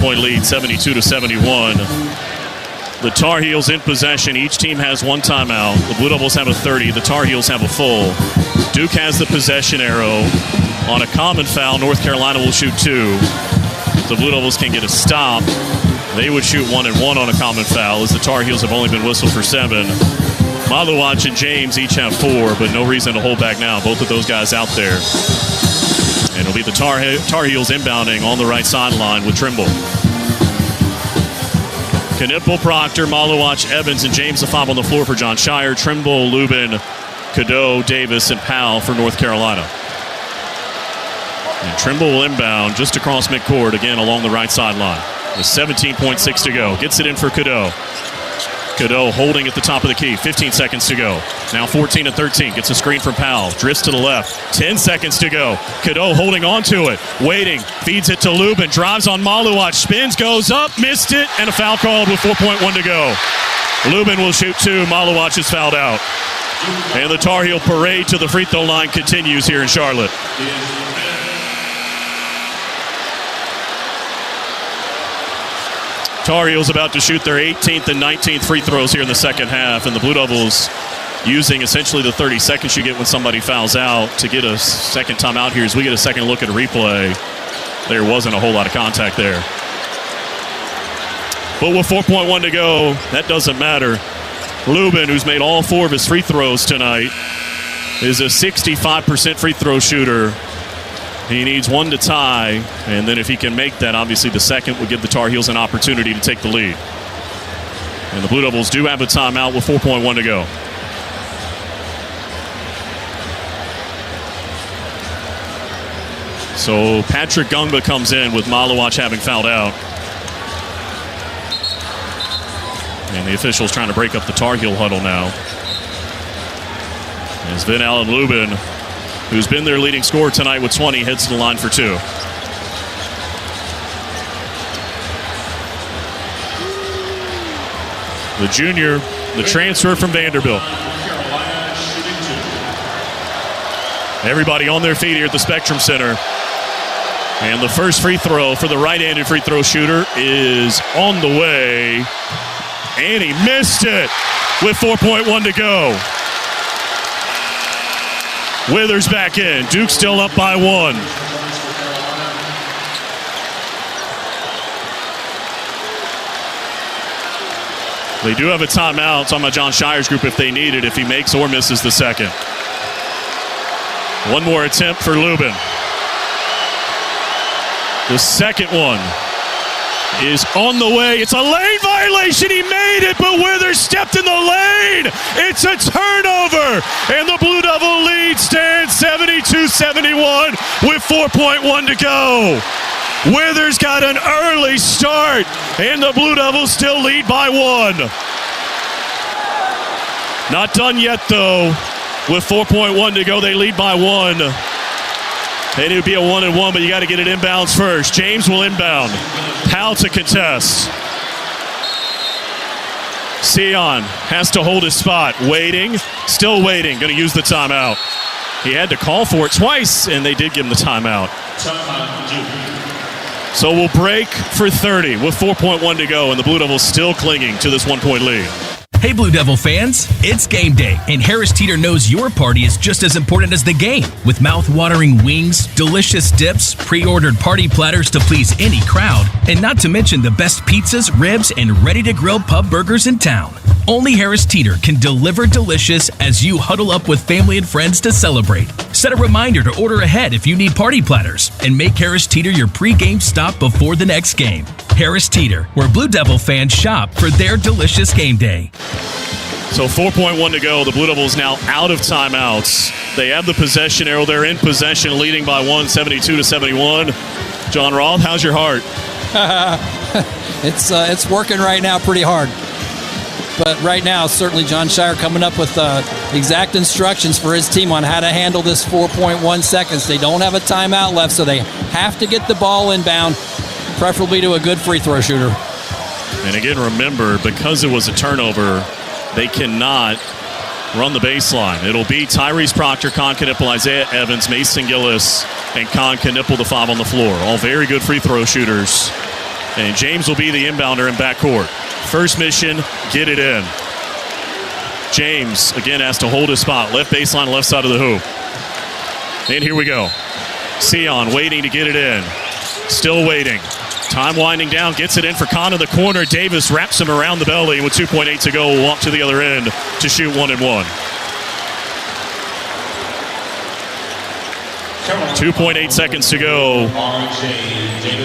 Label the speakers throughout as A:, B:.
A: Point lead, 72-71. The Tar Heels in possession. Each team has one timeout. The Blue Devils have a 30. The Tar Heels have a full. Duke has the possession arrow. On a common foul, North Carolina will shoot 2. The Blue Devils can get a stop. They would shoot 1 and 1 on a common foul, as the Tar Heels have only been whistled for 7. Maluach and James each have 4, but no reason to hold back now. Both of those guys out there. And it'll be the Tar Heels inbounding on the right sideline with Trimble. Knipple, Proctor, Maluach, Evans, and James, the 5 on the floor for John Shire. Trimble, Lubin, Cadeau, Davis, and Powell for North Carolina. And Trimble will inbound just across midcourt, again along the right sideline. With 17.6 to go. Gets it in for Cadeau. Cadeau holding at the top of the key. 15 seconds to go. Now 14 and 13. Gets a screen from Powell. Drifts to the left. 10 seconds to go. Cadeau holding on to it. Waiting. Feeds it to Lubin. Drives on Maluach. Spins. Goes up. Missed it. And a foul called with 4.1 to go. Lubin will shoot 2. Maluach is fouled out. And the Tar Heel parade to the free throw line continues here in Charlotte. Tar Heels about to shoot their 18th and 19th free throws here in the second half, and the Blue Devils using essentially the 30 seconds you get when somebody fouls out to get a second timeout here. As we get a second look at a replay, there wasn't a whole lot of contact there. But with 4.1 to go, that doesn't matter. Lubin, who's made all 4 of his free throws tonight, is a 65% free throw shooter. He needs 1 to tie, and then if he can make that, obviously the second would give the Tar Heels an opportunity to take the lead. And the Blue Devils do have a timeout with 4.1 to go. So Patrick Gungba comes in with Maluach having fouled out. And the officials trying to break up the Tar Heel huddle now. As Vin Allen Lubin, who's been their leading scorer tonight with 20, heads to the line for 2. The junior, the transfer from Vanderbilt. Everybody on their feet here at the Spectrum Center. And the first free throw for the right-handed free throw shooter is on the way. And he missed it with 4.1 to go. Withers back in. Duke still up by 1. They do have a timeout. Talking about John Shire's group if they need it, if he makes or misses the second. One more attempt for Lubin. The second one is on the way. It's a lane violation. He made it, but Withers stepped in the lane. It's a turnover, and the Blue Devil lead stands 72-71 with 4.1 to go. Withers got an early start, and the Blue Devils still lead by 1. Not done yet, though. With 4.1 to go, they lead by 1. And it would be a 1 and 1, but you got to get it inbounds first. James will inbound. Powell to contest. Sion has to hold his spot. Waiting, still waiting. Going to use the timeout. He had to call for it twice, and they did give him the timeout. So we'll break for 30 with 4.1 to go, and the Blue Devils still clinging to this 1-point lead.
B: Hey Blue Devil fans, it's game day, and Harris Teeter knows your party is just as important as the game. With mouth-watering wings, delicious dips, pre-ordered party platters to please any crowd, and not to mention the best pizzas, ribs, and ready-to-grill pub burgers in town. Only Harris Teeter can deliver delicious as you huddle up with family and friends to celebrate. Set a reminder to order ahead if you need party platters, and make Harris Teeter your pre-game stop before the next game. Harris Teeter, where Blue Devil fans shop for their delicious game day.
A: So 4.1 to go. The Blue Devils now out of timeouts. They have the possession arrow. They're in possession, leading by 1, 72-71. John Roth, how's your heart?
C: It's working right now pretty hard. But right now, certainly John Shire coming up with exact instructions for his team on how to handle this 4.1 seconds. They don't have a timeout left, so they have to get the ball inbound, preferably to a good free throw shooter.
A: And again, remember, because it was a turnover, they cannot run the baseline. It'll be Tyrese Proctor, Con Knipple, Isaiah Evans, Mason Gillis, and Con Knipple, the 5 on the floor. All very good free throw shooters. And James will be the inbounder in backcourt. First mission, get it in. James, again, has to hold his spot. Left baseline, left side of the hoop. And here we go. Sion waiting to get it in. Still waiting. Time winding down, gets it in for Kahn in the corner. Davis wraps him around the belly, and with 2.8 to go, will walk to the other end to shoot 1 and 1. 2.8 seconds to go.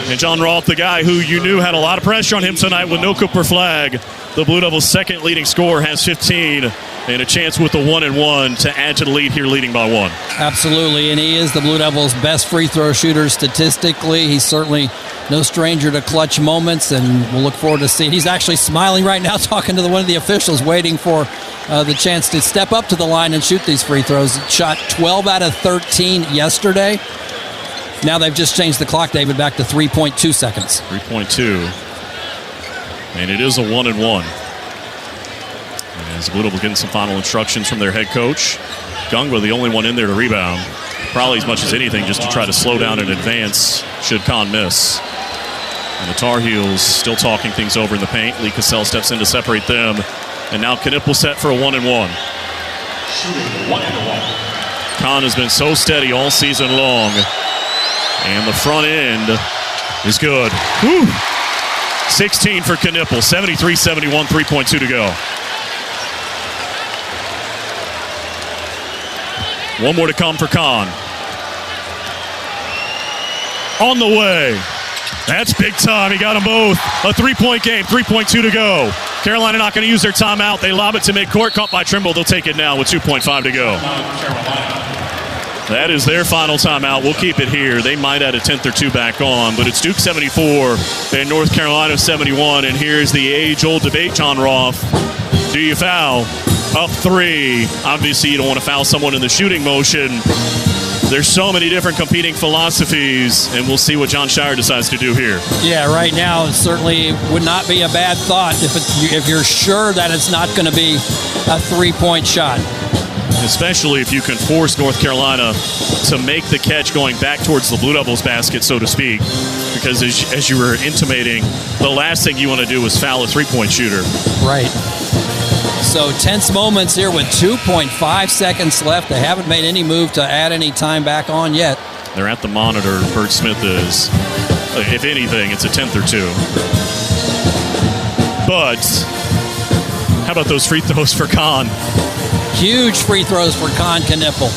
A: And John Roth, the guy who you knew had a lot of pressure on him tonight with no Cooper flag, the Blue Devils' second leading scorer, has 15 and a chance with the 1 and 1 to add to the lead here, leading by 1.
C: Absolutely, and he is the Blue Devils' best free throw shooter statistically. He's certainly no stranger to clutch moments, and we'll look forward to seeing. He's actually smiling right now, talking to one of the officials, waiting for the chance to step up to the line and shoot these free throws. Shot 12 out of 13 yesterday. Now they've just changed the clock, David, back to 3.2 seconds.
A: 3.2. And it is a 1 and 1. As Blue Devils getting some final instructions from their head coach. Gungwa, the only one in there to rebound. Probably as much as anything just to try to slow down and advance should Kahn miss. And the Tar Heels still talking things over in the paint. Lee Cassell steps in to separate them. And now Knippel set for a 1 and 1. Kahn has been so steady all season long. And the front end is good. Woo! 16 for Knippel, 73-71, 3.2 to go. One more to come for Kahn. On the way. That's big time. He got them both. A 3-point game, 3.2 to go. Carolina not going to use their timeout. They lob it to midcourt. Caught by Trimble. They'll take it now with 2.5 to go. That is their final timeout. We'll keep it here. They might add a 10th or 2 back on, but it's Duke 74 and North Carolina 71. And here's the age-old debate, John Roth. Do you foul? Up 3. Obviously, you don't want to foul someone in the shooting motion. There's so many different competing philosophies, and we'll see what John Shire decides to do here.
C: Yeah, right now, it certainly would not be a bad thought if you're sure that it's not going to be a 3-point shot.
A: Especially if you can force North Carolina to make the catch going back towards the Blue Devils basket, so to speak. Because as you were intimating, the last thing you want to do is foul a 3-point shooter.
C: Right. So tense moments here with 2.5 seconds left. They haven't made any move to add any time back on yet.
A: They're at the monitor. Bert Smith is. If anything, it's a 10th or 2. But how about those free throws for Kahn?
C: Huge free throws for Kahn Knippel.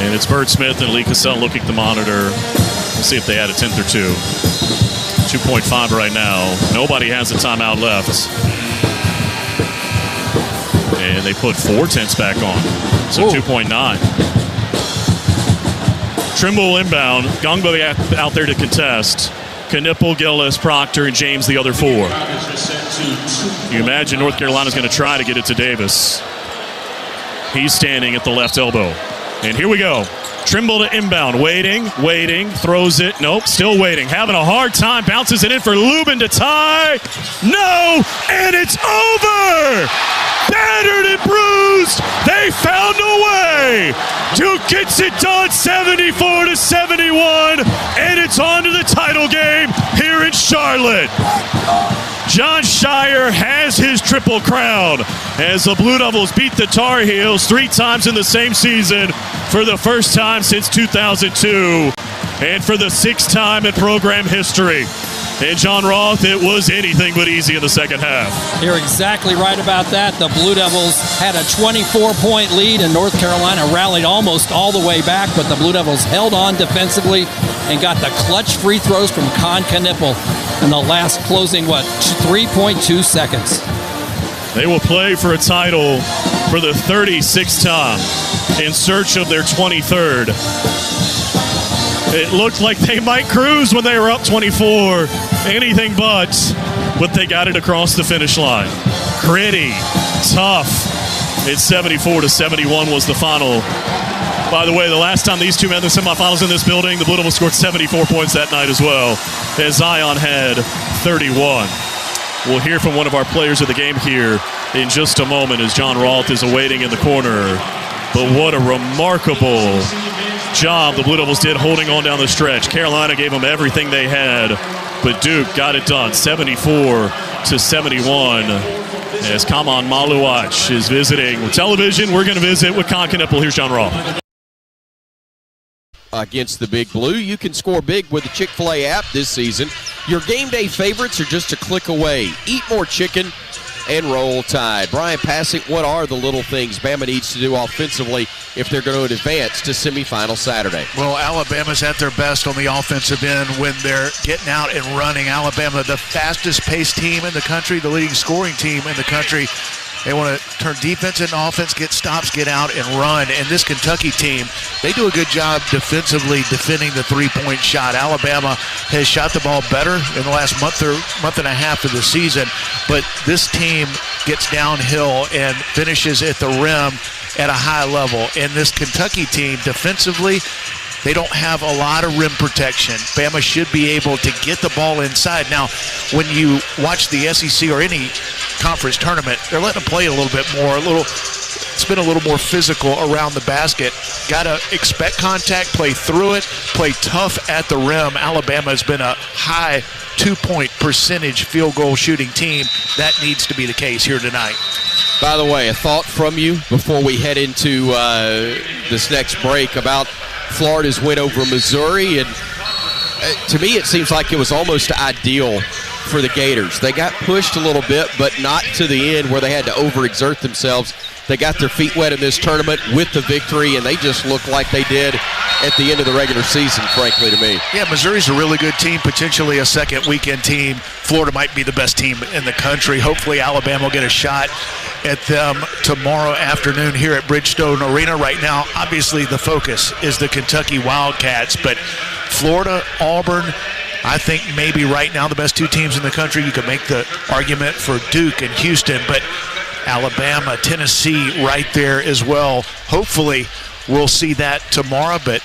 A: And it's Bert Smith and Lee Cassell looking at the monitor. We'll see if they add a 10th or 2. 2.5 right now. Nobody has a timeout left. And they put 4 tenths back on. So 2.9. Trimble inbound. Gungbo out there to contest. Knippel, Gillis, Proctor, and James the other 4. You imagine North Carolina's going to try to get it to Davis. He's standing at the left elbow. And here we go. Trimble to inbound. Waiting. Throws it. Nope. Still waiting. Having a hard time. Bounces it in for Lubin to tie. No! And it's over! Battered and bruised. They found a way. Duke gets it done 74-71. And it's on to the title game here in Charlotte. John Shire has his triple crown as the Blue Devils beat the Tar Heels 3 times in the same season for the first time since 2002 and for the 6th time in program history. And John Roth, it was anything but easy in the second half.
C: You're exactly right about that. The Blue Devils had a 24-point lead, and North Carolina rallied almost all the way back, but the Blue Devils held on defensively and got the clutch free throws from Kahn Knippel in the last closing, 3.2 seconds.
A: They will play for a title for the 36th time in search of their 23rd. It looked like they might cruise when they were up 24. Anything but they got it across the finish line. Gritty, tough. It's 74-71 was the final. By the way, the last time these two made the semifinals in this building, the Blue Devils scored 74 points that night as well, as Zion had 31. We'll hear from one of our players of the game here in just a moment as John Roth is awaiting in the corner. But what a remarkable job the Blue Devils did holding on down the stretch. Carolina gave them everything they had, but Duke got it done, 74-71. As Kaman Maluach is visiting with television, we're going to visit with Concanipple. Here's John Raw.
D: Against the Big Blue, you can score big with the Chick-fil-A app this season. Your game day favorites are just a click away. Eat more chicken and roll Tide. Brian Passett, what are the little things Bama needs to do offensively if they're going to advance to semifinal Saturday?
E: Well, Alabama's at their best on the offensive end when they're getting out and running. Alabama, the fastest-paced team in the country, the leading scoring team in the country. They want to turn defense into offense, get stops, get out, and run. And this Kentucky team, they do a good job defensively defending the three-point shot. Alabama has shot the ball better in the last month and a half of the season, but this team gets downhill and finishes at the rim at a high level. And this Kentucky team, defensively, they don't have a lot of rim protection. Bama should be able to get the ball inside. Now, when you watch the SEC or any conference tournament, they're letting them play a little bit more. It's been a little more physical around the basket. Got to expect contact, play through it, play tough at the rim. Alabama has been a high 2-point percentage field goal shooting team. That needs to be the case here tonight.
D: By the way, a thought from you before we head into this next break about Florida's win over Missouri. And to me, it seems like it was almost ideal for the Gators. They got pushed a little bit, but not to the end where they had to overexert themselves. They got their feet wet in this tournament with the victory, and they just look like they did at the end of the regular season, frankly, to me.
E: Yeah, Missouri's a really good team, potentially a second weekend team. Florida might be the best team in the country. Hopefully Alabama will get a shot at them tomorrow afternoon here at Bridgestone Arena. Right now, obviously the focus is the Kentucky Wildcats, but Florida, Auburn, I think maybe right now the best two teams in the country. You could make the argument for Duke and Houston, but Alabama, Tennessee right there as well. Hopefully we'll see that tomorrow, but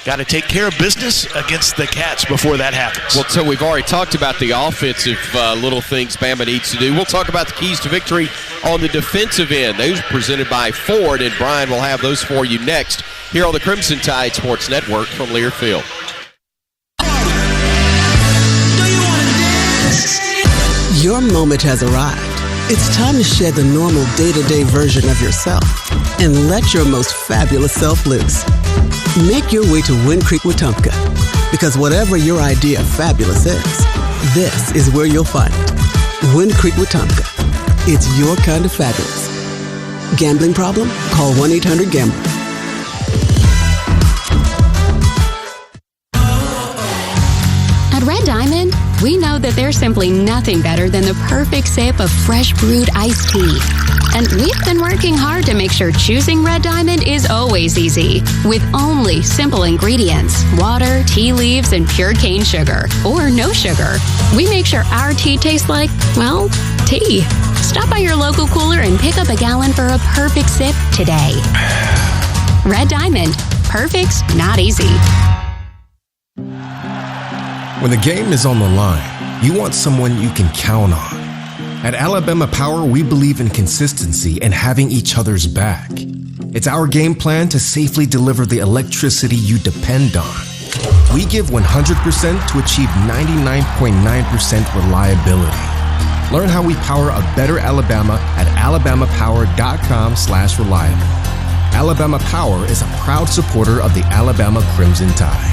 E: got to take care of business against the Cats before that happens.
D: Well, so we've already talked about the offensive little things Bama needs to do. We'll talk about the keys to victory on the defensive end. Those are presented by Ford, and Brian will have those for you next here on the Crimson Tide Sports Network from Learfield.
F: Your moment has arrived. It's time to shed the normal day-to-day version of yourself and let your most fabulous self loose. Make your way to Wind Creek Wetumpka, because whatever your idea of fabulous is, this is where you'll find it. Wind Creek Wetumpka. It's your kind of fabulous. Gambling problem? Call 1-800-GAMBLER.
G: At Red Diamond, we know that there's simply nothing better than the perfect sip of fresh brewed iced tea. And we've been working hard to make sure choosing Red Diamond is always easy, with only simple ingredients: water, tea leaves, and pure cane sugar, or no sugar. We make sure our tea tastes like, well, tea. Stop by your local cooler and pick up a gallon for a perfect sip today. Red Diamond. Perfect's not easy.
H: When the game is on the line, you want someone you can count on. At Alabama Power, we believe in consistency and having each other's back. It's our game plan to safely deliver the electricity you depend on. We give 100% to achieve 99.9% reliability. Learn how we power a better Alabama at alabamapower.com/reliable. Alabama Power is a proud supporter of the Alabama Crimson Tide.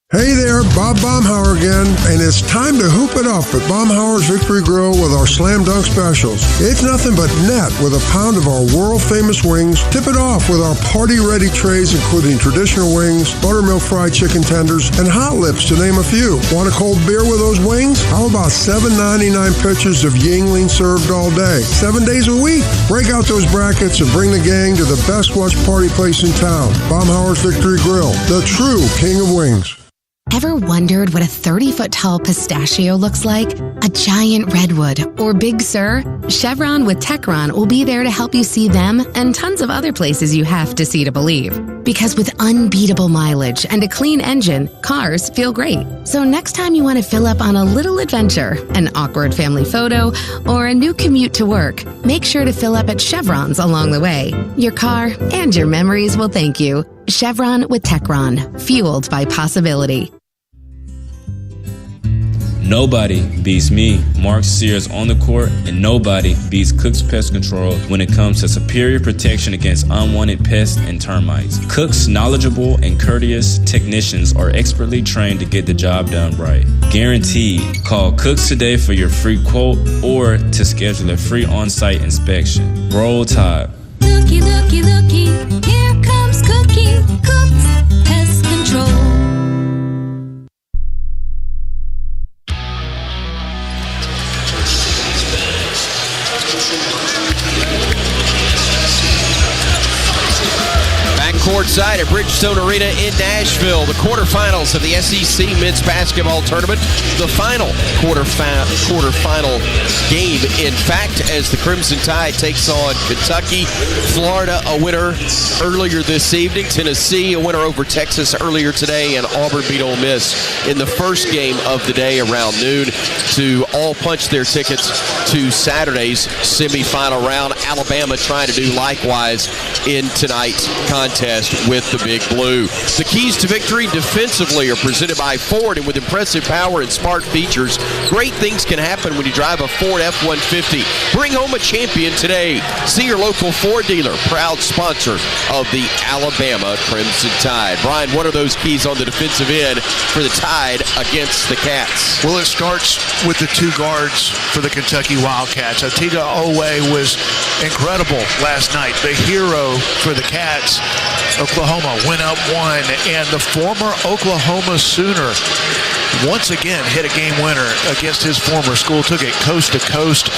I: Hey there, Bob Baumhauer again, and it's time to hoop it up at Baumhauer's Victory Grill with our Slam Dunk specials. It's nothing but net with a pound of our world-famous wings. Tip it off with our party-ready trays, including traditional wings, buttermilk fried chicken tenders, and hot lips, to name a few. Want a cold beer with those wings? How about $7.99 pitchers of Yingling served all day, 7 days a week? Break out those brackets and bring the gang to the best watch party place in town, Baumhauer's Victory Grill, the true king of wings.
G: Ever wondered what a 30-foot tall pistachio looks like? A giant redwood or Big Sur? Chevron with Techron will be there to help you see them and tons of other places you have to see to believe. Because with unbeatable mileage and a clean engine, cars feel great. So next time you want to fill up on a little adventure, an awkward family photo, or a new commute to work, make sure to fill up at Chevron's along the way. Your car and your memories will thank you. Chevron with Techron, fueled by possibility.
J: Nobody beats me, Mark Sears, on the court, and nobody beats Cook's Pest Control when it comes to superior protection against unwanted pests and termites. Cook's knowledgeable and courteous technicians are expertly trained to get the job done right. Guaranteed. Call Cooks today for your free quote or to schedule a free on-site inspection. Roll Tide.
K: Looky, looky, looky, here comes Cookie, Cook's Pest Control.
D: Courtside at Bridgestone Arena in Nashville, the quarterfinals of the SEC Men's Basketball Tournament, the final quarterfinal game, in fact, as the Crimson Tide takes on Kentucky. Florida, a winner earlier this evening. Tennessee, a winner over Texas earlier today. And Auburn beat Ole Miss in the first game of the day around noon to all punch their tickets to Saturday's semifinal round. Alabama trying to do likewise in tonight's contest with the Big Blue. The keys to victory defensively are presented by Ford, and with impressive power and smart features, great things can happen when you drive a Ford F-150. Bring home a champion today. See your local Ford dealer, proud sponsor of the Alabama Crimson Tide. Brian, what are those keys on the defensive end for the Tide against the Cats?
E: Well, it starts with the two guards for the Kentucky Wildcats. Atiga Owe was incredible last night, the hero for the Cats. Oklahoma went up one, and the former Oklahoma Sooner once again hit a game winner against his former school, took it coast to coast.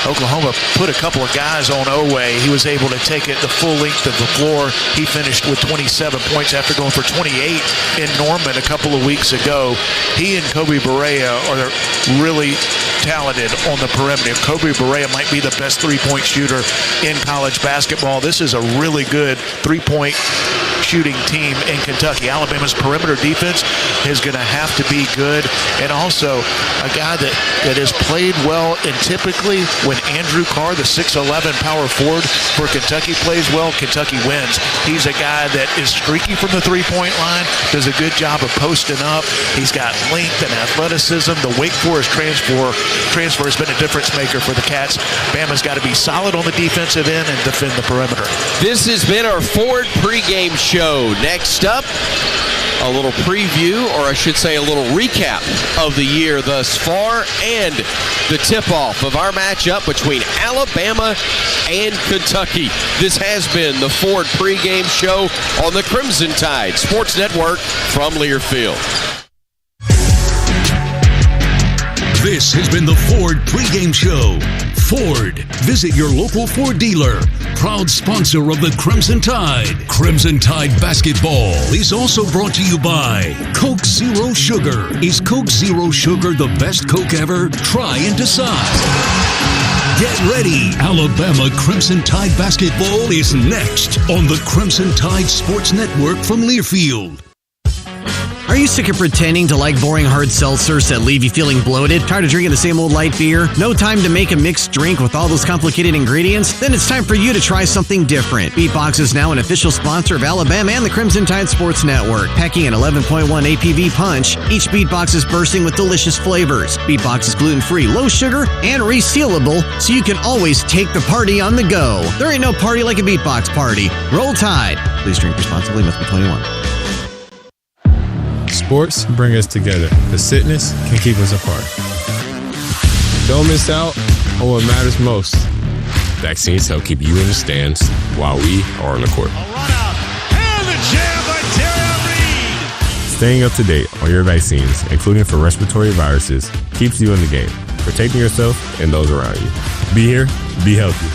E: Oklahoma put a couple of guys on Owe. He was able to take it the full length of the floor. He finished with 27 points after going for 28 in Norman a couple of weeks ago. He and Kobe Barea are really talented on the perimeter. Kobe Barea might be the best three-point shooter in college basketball. This is a really good three-point shooting team in Kentucky. Alabama's perimeter defense is going to have to be good, and also a guy that has played well, and typically when Andrew Carr, the 6'11 power forward for Kentucky, plays well, Kentucky wins. He's a guy that is streaky from the three-point line, does a good job of posting up. He's got length and athleticism. The Wake Forest transfer has been a difference maker for the Cats. Bama's got to be solid on the defensive end and defend the perimeter.
D: This has been our Ford pregame show. Next up, a little preview, or I should say a little recap of the year thus far, and the tip-off of our matchup between Alabama and Kentucky. This has been the Ford pregame show on the Crimson Tide Sports Network from Learfield.
L: This has been the Ford pregame show. Ford. Visit your local Ford dealer. Proud sponsor of the Crimson Tide. Crimson Tide Basketball is also brought to you by Coke Zero Sugar. Is Coke Zero Sugar the best Coke ever? Try and decide. Get ready. Alabama Crimson Tide Basketball is next on the Crimson Tide Sports Network from Learfield.
M: Are you sick of pretending to like boring hard seltzers that leave you feeling bloated? Tired of drinking the same old light beer? No time to make a mixed drink with all those complicated ingredients? Then it's time for you to try something different. Beatbox is now an official sponsor of Alabama and the Crimson Tide Sports Network. Packing an 11.1 APV punch, each Beatbox is bursting with delicious flavors. Beatbox is gluten-free, low sugar, and resealable, so you can always take the party on the go. There ain't no party like a Beatbox party. Roll Tide. Please drink responsibly. Must be 21.
N: Sports bring us together, but sickness can keep us apart. Don't miss out on what matters most.
O: Vaccines help keep you in the stands while we are on the court.
P: And the jam by Tara Reid.
N: Staying up to date on your vaccines, including for respiratory viruses, keeps you in the game, protecting yourself and those around you. Be here, be healthy.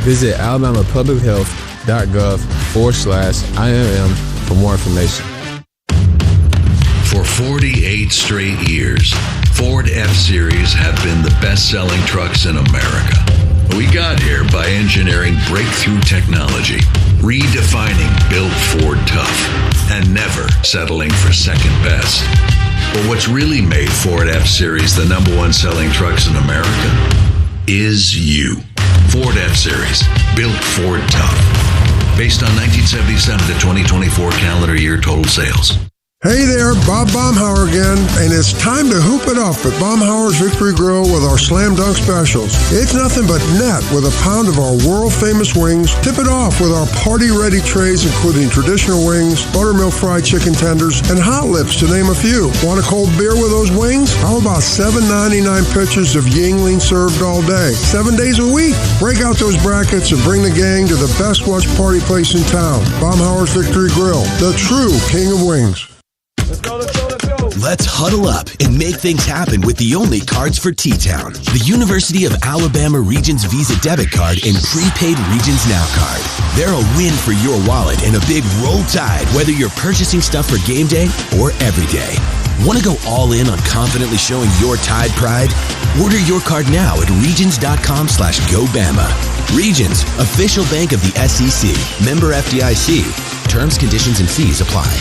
N: Visit alabamapublichealth.gov/IMM for more information.
Q: For 48 straight years, Ford F-Series have been the best-selling trucks in America. We got here by engineering breakthrough technology, redefining Built Ford Tough, and never settling for second best. But what's really made Ford F-Series the #1 selling trucks in America is you. Ford F-Series, Built Ford Tough. based on 1977 to 2024 calendar year total sales.
I: Hey there, Bob Baumhauer again, and it's time to hoop it up at Baumhauer's Victory Grill with our Slam Dunk Specials. It's nothing but net with a pound of our world-famous wings. Tip it off with our party-ready trays, including traditional wings, buttermilk fried chicken tenders, and hot lips, to name a few. Want a cold beer with those wings? How about $7.99 pitchers of Yingling served all day, 7 days a week? Break out those brackets and bring the gang to the best watch party place in town, Baumhauer's Victory Grill, the true king of wings.
R: Let's huddle up and make things happen with the only cards for T-Town. The University of Alabama Regions Visa Debit Card and Prepaid Regions Now Card. They're a win for your wallet and a big roll tide, whether you're purchasing stuff for game day or every day. Want to go all in on confidently showing your Tide pride? Order your card now at regions.com/GoBama. Regions, official bank of the SEC. Member FDIC. Terms, conditions, and fees apply.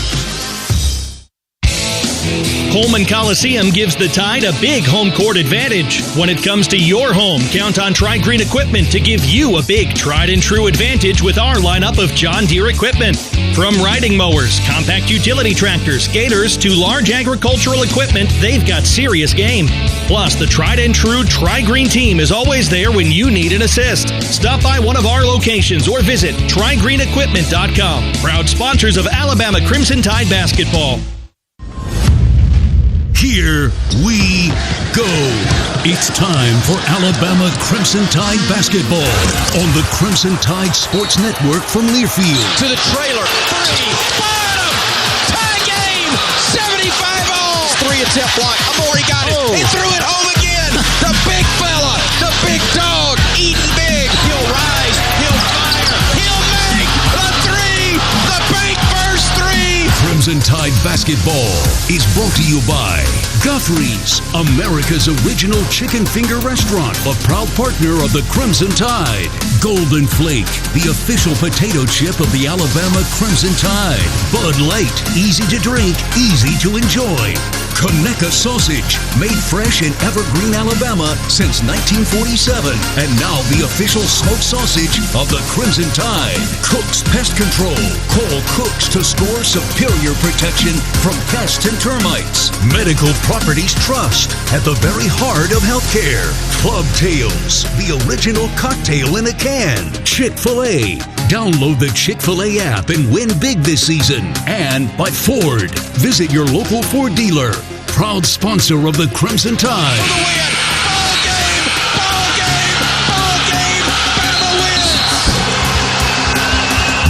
S: Coleman Coliseum gives the Tide a big home court advantage. When it comes to your home, count on Tri-Green Equipment to give you a big tried-and-true advantage with our lineup of John Deere equipment. From riding mowers, compact utility tractors, gators, to large agricultural equipment, they've got serious game. Plus, the tried-and-true Tri-Green team is always there when you need an assist. Stop by one of our locations or visit TriGreenEquipment.com. Proud sponsors of Alabama Crimson Tide Basketball.
L: Here we go. It's time for Alabama Crimson Tide Basketball on the Crimson Tide Sports Network from Learfield.
D: To the trailer. Three. Bottom. Tie game. 75-all. Three attempt block. Amori got it. He threw it home again. The big fella. The big dog. Eating big. He'll rise. He'll fire. He'll make the three. The bank first three.
L: Crimson Tide Basketball is brought to you by Guthries, America's original chicken finger restaurant, a proud partner of the Crimson Tide. Golden Flake, the official potato chip of the Alabama Crimson Tide. Bud Light, easy to drink, easy to enjoy. Conecuh Sausage, made fresh in Evergreen, Alabama since 1947, and now the official smoked sausage of the Crimson Tide. Cook's Pest Control. Call Cook's to score superior protection from pests and termites. Medical Properties Trust, at the very heart of healthcare. Club Tales, the original cocktail in a can. Chick-fil-A. Download the Chick-fil-A app and win big this season. And by Ford. Visit your local Ford dealer. Proud sponsor of the Crimson Tide.
D: For the win. Ball game. Ball game. Ball game. Bama wins.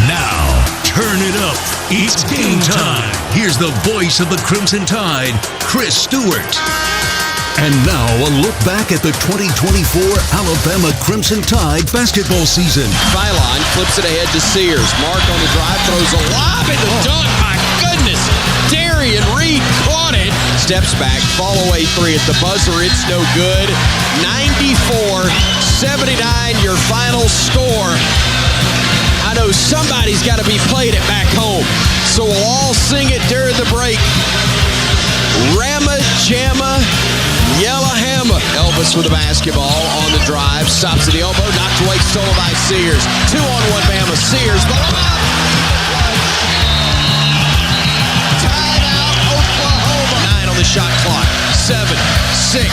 L: Now, turn it up. It's game time. Here's the voice of the Crimson Tide, Chris Stewart. And now a look back at the 2024 Alabama Crimson Tide basketball season.
D: Phylon flips it ahead to Sears. Mark on the drive, throws a lob in the dunk. My goodness. Darian Reed caught it. Steps back, fall away three at the buzzer. It's no good. 94-79, your final score. I know somebody's got to be playing it back home, so we'll all sing it during the break. Rama Jamma Yellahama. Elvis with the basketball on the drive. Stops at the elbow. Knocked away. Stolen by Sears. 2-on-1 Bama. Sears. Tied out Oklahoma. 9 on the shot clock. 7, 6.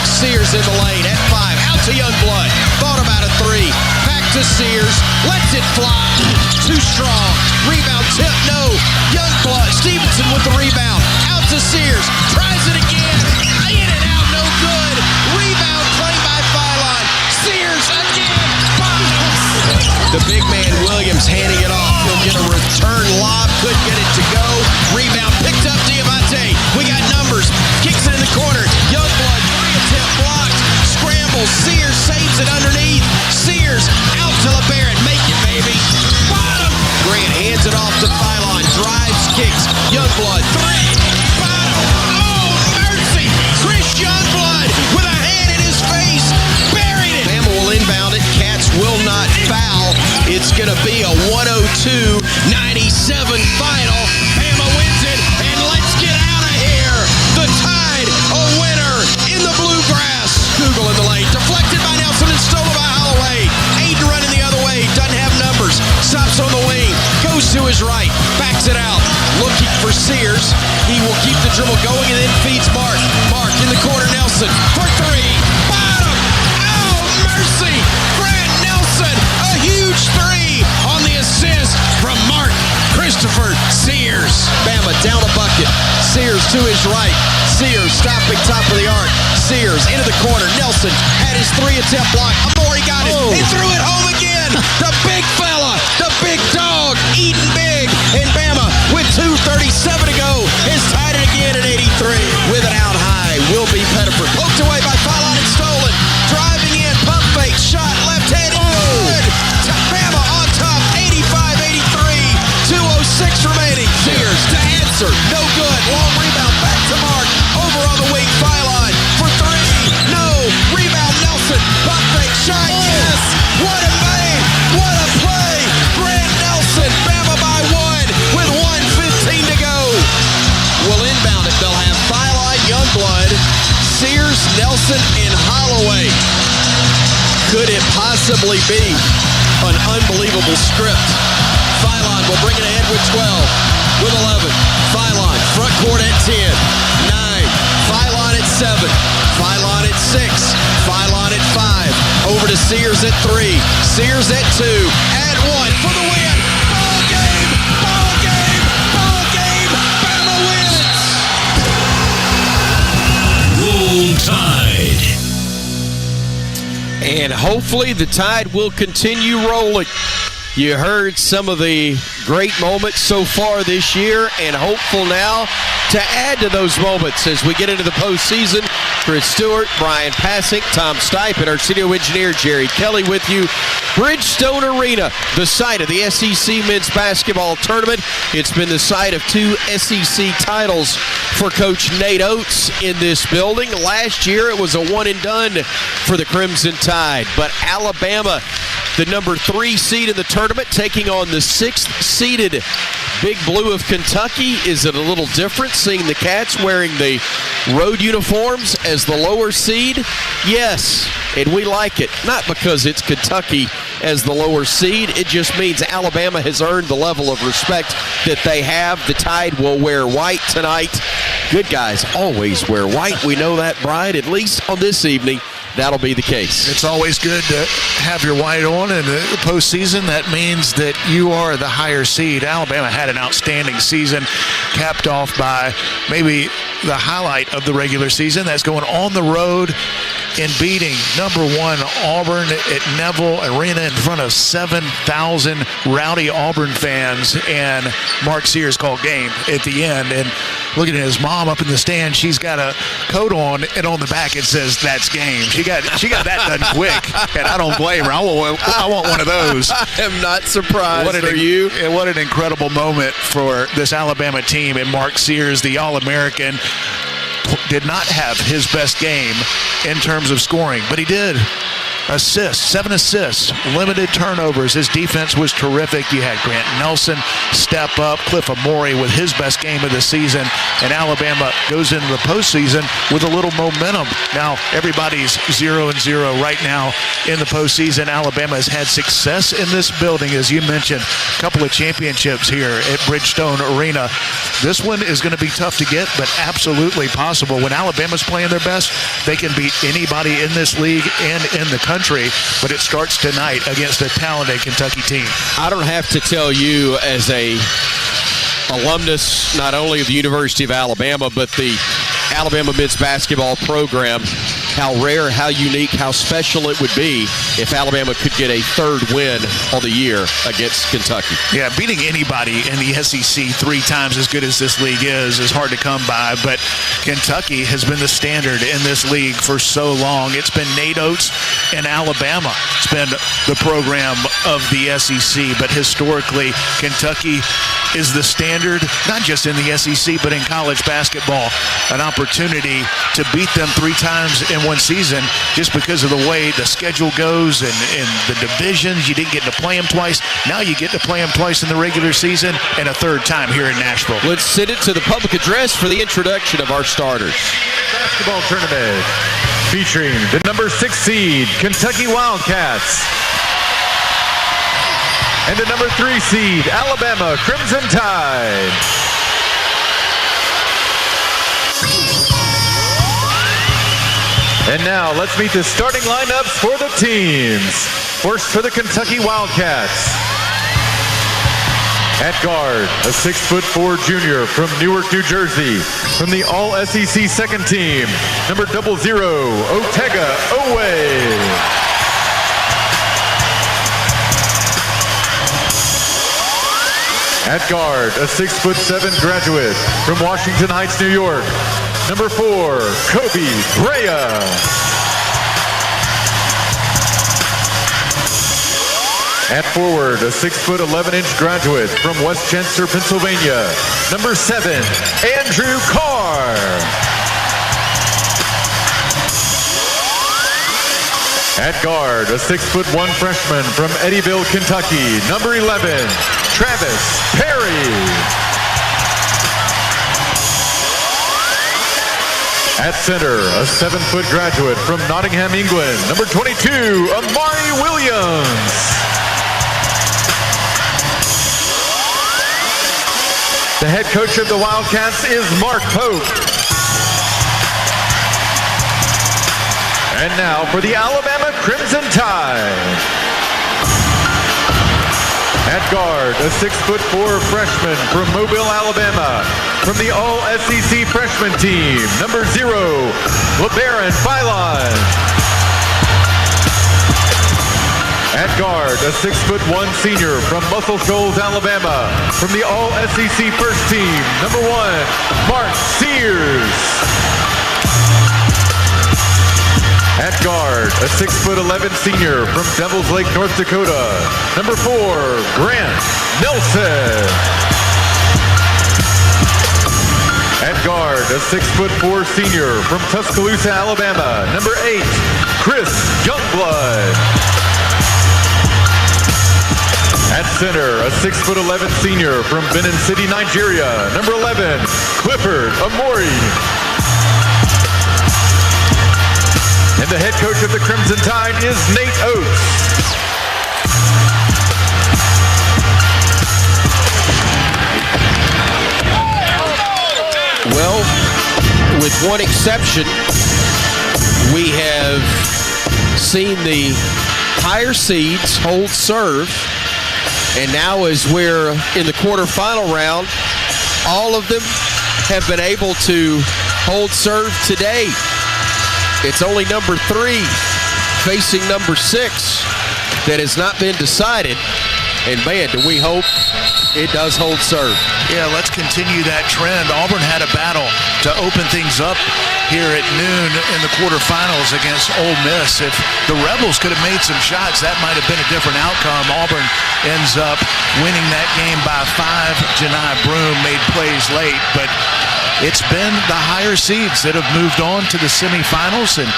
D: Sears in the lane at 5. Out to Youngblood. Thought about a 3. Back to Sears. Lets it fly. Too strong. Rebound tip. No. Youngblood. Stevenson with the rebound. Out to Sears. Tries it again. In and out. No good. Rebound claimed by Phylon. Sears again. The big man Williams handing it off. He'll get a return lob. Couldn't get it to go. Rebound picked up Diamante. We got numbers. Kicks it in the corner. Youngblood. 3 attempt blocked. Scrambles. Sears saves it underneath. Sears out to LeBaron. Make it, baby. Bottom. Grant hands it off to Phylon. Drives, kicks. Youngblood. 3. Bottom. Oh, mercy. Chris Youngblood with a hand in his face. Buried it. Bama will inbound it. Cats will not foul. It's going to be a 102-97 final. Bama wins it. And let's get out of here. The Tide, a winner in the bluegrass. Google in the lane. Deflected by Nelson and stolen by Holloway. Aiden running the other way. Doesn't have numbers. Stops on the wing. Kicks it out. Looking for Sears. He will keep the dribble going and then feeds Mark. Mark in the corner. Nelson for three. Bottom. Oh, mercy. Grant Nelson. A huge three on the assist from Mark Christopher Sears. Bama down a bucket. Sears to his right. Sears stopping top of the arc. Sears into the corner. Nelson had his 3 attempt block. Amore got it. He threw it home again. The big fella, the big dog, eating big. And Bama, with 2:37 to go, is tied it again at 83. With it out high, will be Pettiford. Poked away by Filon and stolen. Driving in, pump fake, shot, left-handed. Good. Bama on top, 85-83. 2:06 remaining. Sears to answer. No good. Long rebound back to Mark. Over on the wing, Filon for 3. No. Rebound Nelson. Pump fake shot. Yes. What a man. What a play. Grant Nelson. Bama by 1 with 1:15 to go. Will inbound it. They'll have Filon, Youngblood, Sears, Nelson, and Holloway. Could it possibly be an unbelievable script? Filon will bring it ahead with 12, with 11. Filon, front court at 10, 9. Filon at 7, Filon at 6, Filon at 5. Over to Sears at 3, Sears at 2, at 1 for the win. Ball game, ball game, ball game. Bama wins.
L: Roll Tide.
D: And hopefully the Tide will continue rolling. You heard some of the great moments so far this year, and hopeful now to add to those moments as we get into the postseason. Chris Stewart, Brian Passink, Tom Stipe, and our studio engineer Jerry Kelly with you. Bridgestone Arena, the site of the SEC Men's Basketball Tournament. It's been the site of 2 SEC titles for Coach Nate Oates in this building. Last year it was a one and done for the Crimson Tide, but Alabama, the number 3 seed in the tournament, taking on the 6th seeded Big Blue of Kentucky. Is it a little different seeing the Cats wearing the road uniforms as the lower seed? Yes, and we like it. Not because it's Kentucky as the lower seed. It just means Alabama has earned the level of respect that they have. The Tide will wear white tonight. Good guys always wear white. We know that, Brian. At least on this evening, that'll be the case.
E: It's always good to have your white on in the postseason. That means that you are the higher seed. Alabama had an outstanding season, capped off by maybe the highlight of the regular season. That's going on the road and beating number 1 Auburn at Neville Arena in front of 7,000 rowdy Auburn fans. And Mark Sears called game at the end. And looking at his mom up in the stand, she's got a coat on, and on the back it says, "That's game." She got that done quick, and I don't blame her. I want one of those.
D: I am not surprised for you.
E: And what an incredible moment for this Alabama team. And Mark Sears, the All-American, did not have his best game in terms of scoring, but he did. Assists, 7 assists, limited turnovers. His defense was terrific. You had Grant Nelson step up, Cliff Amore with his best game of the season, and Alabama goes into the postseason with a little momentum. Now, everybody's 0-0 right now in the postseason. Alabama has had success in this building, as you mentioned, a couple of championships here at Bridgestone Arena. This one is going to be tough to get, but absolutely possible. When Alabama's playing their best, they can beat anybody in this league and in the country, but it starts tonight against a talented Kentucky team.
D: I don't have to tell you, as a alumnus not only of the University of Alabama, but the Alabama men's basketball program, how rare, how unique, how special it would be if Alabama could get a 3rd win on the year against Kentucky.
E: Yeah, beating anybody in the SEC 3 times as good as this league is hard to come by, but Kentucky has been the standard in this league for so long. It's been Nate Oates and Alabama. It's been the program of the SEC, but historically, Kentucky is the standard, not just in the SEC, but in college basketball. An opportunity to beat them 3 times in one season just because of the way the schedule goes and the divisions. You didn't get to play them twice. Now you get to play them twice in the regular season and a 3rd time here in Nashville.
D: Let's send it to the public address for the introduction of our starters.
T: Basketball tournament featuring the number 6 seed Kentucky Wildcats and the number 3 seed, Alabama Crimson Tide. And now let's meet the starting lineups for the teams. First for the Kentucky Wildcats. At guard, a 6'4" junior from Newark, New Jersey. From the All-SEC second team, number 00, Otega Owe. At guard, a 6'7" graduate from Washington Heights, New York. Number 4, Kobe Brea. At forward, a 6'11" graduate from Westchester, Pennsylvania. Number 7, Andrew Carr. At guard, a 6'1" freshman from Eddyville, Kentucky. Number 11, Travis Perry. At center, a 7-foot graduate from Nottingham, England. Number 22, Amari Williams. The head coach of the Wildcats is Mark Pope. And now for the Alabama Crimson Tide. At guard, a 6'4" freshman from Mobile, Alabama. From the All-SEC freshman team, number 0, LeBaron Philon. At guard, a 6'1" senior from Muscle Shoals, Alabama. From the All-SEC first team, number 1, Mark Sears. At guard, a 6'11" senior from Devils Lake, North Dakota. Number 4, Grant Nelson. At guard, a 6'4" senior from Tuscaloosa, Alabama. Number 8, Chris Youngblood. At center, a 6'11" senior from Benin City, Nigeria. Number 11, Clifford Amori. And the head coach of the Crimson Tide is Nate Oates.
D: Well, with one exception, we have seen the higher seeds hold serve. And now as we're in the quarterfinal round, all of them have been able to hold serve today. It's only number 3 facing number 6 that has not been decided. And man, do we hope it does hold serve.
E: Yeah, let's continue that trend. Auburn had a battle to open things up here at noon in the quarterfinals against Ole Miss. If the Rebels could have made some shots, that might have been a different outcome. Auburn ends up winning that game by 5. Janai Broome made plays late, but it's been the higher seeds that have moved on to the semifinals, and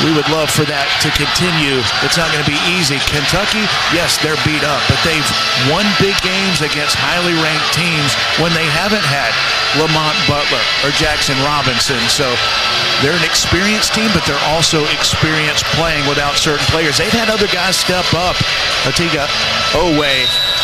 E: we would love for that to continue. It's not going to be easy. Kentucky, yes, they're beat up, but they've won big games against highly ranked teams when they haven't had Lamont Butler or Jackson Robinson. So they're an experienced team, but they're also experienced playing without certain players. They've had other guys step up. Otega Owe,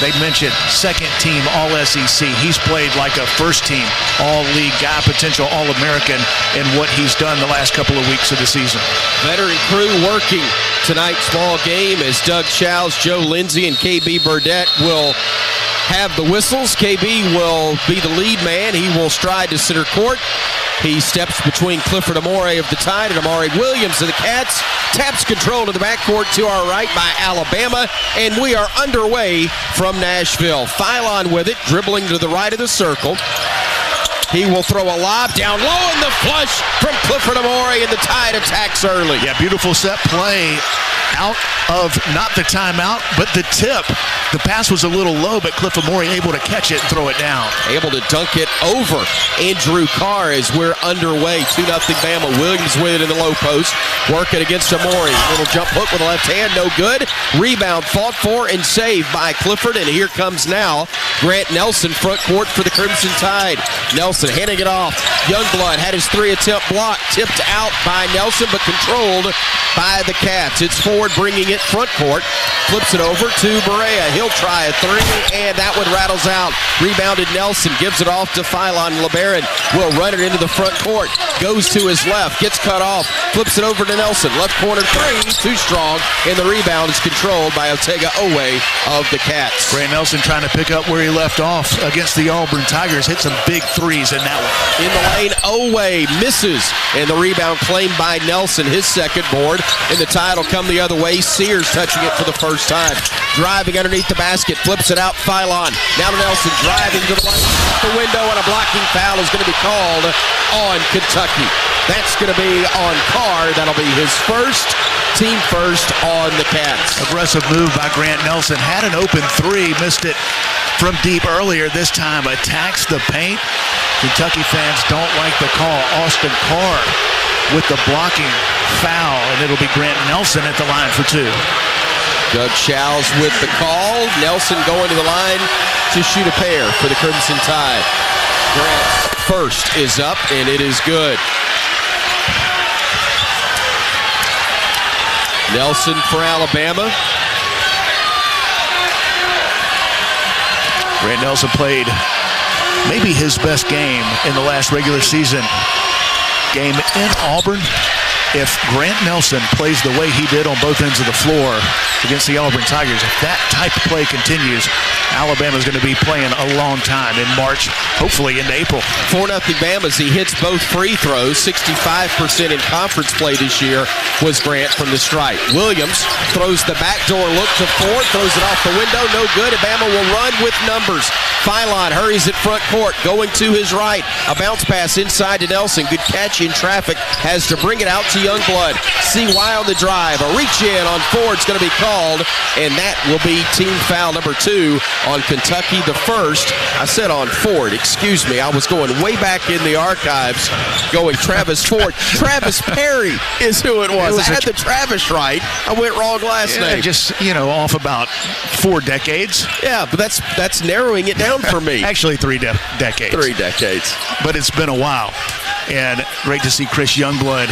E: they mentioned second team All-SEC. He's played like a first team All-League guy, potential All-American in what he's done the last couple of weeks of the season.
D: Veteran crew working tonight's ball game as Doug Shows, Joe Lindsay, and KB Burdett will have the whistles. KB will be the lead man. He will stride to center court. He steps between Clifford Amore of the Tide and Amari Williams of the Cats. Taps control to the backcourt to our right by Alabama. And we are underway from Nashville. Philon with it, dribbling to the right of the circle. He will throw a lob down low in the flush from Clifford Amore, and the Tide attacks early.
E: Yeah, beautiful set play out of not the timeout, but the tip. The pass was a little low, but Cliff Amore able to catch it and throw it down.
D: Able to dunk it over Andrew Carr as we're underway. 2-0 Bama. Williams with it in the low post. Working against Amore. Little jump hook with the left hand. No good. Rebound fought for and saved by Clifford. And here comes now Grant Nelson front court for the Crimson Tide. Nelson Nelson handing it off. Youngblood had his 3-attempt block tipped out by Nelson, but controlled by the Cats. It's Ford bringing it front court. Flips it over to Berea. He'll try a 3, and that one rattles out. Rebounded Nelson. Gives it off to Philon. LeBaron will run it into the front court. Goes to his left. Gets cut off. Flips it over to Nelson. Left corner 3. Too strong. And the rebound is controlled by Otega Owe of the Cats.
E: Grant Nelson trying to pick up where he left off against the Auburn Tigers. Hit some big threes in that one.
D: In the lane, Owe misses. And the rebound claimed by Nelson, his second board. And the tie will come the other way. Sears touching it for the first time. Driving underneath the basket. Flips it out. Philon. Now to Nelson. Driving to the lane. The window, and a blocking foul is going to be called on Kentucky. That's going to be on Carr. That'll be his first. Team first on the Cats.
E: Aggressive move by Grant Nelson. Had an open 3. Missed it from deep earlier. This time attacks the paint. Kentucky fans don't like the call. Austin Carr with the blocking foul, and it'll be Grant Nelson at the line for 2.
D: Doug Chow's with the call. Nelson going to the line to shoot a pair for the Crimson Tide. Grant's first is up, and it is good. Nelson for Alabama.
E: Grant Nelson played maybe his best game in the last regular season game in Auburn. If Grant Nelson plays the way he did on both ends of the floor against the Auburn Tigers, if that type of play continues, Alabama's going to be playing a long time in March, hopefully into April.
D: 4-0 Bama as he hits both free throws. 65% in conference play this year was Grant from the stripe. Williams throws the backdoor look to Ford, throws it off the window, no good. Bama will run with numbers. Philon hurries at front court, going to his right. A bounce pass inside to Nelson. Good catch in traffic. Has to bring it out to Youngblood. CY on the drive. A reach in on Ford's going to be called, and that will be team foul number 2 on Kentucky, the first. I said on Ford, excuse me. I was going way back in the archives, going Travis Ford. Travis Perry is who it was. I had the Travis right. I went wrong last name.
E: Just, off about 4 decades.
D: Yeah, but that's narrowing it down for me.
E: Actually, 3 decades.
D: 3 decades.
E: But it's been a while. And great to see Chris Youngblood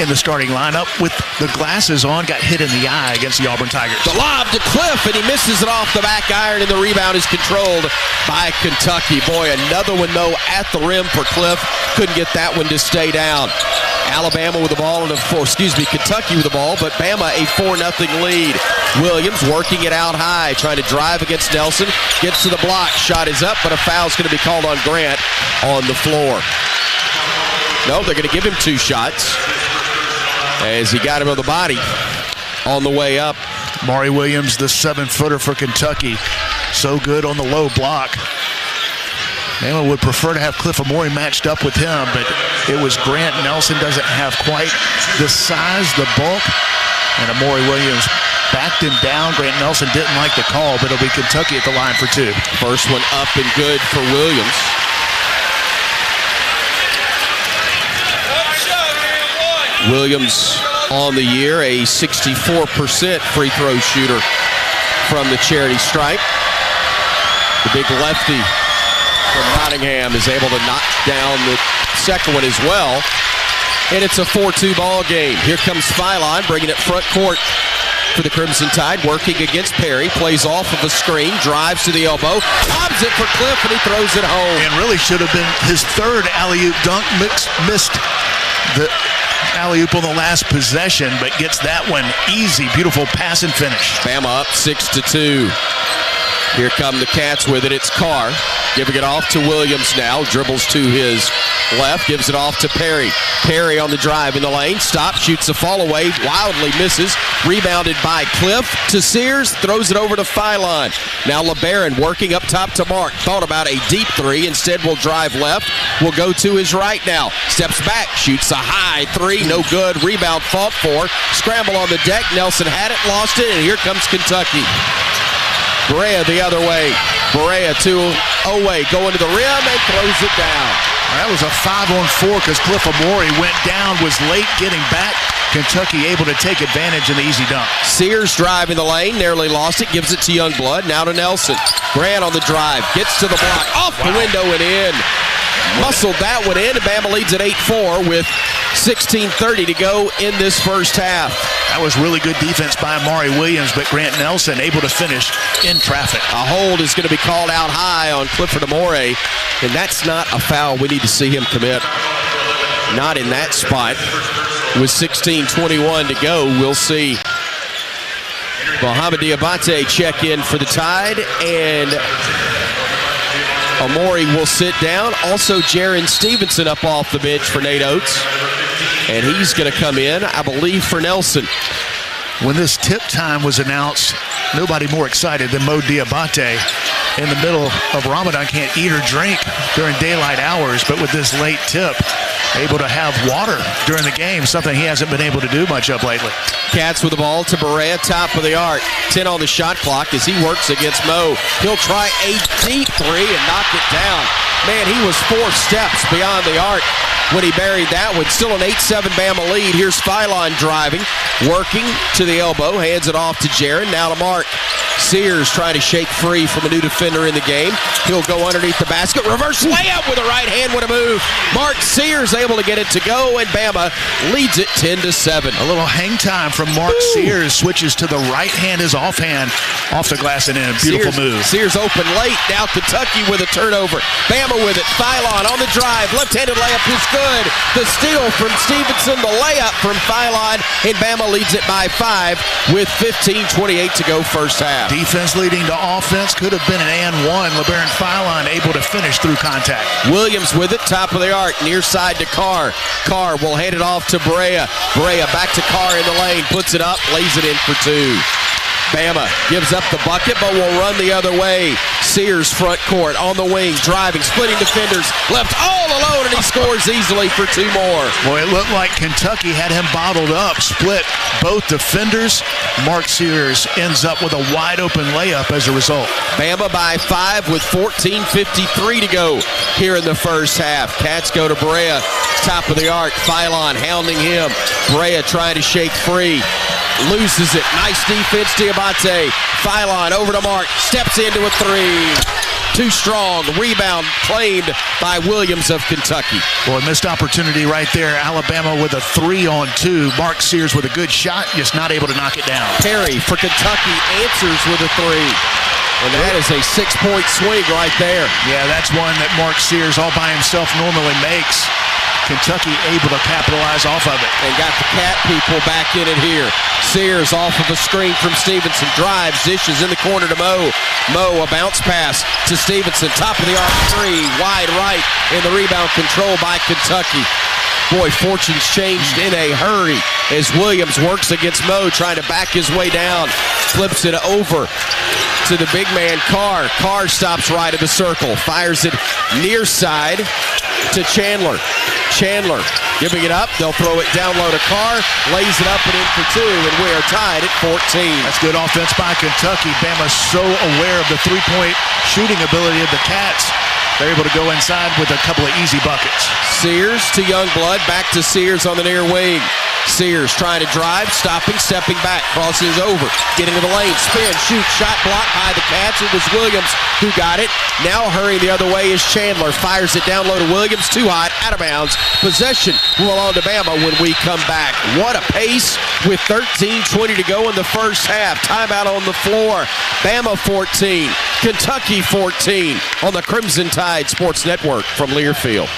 E: in the starting lineup with the glasses on. Got hit in the eye against the Auburn Tigers.
D: The lob to Cliff, and he misses it off the back iron, and the rebound is controlled by Kentucky. Boy, another one, though, at the rim for Cliff. Couldn't get that one to stay down. Alabama with the ball, Kentucky with the ball, but Bama a 4-0 lead. Williams working it out high, trying to drive against Nelson. Gets to the block. Shot is up, but a foul's going to be called on Grant on the floor. No, they're going to give him 2 shots as he got him on the body on the way up.
E: Maury Williams, the 7-footer for Kentucky. So good on the low block. Bama would prefer to have Cliff Amore matched up with him, but it was Grant Nelson. Doesn't have quite the size, the bulk, and Amore Williams backed him down. Grant Nelson didn't like the call, but it'll be Kentucky at the line for 2.
D: First one up and good for Williams. Williams on the year, a 64% free throw shooter from the charity stripe. The big lefty from Nottingham is able to knock down the second one as well. And it's a 4-2 ball game. Here comes Philon bringing it front court for the Crimson Tide, working against Perry. Plays off of a screen, drives to the elbow, lobs it for Cliff, and he throws it home.
E: And really should have been his third alley-oop dunk. Missed the alley-oop on the last possession, but gets that one easy. Beautiful pass and finish.
D: Bama up 6-2. Here come the Cats with it. It's Carr giving it off to Williams now. Dribbles to his left, gives it off to Perry. Perry on the drive in the lane. Stops, shoots a fall away, wildly misses. Rebounded by Cliff to Sears. Throws it over to Philon. Now LeBaron working up top to Mark. Thought about a deep 3. Instead will drive left. Will go to his right now. Steps back, shoots a high 3. No good. Rebound fought for. Scramble on the deck. Nelson had it, lost it, and here comes Kentucky. Berea the other way. Berea to Owe, going to the rim and throws it down.
E: That was a 5-on-4 because Cliff Amore went down, was late getting back. Kentucky able to take advantage in the easy dunk.
D: Sears driving the lane, nearly lost it, gives it to Youngblood, now to Nelson. Grant on the drive, gets to the block, off the window and in. muscled that one in, and Bama leads at 8-4 with 16:30 to go in this first half.
E: That was really good defense by Amari Williams, but Grant Nelson able to finish in traffic.
D: A hold is going to be called out high on Clifford Amore, and that's not a foul we need to see him commit. Not in that spot. With 16:21 to go, we'll see Mohamed Diabate check in for the Tide, and Amore will sit down. Also, Jaron Stevenson up off the bench for Nate Oates, and he's going to come in, I believe, for Nelson.
E: When this tip time was announced, nobody more excited than Mo Diabate. In the middle of Ramadan, can't eat or drink during daylight hours, but with this late tip, able to have water during the game, something he hasn't been able to do much of lately.
D: Cats with the ball to Berea, top of the arc. 10 on the shot clock as he works against Mo. He'll try a deep three and knock it down. Man, he was 4 steps beyond the arc when he buried that one. Still an 8-7 Bama lead. Here's Philon driving, working to the elbow, hands it off to Jaron. Now to Mark. Sears trying to shake free from a new defender in the game. He'll go underneath the basket. Reverse layup with a right hand with a move. Mark Sears able to get it to go, and Bama leads it 10-7.
E: A little hang time from Mark Sears. Switches to the right hand, his offhand, off the glass and in. Beautiful move.
D: Sears open late. Now Kentucky with a turnover. Bama with it. Philon on the drive. Left-handed layup is good. The steal from Stevenson. The layup from Philon, and Bama leads it by 5 with 15:28 to go first half.
E: Defense leading to offense. Could have been an and one. LeBaron Philon able to finish through contact.
D: Williams with it, top of the arc, near side to Carr. Carr will hand it off to Berea. Berea back to Carr in the lane, puts it up, lays it in for 2. Bama gives up the bucket, but will run the other way. Sears front court, on the wing, driving, splitting defenders, left all alone, and he scores easily for 2 more.
E: Boy, it looked like Kentucky had him bottled up, split both defenders. Mark Sears ends up with a wide-open layup as a result.
D: Bama by 5 with 14:53 to go here in the first half. Cats go to Berea, top of the arc. Philon hounding him. Berea trying to shake free. Loses it. Nice defense, Diabate. Philon over to Mark. Steps into a 3. Too strong. Rebound claimed by Williams of Kentucky.
E: Boy, missed opportunity right there. Alabama with a 3-on-2. Mark Sears with a good shot, just not able to knock it down.
D: Perry for Kentucky answers with a 3. And that is a 6-point swing right there.
E: Yeah, that's one that Mark Sears all by himself normally makes. Kentucky able to capitalize off of it.
D: And got the Cat people back in it here. Sears off of a screen from Stevenson. Drives, dishes in the corner to Mo. Mo, a bounce pass to Stevenson. Top of the arc 3. Wide right. And the rebound control by Kentucky. Boy, fortunes changed in a hurry as Williams works against Mo, trying to back his way down. Flips it over to the big man, Carr. Carr stops right of the circle. Fires it near side to Chandler. Chandler giving it up. They'll throw it down low to Carr. Lays it up and in for 2, and we are tied at 14.
E: That's good offense by Kentucky. Bama's so aware of the three-point shooting ability of the Cats. They're able to go inside with a couple of easy buckets.
D: Sears to Youngblood. Back to Sears on the near wing. Sears trying to drive, stopping, stepping back, crosses over, getting to the lane, spin, shoot, shot block by the Cats. It was Williams who got it. Now hurrying the other way is Chandler. Fires it down low to Williams, too hot, out of bounds. Possession will on to Bama when we come back. What a pace with 13:20 to go in the first half. Timeout on the floor. Bama 14, Kentucky 14 on the Crimson Tide Sports Network from Learfield.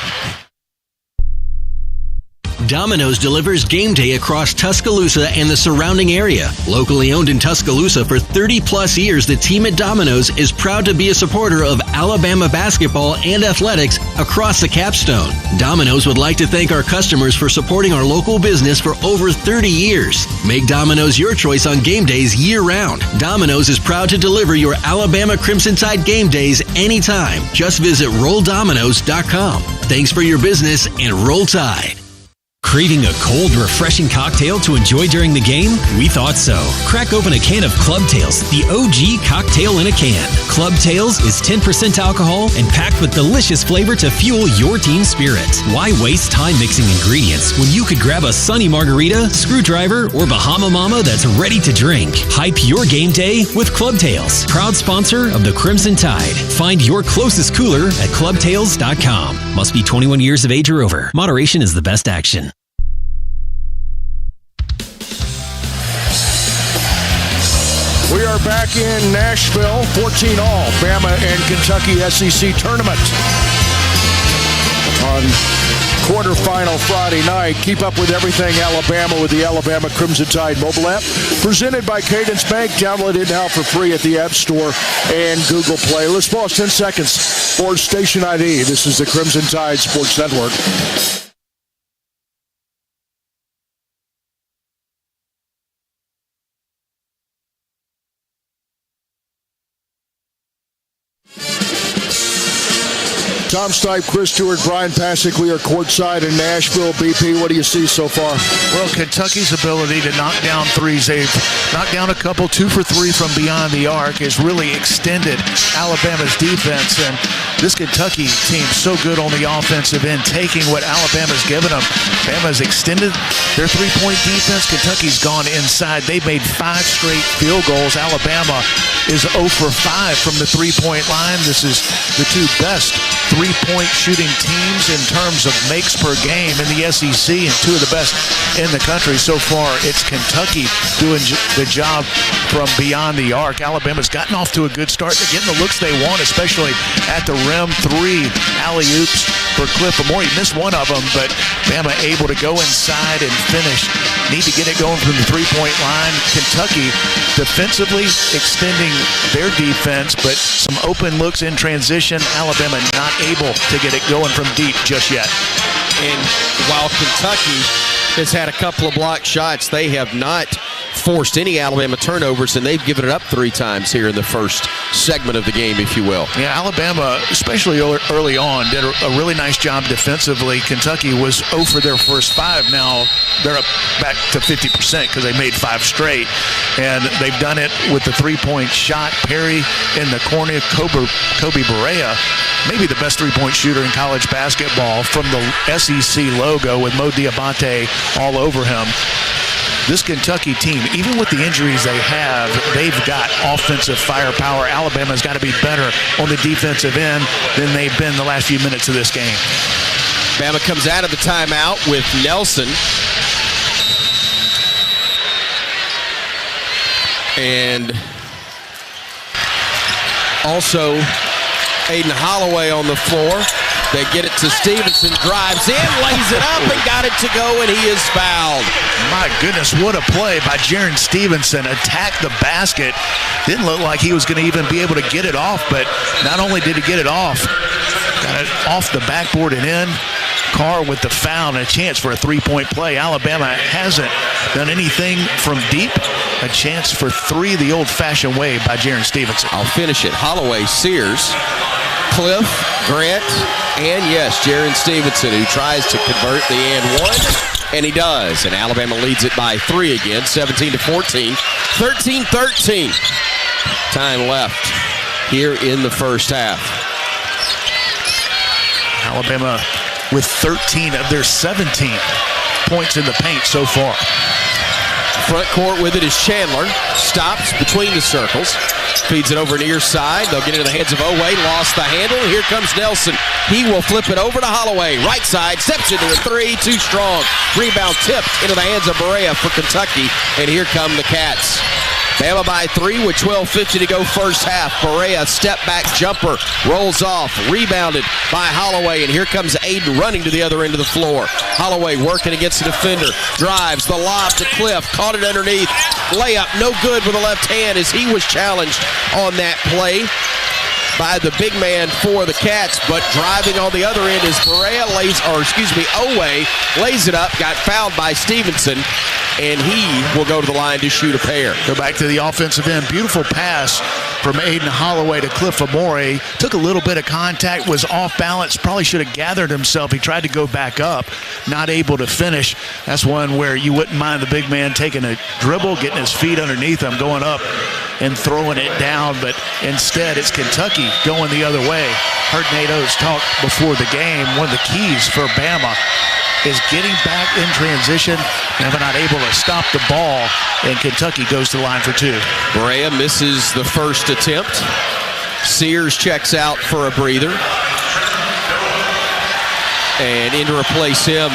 S: Domino's delivers game day across Tuscaloosa and the surrounding area. Locally owned in Tuscaloosa for 30-plus years, the team at Domino's is proud to be a supporter of Alabama basketball and athletics across the Capstone. Domino's would like to thank our customers for supporting our local business for over 30 years. Make Domino's your choice on game days year-round. Domino's is proud to deliver your Alabama Crimson Tide game days anytime. Just visit RollDomino's.com. Thanks for your business and Roll Tide.
B: Craving a cold, refreshing cocktail to enjoy during the game? We thought so. Crack open a can of Club Tales, the OG cocktail in a can. Club Tales is 10% alcohol and packed with delicious flavor to fuel your team spirit. Why waste time mixing ingredients when you could grab a sunny margarita, screwdriver, or Bahama Mama that's ready to drink? Hype your game day with Club Tales, proud sponsor of the Crimson Tide. Find your closest cooler at clubtales.com. Must be 21 years of age or over. Moderation is the best action.
U: We are back in Nashville, 14-all, Bama and Kentucky SEC Tournament. On quarterfinal Friday night, keep up with everything Alabama with the Alabama Crimson Tide mobile app. Presented by Cadence Bank. Download it now for free at the App Store and Google Play. Let's pause 10 seconds for station ID. This is the Crimson Tide Sports Network. Tom Stipe, Chris Stewart, Brian Pasick. We are courtside in Nashville. BP, what do you see so far?
E: Well, Kentucky's ability to knock down threes, they've knocked down a couple, 2 for 3 from beyond the arc, has really extended Alabama's defense. And this Kentucky team so good on the offensive end, taking what Alabama's given them. Bama's extended their three-point defense. Kentucky's gone inside. They've made 5 straight field goals. Alabama is 0 for 5 from the three-point line. This is the 2 best three-point shooting teams in terms of makes per game in the SEC, and 2 of the best in the country so far. It's Kentucky doing the job from beyond the arc. Alabama's gotten off to a good start. They're getting the looks they want, especially at the rim. 3 alley-oops for Cliff Amore. He missed one of them, but Bama able to go inside and finish. Need to get it going from the three-point line. Kentucky defensively extending their defense, but some open looks in transition. Alabama not able to get it going from deep just yet.
D: And while Kentucky has had a couple of blocked shots, they have not forced any Alabama turnovers, and they've given it up 3 times here in the first segment of the game, if you will.
E: Yeah, Alabama, especially early on, did a really nice job defensively. Kentucky was 0 for their first 5. Now they're up back to 50% because they made 5 straight, and they've done it with the three-point shot. Perry in the corner, Kobe Barea, maybe the best three-point shooter in college basketball, from the SEC logo with Mo Diabate all over him. This Kentucky team, even with the injuries they have, they've got offensive firepower. Alabama's got to be better on the defensive end than they've been the last few minutes of this game.
D: Bama comes out of the timeout with Nelson. And also Aiden Holloway on the floor. They get it to Stevenson, drives in, lays it up, and got it to go, and he is fouled.
E: My goodness, what a play by Jaron Stevenson. Attacked the basket. Didn't look like he was going to even be able to get it off, but not only did he get it off, got it off the backboard and in. Carr with the foul and a chance for a three-point play. Alabama hasn't done anything from deep. A chance for 3 the old-fashioned way by Jaron Stevenson.
D: I'll finish it. Holloway, Sears, Cliff, Grant, and yes, Jaron Stevenson, who tries to convert the and one, and he does. And Alabama leads it by 3 again, 17-14, 13-13. Time left here in the first half.
E: Alabama with 13 of their 17 points in the paint so far.
D: Front court with it is Chandler. Stops between the circles. Feeds it over near side. They'll get it into the hands of Oweh. Lost the handle. Here comes Nelson. He will flip it over to Holloway. Right side. Steps into a 3. Too strong. Rebound tipped into the hands of Barea for Kentucky. And here come the Cats. Bama by 3 with 12:50 to go first half. Barea step back jumper. Rolls off. Rebounded by Holloway. And here comes Aiden running to the other end of the floor. Holloway working against the defender. Drives the lob to Cliff. Caught it underneath. Layup no good with the left hand as he was challenged on that play by the big man for the Cats, but driving on the other end is Oweh lays it up, got fouled by Stevenson, and he will go to the line to shoot a pair.
E: Go back to the offensive end. Beautiful pass from Aiden Holloway to Cliff Amore. Took a little bit of contact, was off balance, probably should have gathered himself. He tried to go back up, not able to finish. That's one where you wouldn't mind the big man taking a dribble, getting his feet underneath him, going up and throwing it down, but instead it's Kentucky going the other way. Heard Nate Oates talk before the game. One of the keys for Bama is getting back in transition, and they're not able to stop the ball, and Kentucky goes to the line for two.
D: Brea misses the first attempt. Sears checks out for a breather. And in to replace him,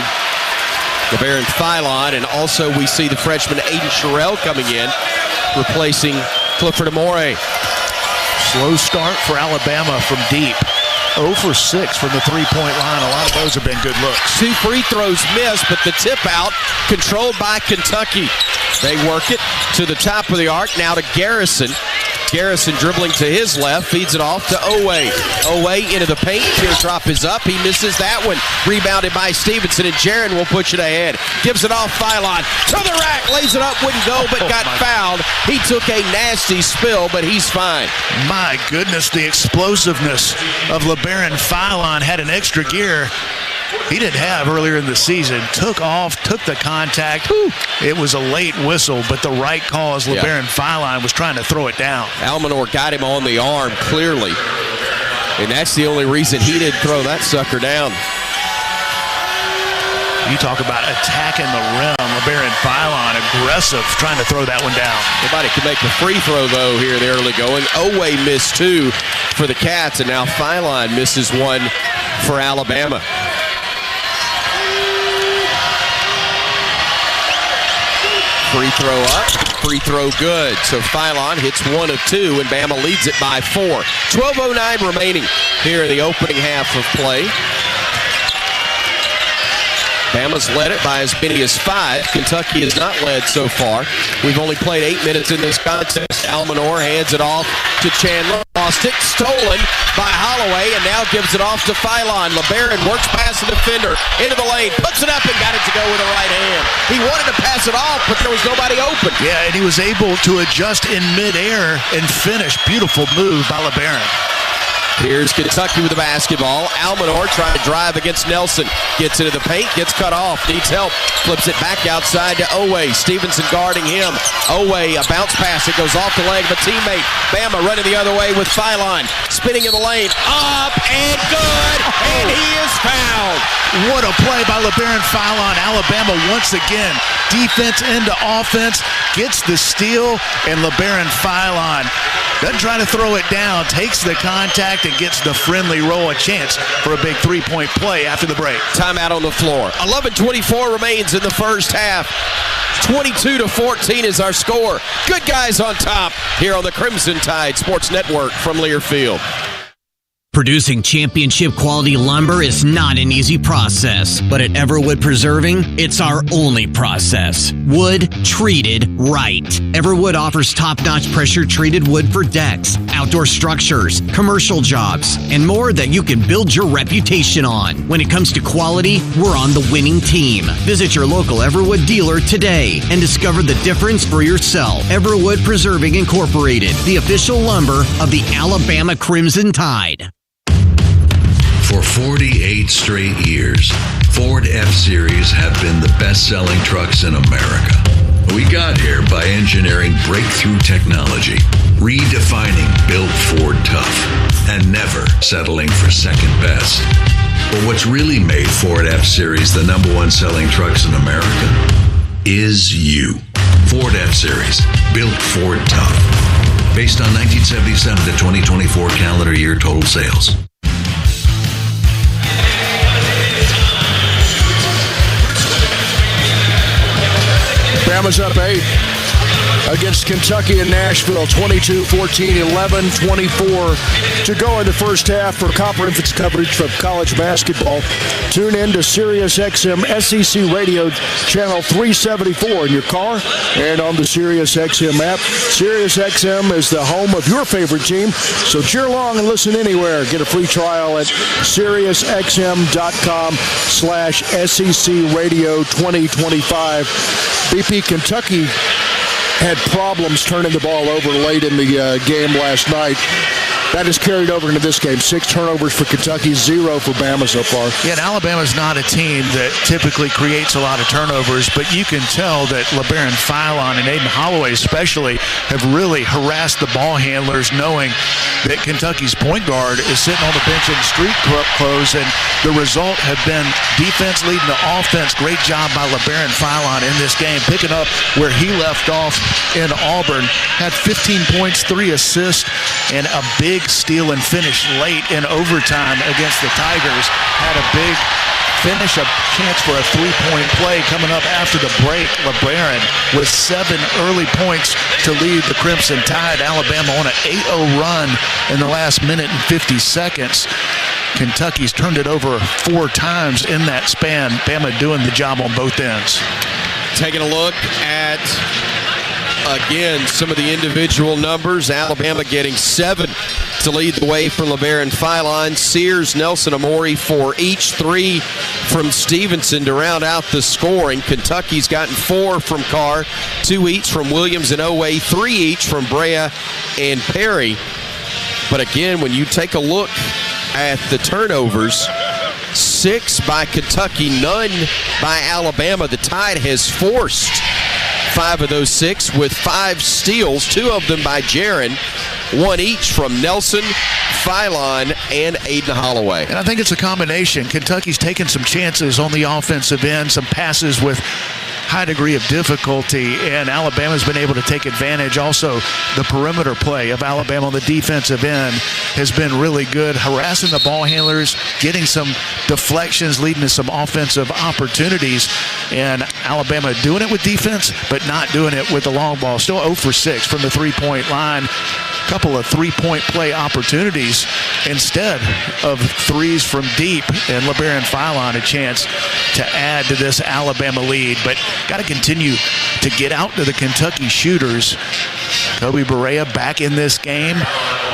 D: LeBaron Philon, and also we see the freshman Aiden Sherrill coming in, replacing Clifford Amore.
E: Slow start for Alabama from deep. 0 for 6 from the three-point line. A lot of those have been good looks.
D: 2 free throws missed, but the tip out controlled by Kentucky. They work it to the top of the arc. Now to Garrison. Garrison dribbling to his left, feeds it off to Owe. Owe into the paint. Teardrop is up. He misses that one. Rebounded by Stevenson, and Jaron will push it ahead. Gives it off Philon. To the rack. Lays it up. Wouldn't go, but got fouled. He took a nasty spill, but he's fine.
E: My goodness, the explosiveness of LeBaron Philon had an extra gear he didn't have earlier in the season. Took off, took the contact. Whew. It was a late whistle, but the right call as LeBaron Philon was trying to throw it down.
D: Almanor got him on the arm, clearly. And that's the only reason he didn't throw that sucker down.
E: You talk about attacking the rim. LeBaron Philon, aggressive, trying to throw that one down.
D: Nobody can make the free throw, though, here in the early going. Owe missed 2 for the Cats, and now Philon misses 1 for Alabama. Free throw up, free throw good. So Philon hits 1 of 2, and Bama leads it by 4. 12:09 remaining here in the opening half of play. Bama's led it by as many as 5. Kentucky has not led so far. We've only played 8 minutes in this contest. Almanor hands it off to Chandler. Lost it, stolen by Holloway, and now gives it off to Philon. LeBaron works past the defender into the lane, puts it up and got it to go with the right hand. He wanted to pass it off, but there was nobody open.
E: Yeah, and he was able to adjust in midair and finish. Beautiful move by LeBaron.
D: Here's Kentucky with the basketball. Almanor trying to drive against Nelson. Gets into the paint, gets cut off, needs help. Flips it back outside to Owe. Stevenson guarding him. Owe, a bounce pass. It goes off the leg of a teammate. Bama running the other way with Philon. Spinning in the lane. Up and good. And he is fouled.
E: What a play by LeBaron Philon. Alabama once again. Defense into offense. Gets the steal. And LeBaron Philon doesn't try to throw it down. Takes the contact and gets the friendly roll. A chance for a big three-point play after the break.
D: Timeout on the floor. 11:24 remains in the first half. 22-14 is our score. Good guys on top here on the Crimson Tide Sports Network from Learfield.
M: Producing championship quality lumber is not an easy process, but at Everwood Preserving, it's our only process. Wood treated right. Everwood offers top-notch pressure-treated wood for decks, outdoor structures, commercial jobs, and more that you can build your reputation on. When it comes to quality, we're on the winning team. Visit your local Everwood dealer today and discover the difference for yourself. Everwood Preserving Incorporated, the official lumber of the Alabama Crimson Tide.
Q: For 48 straight years, Ford F-Series have been the best-selling trucks in America. We got here by engineering breakthrough technology, redefining Built Ford Tough, and never settling for second best. But what's really made Ford F-Series the #1 selling trucks in America is you. Ford F-Series, Built Ford Tough. Based on 1977 to 2024 calendar year total sales.
U: Bama's up 8 against Kentucky and Nashville, 22-14, 11-24 to go in the first half. For comprehensive coverage from college basketball, tune in to Sirius XM SEC Radio channel 374 in your car and on the Sirius XM app. Sirius XM is the home of your favorite team, so cheer along and listen anywhere. Get a free trial at SiriusXM.com/SEC Radio 2025. BP Kentucky had problems turning the ball over late in the game last night. That is carried over into this game. 6 turnovers for Kentucky, 0 for Bama so far.
E: Yeah, and Alabama's not a team that typically creates a lot of turnovers, but you can tell that LeBaron Philon and Aiden Holloway especially have really harassed the ball handlers, knowing that Kentucky's point guard is sitting on the bench in street clothes, and the result have been defense leading to offense. Great job by LeBaron Philon in this game, picking up where he left off in Auburn. Had 15 points, 3 assists, and a big steal and finish late in overtime against the Tigers. Had a big finish, a chance for a 3-point play coming up after the break. LeBaron with 7 early points to lead the Crimson Tide. Alabama on an 8-0 run in the last minute and 50 seconds. Kentucky's turned it over 4 times in that span. Bama doing the job on both ends.
D: Taking a look at, again, some of the individual numbers. Alabama getting 7 to lead the way from LeBaron Philon. Sears, Nelson, Amori, 4 each. 3 from Stevenson to round out the scoring. Kentucky's gotten 4 from Carr, 2 each from Williams and Owe, 3 each from Brea and Perry. But again, when you take a look at the turnovers, 6 by Kentucky, none by Alabama. The Tide has forced 5 of those 6 with 5 steals, 2 of them by Jaron, 1 each from Nelson, Philon, and Aiden Holloway.
E: And I think it's a combination. Kentucky's taken some chances on the offensive end, some passes with high degree of difficulty, and Alabama's been able to take advantage. Also, the perimeter play of Alabama on the defensive end has been really good, harassing the ball handlers, getting some deflections, leading to some offensive opportunities. And Alabama doing it with defense, but not doing it with the long ball. Still 0 for 6 from the 3-point line. Couple of 3-point play opportunities instead of 3s from deep, and LeBaron Philon a chance to add to this Alabama lead. But got to continue to get out to the Kentucky shooters. Kobe Barea back in this game,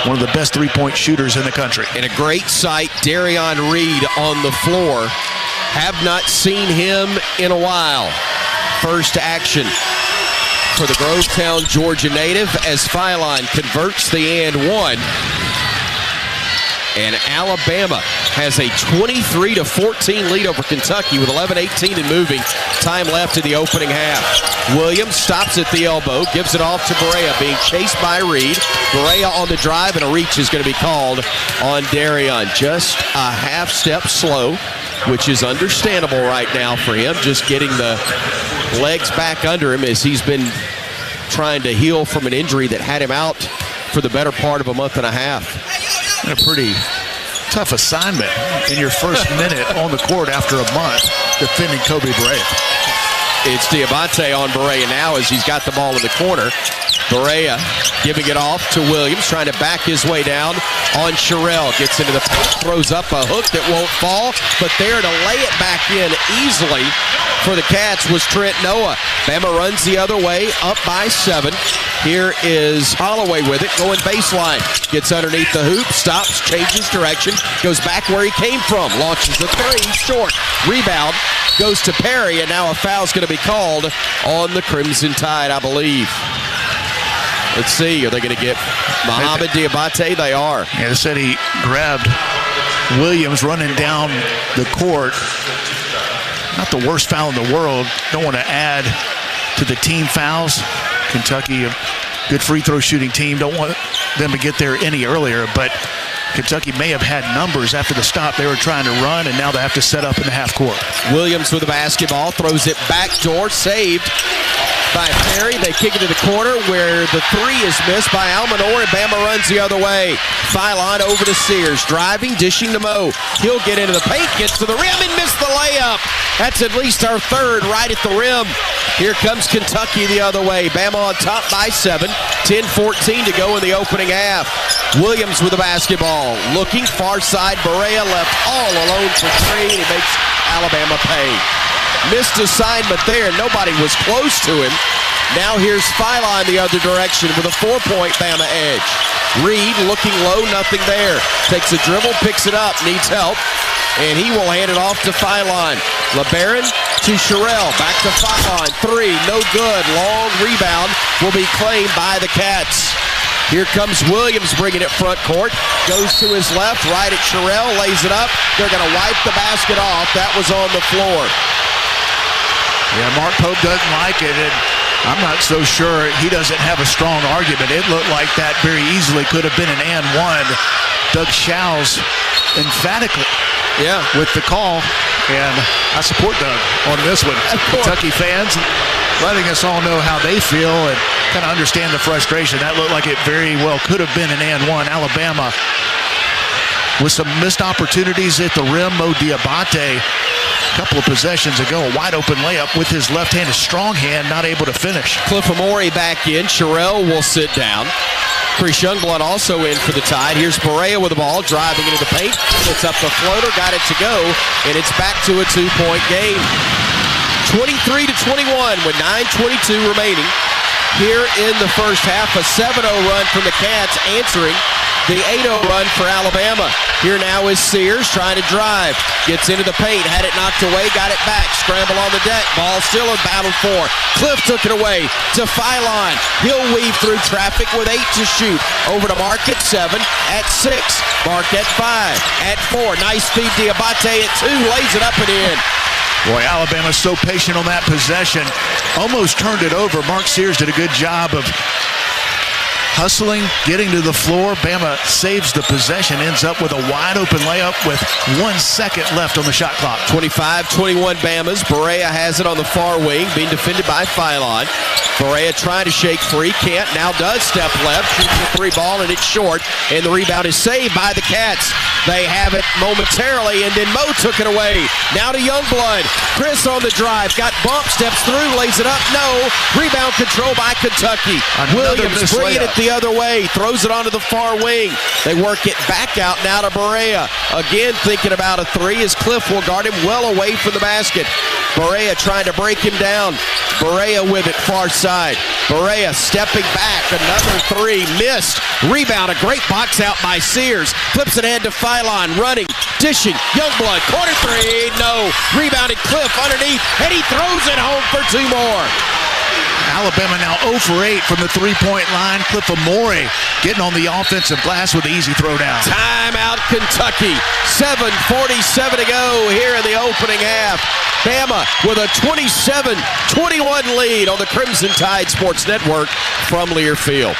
E: one of the best 3-point shooters in the country.
D: And a great sight, Darion Reed on the floor. Have not seen him in a while. First action for the Grovetown, Georgia native, as Philon converts the and one. And Alabama has a 23-14 lead over Kentucky with 11:18 and moving. Time left in the opening half. Williams stops at the elbow, gives it off to Barea, being chased by Reed. Barea on the drive, and a reach is going to be called on Darion. Just a half step slow, which is understandable right now for him, just getting the legs back under him as he's been trying to heal from an injury that had him out for the better part of a month and a half.
E: A pretty tough assignment in your first minute on the court after a month defending Kobe Barea.
D: It's Diabate on Barea now as he's got the ball in the corner. Barea giving it off to Williams, trying to back his way down on Sherrill. Gets into the paint, throws up a hook that won't fall, but there to lay it back in easily for the Cats was Trent Noah. Bama runs the other way, up by 7. Here is Holloway with it, going baseline. Gets underneath the hoop, stops, changes direction, goes back where he came from, launches the 3, short. Rebound goes to Perry, and now a foul's going to be called on the Crimson Tide, I believe. Let's see, are they going to get Mohamed Diabate? They are.
E: Yeah, they said he grabbed Williams running down the court. Not the worst foul in the world. Don't want to add to the team fouls. Kentucky, a good free throw shooting team. Don't want them to get there any earlier, but Kentucky may have had numbers after the stop they were trying to run, and now they have to set up in the half court.
D: Williams with the basketball, throws it back door, saved by Perry. They kick it to the corner where the 3 is missed by Almanor, and Bama runs the other way. Philon over to Sears, driving, dishing to Moe. He'll get into the paint, gets to the rim, and missed the layup. That's at least our 3rd right at the rim. Here comes Kentucky the other way. Bama on top by 7. 10-14 to go in the opening half. Williams with the basketball. Looking far side. Barea left all alone for 3, and he makes Alabama pay. Missed assignment there. Nobody was close to him. Now here's Philon the other direction with a 4-point Bama edge. Reed looking low, nothing there. Takes a dribble, picks it up, needs help. and he will hand it off to Philon. LeBaron to Sherrill, back to Philon, 3, no good. Long rebound will be claimed by the Cats. Here comes Williams bringing it front court. Goes to his left, right at Sherrill, lays it up. They're going to wipe the basket off. That was on the floor.
E: Yeah, Mark Pope doesn't like it, and I'm not so sure he doesn't have a strong argument. It looked like that very easily could have been an and one. Doug Schau's emphatically with the call, and I support Doug on this one. Kentucky fans letting us all know how they feel and kind of understand the frustration. That looked like it very well could have been an and one. Alabama with some missed opportunities at the rim. Mo Diabate, a couple of possessions ago, a wide open layup with his left hand, a strong hand, not able to finish.
D: Cliff Amore back in. Sherrill will sit down. Chris Youngblood also in for the Tide. Here's Berea with the ball, driving into the paint. Puts up the floater, got it to go, and it's back to a 2-point game. 23-21 with 9:22 remaining. Here in the first half, a 7-0 run from the Cats, answering the 8-0 run for Alabama. Here now is Sears trying to drive. Gets into the paint, had it knocked away, got it back. Scramble on the deck, ball still in battle for. Cliff took it away to Philon. He'll weave through traffic with 8 to shoot. Over to Mark at 7, at 6. Mark at 5, at 4. Nice feed, Diabate at 2, lays it up and in.
E: Boy, Alabama's so patient on that possession. Almost turned it over. Mark Sears did a good job of hustling, getting to the floor. Bama saves the possession, ends up with a wide open layup with 1 second left on the shot clock.
D: 25-21 Bama's. Berea has it on the far wing, being defended by Philon. Berea trying to shake free, can't, now does step left, shoots the 3 ball, and it's short, and the rebound is saved by the Cats. They have it momentarily, and then Mo took it away. Now to Youngblood. Chris on the drive, got bumped, steps through, lays it up, no. Rebound control by Kentucky. Williams bringing it the other way, throws it onto the far wing. They work it back out now to Berea. Again thinking about a 3 as Cliff will guard him well away from the basket. Berea trying to break him down. Berea with it far side. Berea stepping back, another 3, missed. Rebound, a great box out by Sears. Flips it ahead to Philon, running, dishing. Youngblood, corner 3, no. Rebounded Cliff underneath, and he throws it home for 2 more.
E: Alabama now 0 for 8 from the 3-point line. Cliff Amore getting on the offensive glass with the easy throwdown.
D: Timeout Kentucky. 7:47 to go here in the opening half. Bama with a 27-21 lead on the Crimson Tide Sports Network from Learfield.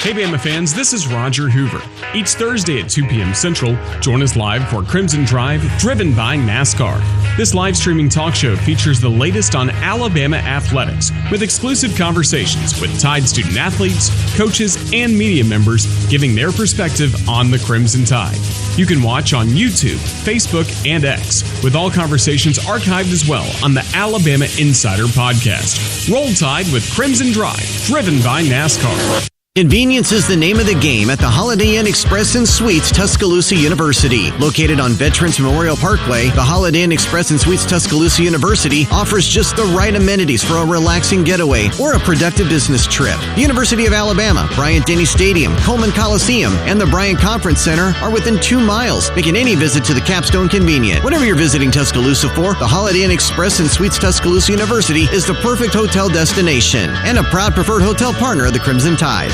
C: Hey Bama fans, this is Roger Hoover. Each Thursday at 2 p.m. Central, join us live for Crimson Drive, driven by NASCAR. This live streaming talk show features the latest on Alabama athletics, with exclusive conversations with Tide student athletes, coaches, and media members giving their perspective on the Crimson Tide. You can watch on YouTube, Facebook, and X, with all conversations archived as well on the Alabama Insider podcast. Roll Tide with Crimson Drive, driven by NASCAR.
M: Convenience is the name of the game at the Holiday Inn Express and Suites Tuscaloosa University. Located on Veterans Memorial Parkway, the Holiday Inn Express and Suites Tuscaloosa University offers just the right amenities for a relaxing getaway or a productive business trip. The University of Alabama, Bryant-Denny Stadium, Coleman Coliseum, and the Bryant Conference Center are within 2 miles, making any visit to the Capstone convenient. Whatever you're visiting Tuscaloosa for, the Holiday Inn Express and Suites Tuscaloosa University is the perfect hotel destination and a proud preferred hotel partner of the Crimson Tide.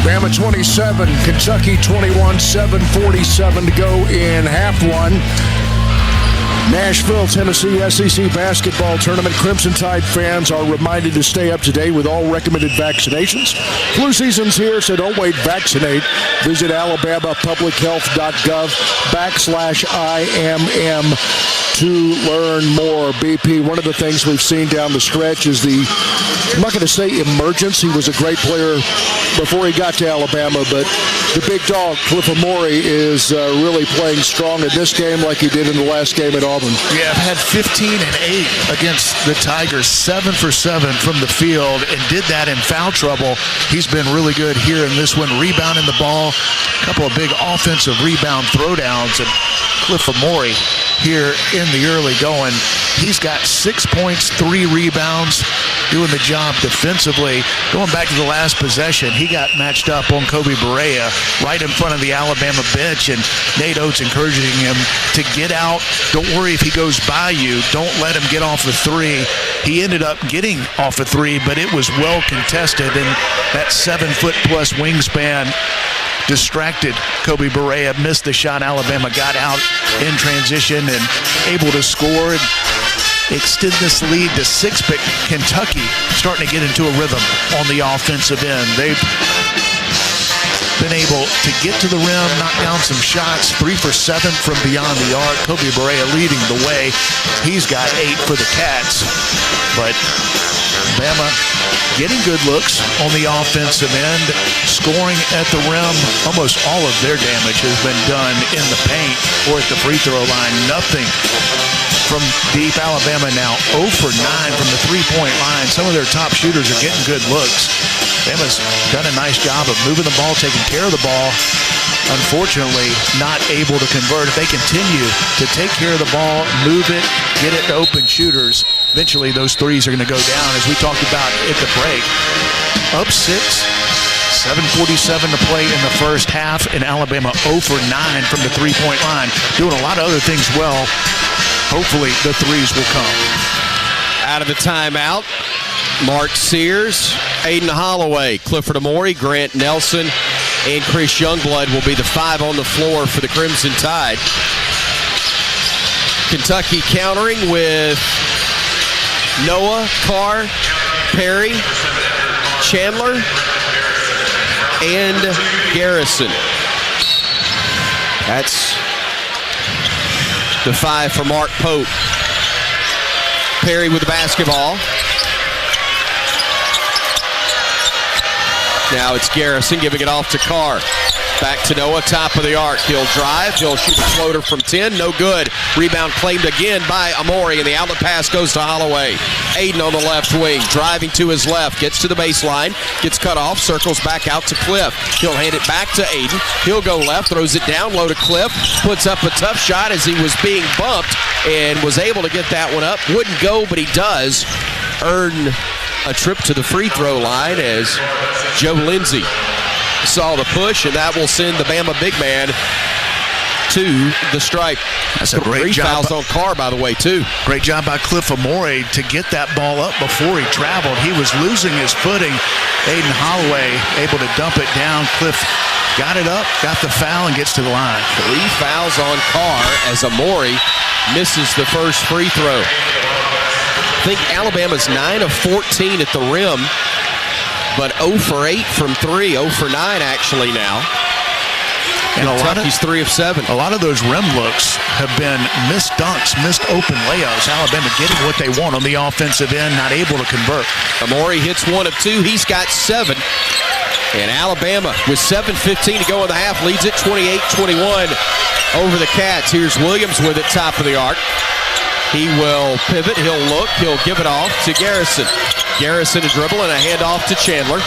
U: Bama 27, Kentucky 21, 7:47 to go in half one. Nashville, Tennessee SEC Basketball Tournament. Crimson Tide fans are reminded to stay up to date with all recommended vaccinations. Flu season's here, so don't wait. Vaccinate. Visit alabamapublichealth.gov/IMM to learn more. BP, one of the things we've seen down the stretch is I'm not going to say emergence. He was a great player before he got to Alabama, but the big dog, Cliff Amore, is really playing strong in this game like he did in the last game at Auburn.
E: Yeah, had 15 and 8 against the Tigers, 7 for 7 from the field, and did that in foul trouble. He's been really good here in this one, rebounding the ball, a couple of big offensive rebound throwdowns, and Cliff Amore here in the early going He's got 6 points, 3 rebounds, doing the job defensively. Going back to the last possession, he got matched up on Kobe Barea right in front of the Alabama bench, and Nate Oates encouraging him to get out. Don't worry if he goes by you. Don't let him get off the three. He ended up getting off a three, but it was well contested, and that 7-foot-plus wingspan distracted Kobe Barea, missed the shot. Alabama got out in transition and able to score and extend this lead to 6, but Kentucky starting to get into a rhythm on the offensive end. They've been able to get to the rim, knock down some shots, 3 for 7 from beyond the arc. Kobe Barea leading the way. He's got 8 for the Cats, but Bama getting good looks on the offensive end, scoring at the rim. Almost all of their damage has been done in the paint or at the free throw line. Nothing from deep. Alabama now 0 for 9 from the three-point line. Some of their top shooters are getting good looks. Bama's done a nice job of moving the ball, taking care of the ball. Unfortunately, not able to convert. If they continue to take care of the ball, move it, get it to open shooters, eventually those threes are going to go down, as we talked about at the break. Up 6, 7:47 to play in the first half, and Alabama 0 for 9 from the three-point line. Doing a lot of other things well. Hopefully the threes will come.
D: Out of the timeout, Mark Sears, Aiden Holloway, Clifford Amore, Grant Nelson, and Chris Youngblood will be the 5 on the floor for the Crimson Tide. Kentucky countering with Noah, Carr, Perry, Chandler, and Garrison. That's the 5 for Mark Pope. Perry with the basketball. Now it's Garrison giving it off to Carr. Back to Noah, top of the arc. He'll drive. He'll shoot a floater from 10. No good. Rebound claimed again by Amore, and the outlet pass goes to Holloway. Aiden on the left wing, driving to his left. Gets to the baseline. Gets cut off. Circles back out to Cliff. He'll hand it back to Aiden. He'll go left. Throws it down low to Cliff. Puts up a tough shot as he was being bumped and was able to get that one up. Wouldn't go, but he does earn a trip to the free throw line as Joe Lindsey saw the push, and that will send the Bama big man to the stripe.
E: That's a great job.
D: 3 fouls on Carr, by the way, too.
E: Great job by Cliff Amore to get that ball up before he traveled. He was losing his footing. Aiden Holloway able to dump it down. Cliff got it up, got the foul, and gets to the line.
D: 3 fouls on Carr as Amore misses the first free throw. I think Alabama's 9 of 14 at the rim, but 0 for 8 from 3, 0 for 9 actually now.
E: And
D: Kentucky's 3 of 7.
E: A lot of those rim looks have been missed dunks, missed open layups. Alabama getting what they want on the offensive end, not able to convert.
D: Amore hits 1 of 2. He's got 7. And Alabama, with 7:15 to go in the half, leads it 28-21 over the Cats. Here's Williams with it, top of the arc. He will pivot, he'll look, he'll give it off to Garrison. Garrison a dribble and a handoff to Chandler.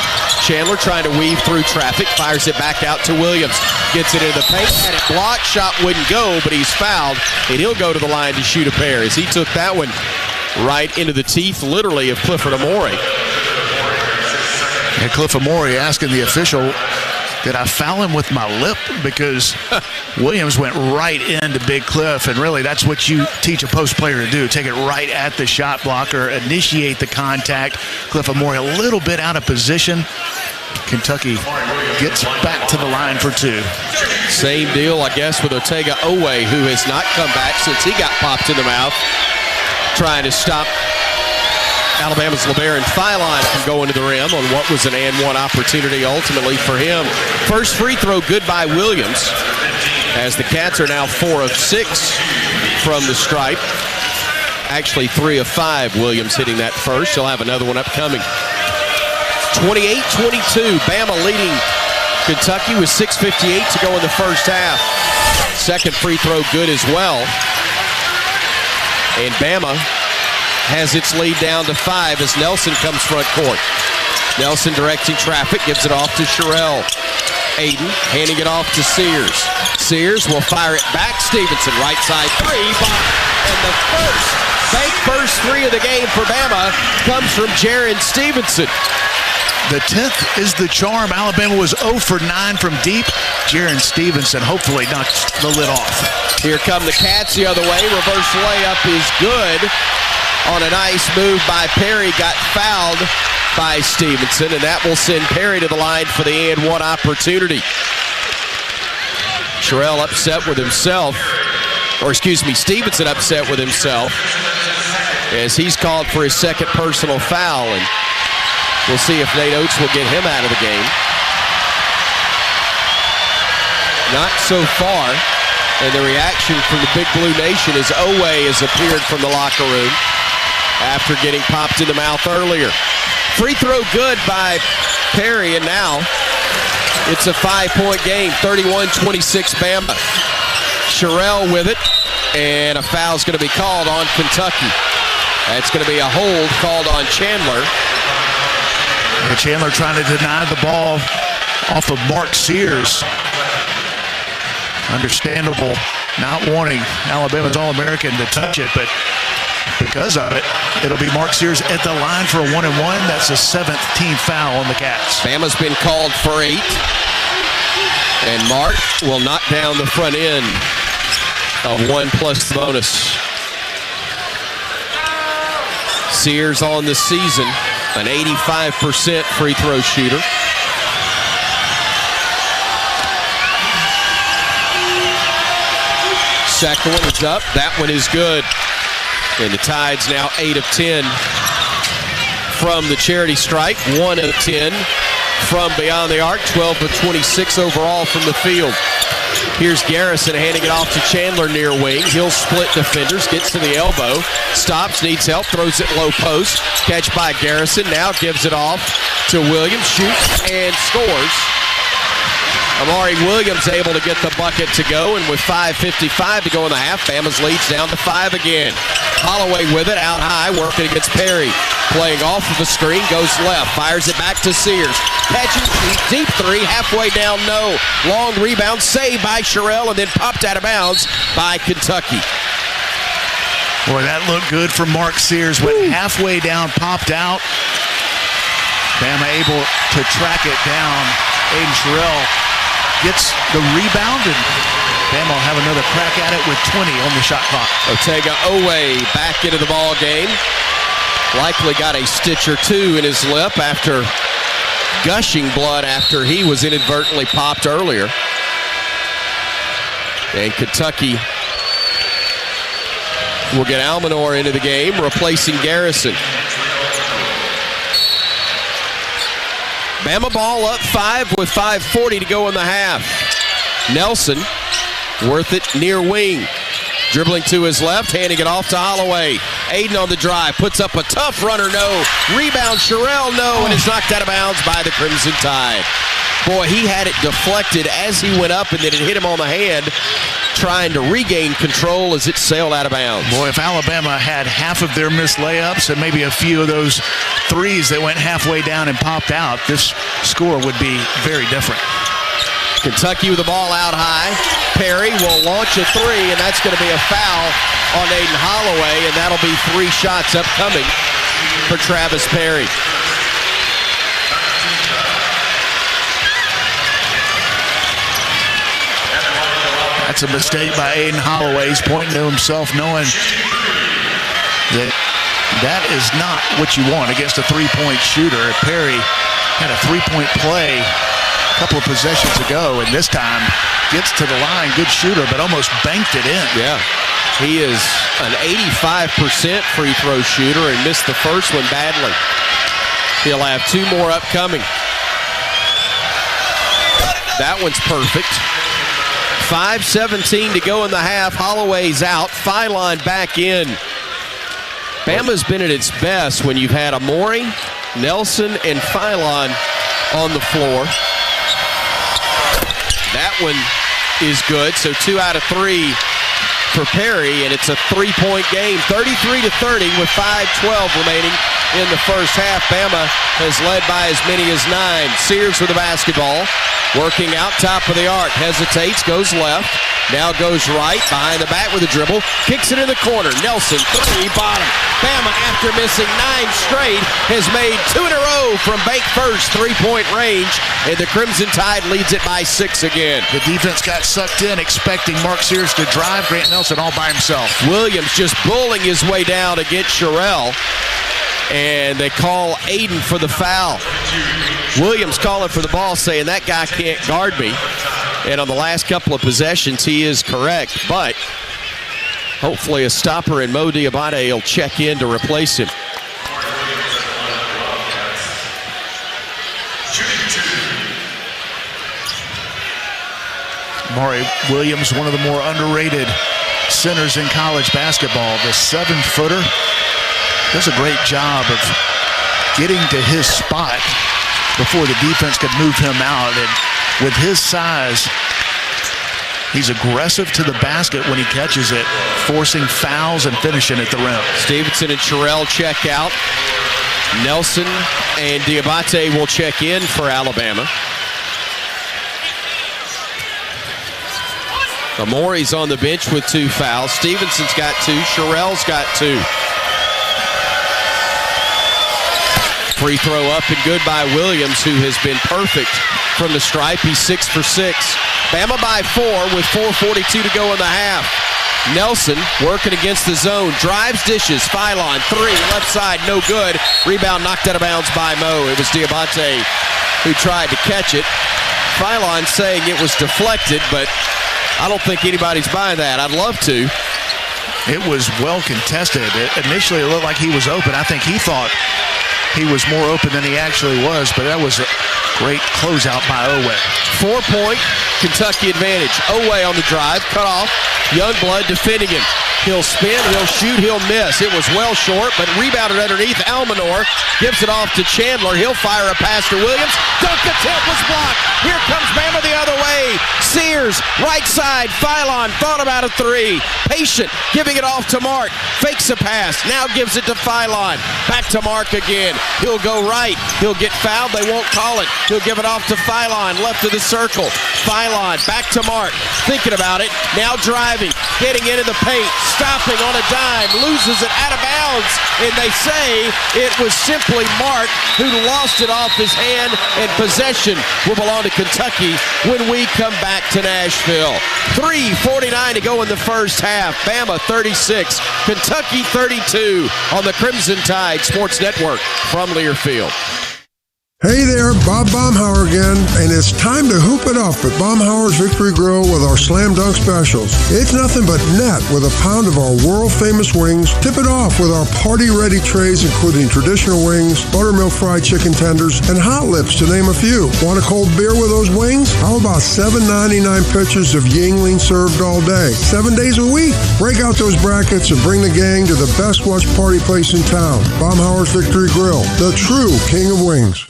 D: Chandler trying to weave through traffic, fires it back out to Williams. Gets it in the paint, had it blocked, shot wouldn't go, but he's fouled, and he'll go to the line to shoot a pair as he took that one right into the teeth, literally, of Clifford Amore.
E: And Cliff Amore asking the official, did I foul him with my lip? Because Williams went right into Big Cliff, and really that's what you teach a post player to do. Take it right at the shot blocker, initiate the contact. Cliff Amore a little bit out of position. Kentucky gets back to the line for 2.
D: Same deal, I guess, with Otega Owe, who has not come back since he got popped in the mouth, trying to stop Alabama's LeBaron Philon from going to the rim on what was an and one opportunity ultimately for him. First free throw good by Williams, as the Cats are now 4 of 6 from the stripe. Actually 3 of 5, Williams hitting that first. He'll have another one upcoming. 28-22, Bama leading Kentucky with 6:58 to go in the first half. Second free throw good as well. And Bama has its lead down to 5 as Nelson comes front court. Nelson directing traffic, gives it off to Sherrill. Aiden handing it off to Sears. Sears will fire it back. Stevenson, right side 3, and the first bank first three of the game for Bama comes from Jaron Stevenson.
E: The 10th is the charm. Alabama was 0 for 9 from deep. Jaron Stevenson hopefully knocks the lid off.
D: Here come the Cats the other way. Reverse layup is good on a nice move by Perry. Got fouled by Stevenson, and that will send Perry to the line for the and one opportunity. Sherrill upset with himself, Stevenson upset with himself as he's called for his second personal foul, and we'll see if Nate Oates will get him out of the game. Not so far, and the reaction from the Big Blue Nation is Owe has appeared from the locker room after getting popped in the mouth earlier. Free throw good by Perry, and now it's a 5-point game, 31-26 Bama. Sherrill with it, and a foul's going to be called on Kentucky. That's going to be a hold called on Chandler.
E: And Chandler trying to deny the ball off of Mark Sears. Understandable not wanting Alabama's All-American to touch it, but because of it, it'll be Mark Sears at the line for a 1-and-1. That's a 7th team foul on the Cats.
D: Bama's been called for 8, and Mark will knock down the front end of 1 plus the bonus. Sears on the season, an 85% free throw shooter. Second one is up. That one is good. And the Tide's now 8 of 10 from the charity stripe, 1 of 10 from beyond the arc, 12 of 26 overall from the field. Here's Garrison handing it off to Chandler near wing. He'll split defenders, gets to the elbow, stops, needs help, throws it low post. Catch by Garrison, now gives it off to Williams, shoots and scores. Amari Williams able to get the bucket to go, and with 5:55 to go in the half, Bama's leads down to 5 again. Holloway with it, out high, working against Perry. Playing off of the screen, goes left, fires it back to Sears. Catching deep three, halfway down, no. Long rebound, saved by Sherrill, and then popped out of bounds by Kentucky.
E: Boy, that looked good from Mark Sears. Went halfway down, popped out. Bama able to track it down. Aiden Sherrill gets the rebound, and Bama will have another crack at it with 20 on the shot clock.
D: Otega Owe back into the ball game. Likely got a stitch or two in his lip after gushing blood after he was inadvertently popped earlier. And Kentucky will get Almanor into the game, replacing Garrison. Bama ball up 5 with 5:40 to go in the half. Nelson, worth it near wing. Dribbling to his left, handing it off to Holloway. Aiden on the drive, puts up a tough runner, no. Rebound, Sherrill, no, and it's knocked out of bounds by the Crimson Tide. Boy, he had it deflected as he went up, and then it hit him on the hand, trying to regain control as it sailed out of bounds.
E: Boy, if Alabama had half of their missed layups and maybe a few of those threes that went halfway down and popped out, this score would be very different.
D: Kentucky with the ball out high. Perry will launch a three, and that's going to be a foul on Aiden Holloway, and that'll be 3 shots upcoming for Travis Perry.
E: That's a mistake by Aiden Holloway. He's pointing to himself, knowing that that is not what you want against a three-point shooter. Perry had a three-point play a couple of possessions ago, and this time gets to the line. Good shooter, but almost banked it in.
D: Yeah. He is an 85% free throw shooter and missed the first one badly. He'll have 2 more upcoming. That one's perfect. 5:17 to go in the half. Holloway's out. Philon back in. Bama's been at its best when you've had Amori, Nelson, and Philon on the floor. That one is good. So 2 out of 3 for Perry, and it's a 3-point game. 33-30 with 5:12 remaining in the first half. Bama has led by as many as 9. Sears with the basketball. Working out top of the arc. Hesitates, goes left. Now goes right, behind the back with a dribble. Kicks it in the corner. Nelson, three, bottom. Bama, after missing 9 straight, has made 2 in a row from bank first, 3-point range. And the Crimson Tide leads it by 6 again.
E: The defense got sucked in, expecting Mark Sears to drive. Grant Nelson all by himself.
D: Williams just bullying his way down against Sherrill. And they call Aiden for the foul. Williams calling for the ball, saying that guy can't guard me. And on the last couple of possessions, he is correct. But hopefully a stopper and Mo Diabate will check in to replace him.
E: Maury Williams, one of the more underrated centers in college basketball. The 7-footer does a great job of getting to his spot before the defense could move him out. And with his size, he's aggressive to the basket when he catches it, forcing fouls and finishing at the rim.
D: Stevenson and Sherrill check out. Nelson and Diabate will check in for Alabama. Amori's on the bench with 2 fouls. Stevenson's got 2. Sherrill's got 2. Free throw up and good by Williams, who has been perfect from the stripe. He's 6 for 6. Bama by 4 with 4:42 to go in the half. Nelson working against the zone. Drives, dishes. Phylon, 3, left side, no good. Rebound knocked out of bounds by Mo. It was Diabate who tried to catch it. Phylon saying it was deflected, but I don't think anybody's buying that. I'd love to.
E: It was well contested. Initially, it looked like he was open. I think he thought he was more open than he actually was, but that was a great closeout by Oweh.
D: 4-point Kentucky advantage. Oweh on the drive, cut off. Youngblood defending him. He'll spin, he'll shoot, he'll miss. It was well short, but rebounded underneath. Almanor gives it off to Chandler. He'll fire a pass to Williams. Dunk attempt was blocked. Here comes Bama the other way. Sears, right side. Phylon thought about a 3. Patient, giving it off to Mark. Fakes a pass. Now gives it to Phylon. Back to Mark again. He'll go right. He'll get fouled. They won't call it. He'll give it off to Phylon. Left of the circle. Phylon back to Mark. Thinking about it. Now driving. Getting into the paint. Stopping on a dime. Loses it out of bounds. And they say it was simply Mark who lost it off his hand, and possession will belong to Kentucky when we come back to Nashville. 3:49 to go in the first half. Bama 36, Kentucky 32 on the Crimson Tide Sports Network from Learfield.
I: Hey there, Bob Baumhauer again, and it's time to hoop it up at Baumhauer's Victory Grill with our Slam Dunk Specials. It's nothing but net with a pound of our world-famous wings. Tip it off with our party-ready trays, including traditional wings, buttermilk fried chicken tenders, and hot lips, to name a few. Want a cold beer with those wings? How about $7.99 pitchers of Yingling served all day, 7 days a week? Break out those brackets and bring the gang to the best watch party place in town, Baumhauer's Victory Grill, the true king of wings.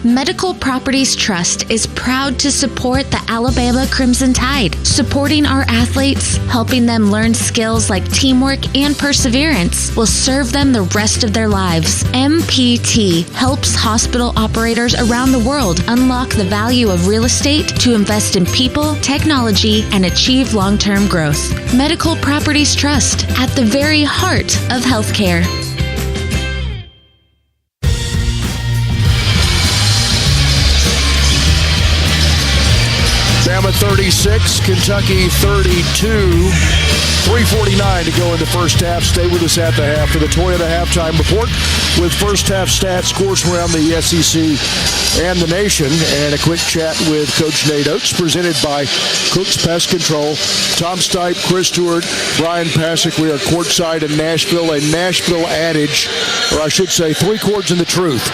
A: Medical Properties Trust is proud to support the Alabama Crimson Tide, supporting our athletes, helping them learn skills like teamwork and perseverance will serve them the rest of their lives. MPT helps hospital operators around the world unlock the value of real estate to invest in people, technology, and achieve long-term growth. Medical Properties Trust, at the very heart of healthcare.
U: Bama 36, Kentucky 32. 3:49 to go in the first half. Stay with us at the half for the Toyota Halftime Report with first half stats, scores from around the SEC and the nation, and a quick chat with Coach Nate Oates, presented by Cook's Pest Control. Tom Stipe, Chris Stewart, Brian Pasick. We are courtside in Nashville, a Nashville adage, or I should say 3 quarts in the truth.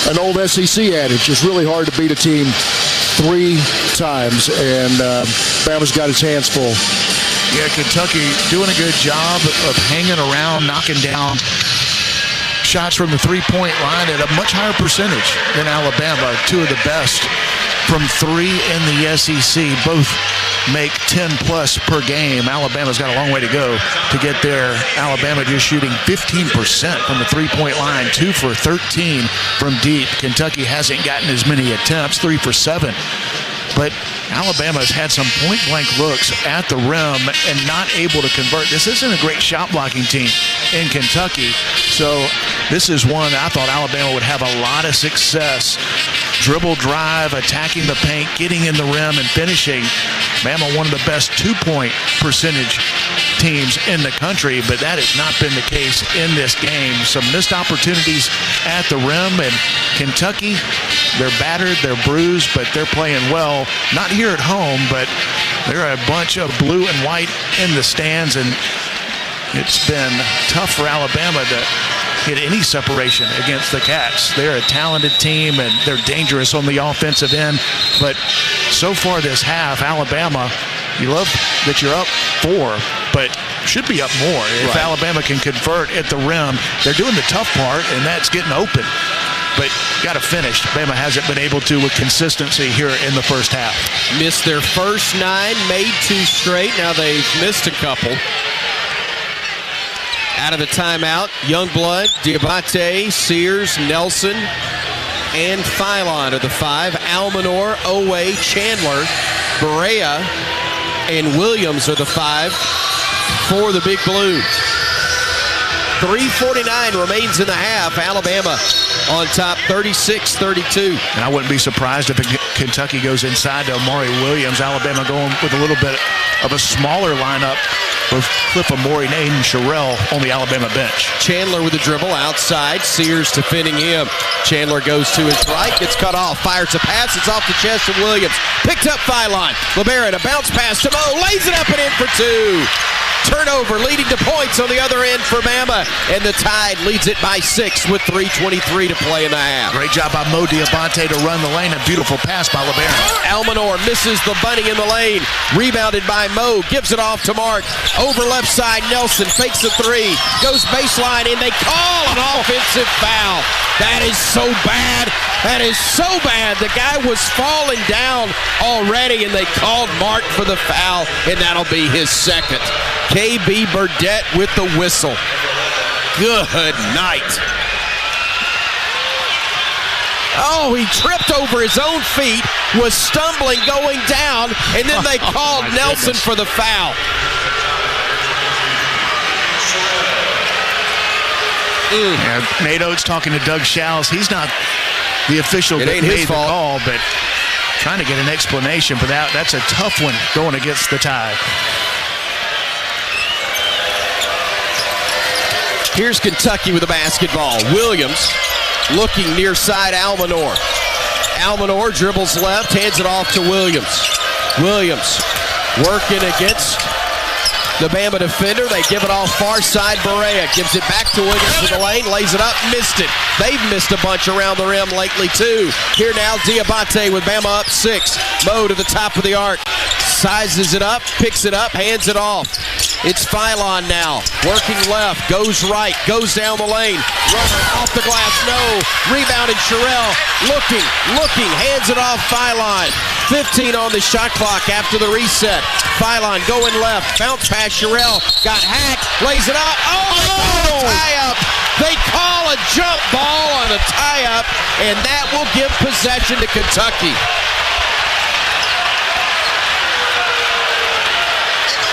U: An old SEC adage. It's really hard to beat a team 3 times, and Bama's got his hands full.
E: Yeah, Kentucky doing a good job of hanging around, knocking down shots from the three-point line at a much higher percentage than Alabama. 2 of the best from 3 in the SEC. Both make 10-plus per game. Alabama's got a long way to go to get there. Alabama just shooting 15% from the three-point line, 2 for 13 from deep. Kentucky hasn't gotten as many attempts, 3 for 7 but Alabama has had some point-blank looks at the rim and not able to convert. This isn't a great shot-blocking team in Kentucky, so this is one that I thought Alabama would have a lot of success. Dribble drive, attacking the paint, getting in the rim, and finishing. Bama, one of the best two-point percentage teams in the country, but that has not been the case in this game. Some missed opportunities at the rim, and Kentucky, they're battered, they're bruised, but they're playing well. Not here at home, but there are a bunch of blue and white in the stands, and it's been tough for Alabama to get any separation against the Cats. They're a talented team, and they're dangerous on the offensive end, but so far this half, Alabama, you love that you're up 4, but should be up more. If Alabama can convert at the rim, they're doing the tough part, and that's getting open. But got to finish. Bama hasn't been able to with consistency here in the first half.
D: Missed their first 9, made 2 straight. Now they've missed a couple. Out of the timeout, Youngblood, Diabate, Sears, Nelson, and Philon are the 5. Almanor, Owe, Chandler, Berea, and Williams are the 5 for the Big Blue. 3:49 remains in the half. Alabama on top, 36-32.
E: And I wouldn't be surprised if Kentucky goes inside to Amari Williams. Alabama going with a little bit of a smaller lineup with Cliff Amore and Aiden Sherrill on the Alabama bench.
D: Chandler with a dribble outside. Sears defending him. Chandler goes to his right, gets cut off, fires a pass. It's off the chest of Williams. Picked up Philon. Libera to bounce pass to Mo. Lays it up and in for 2. Turnover leading to points on the other end for Bama, and the Tide leads it by 6 with 3:23 to play in the half.
E: Great job by Mo Diabate to run the lane. A beautiful pass by Libera.
D: Almanor misses the bunny in the lane. Rebounded by Mo. Gives it off to Mark. Over left side, Nelson fakes a 3. Goes baseline, and they call an offensive foul. That is so bad. That is so bad. The guy was falling down already, and they called Mark for the foul, and that'll be his second. KB Burdett with the whistle. Good night. Oh, he tripped over his own feet, was stumbling going down, and then they called Nelson for the foul.
E: Yeah, Nate Oates talking to Doug Schaus. He's not the official that made the call, but trying to get an explanation for that. That's a tough one going against the Tide.
D: Here's Kentucky with the basketball. Williams looking near side Almanor. Almanor dribbles left, hands it off to Williams. Williams working against the Bama defender. They give it off far side. Berea gives it back to Williams for the lane, lays it up, missed it. They've missed a bunch around the rim lately too. Here now Diabate with Bama up 6. Mo to the top of the arc. Sizes it up, picks it up, hands it off. It's Philon now, working left, goes right, goes down the lane. Runner off the glass, no. Rebounded Sherrill, looking, hands it off Philon. 15 on the shot clock after the reset. Philon going left, bounce pass Sherrill, got hacked, lays it up. Oh, tie-up. They call a jump ball on a tie-up, and that will give possession to Kentucky.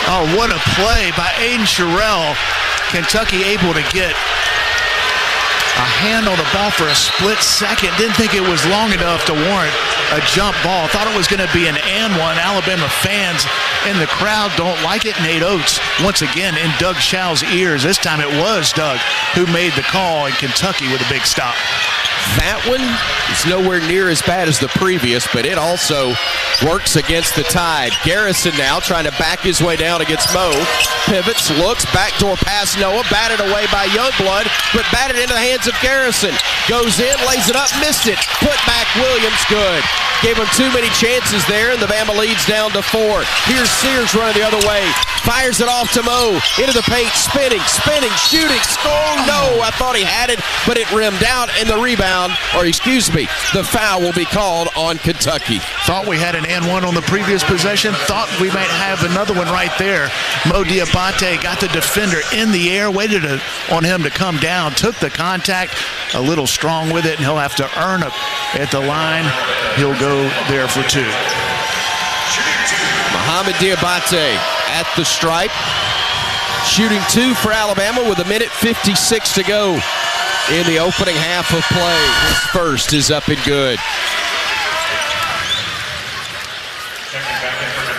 E: Oh, what a play by Aiden Sherrill. Kentucky able to get a hand on the ball for a split second. Didn't think it was long enough to warrant a jump ball. Thought it was going to be an and one. Alabama fans in the crowd don't like it. Nate Oates, once again, in Doug Schaus' ears. This time it was Doug who made the call, and Kentucky with a big stop.
D: That one is nowhere near as bad as the previous, but it also works against the Tide. Garrison now trying to back his way down against Mo. Pivots, looks, backdoor pass Noah, batted away by Youngblood, but batted into the hands of Garrison. Goes in, lays it up, missed it. Put back Williams, good. Gave him too many chances there, and the Bama leads down to 4. Here's Sears running the other way. Fires it off to Mo. Into the paint, spinning, shooting, score. No, I thought he had it, but it rimmed out, and the rebound, the foul will be called on Kentucky.
E: Thought we had an and one on the previous possession. Thought we might have another one right there. Mo Diabate got the defender in the air, waited on him to come down, took the contact, a little strong with it, and he'll have to earn it at the line. He'll go there for 2.
D: Mohamed Diabate at the stripe. Shooting 2 for Alabama with 1:56 to go in the opening half of play. His first is up and good.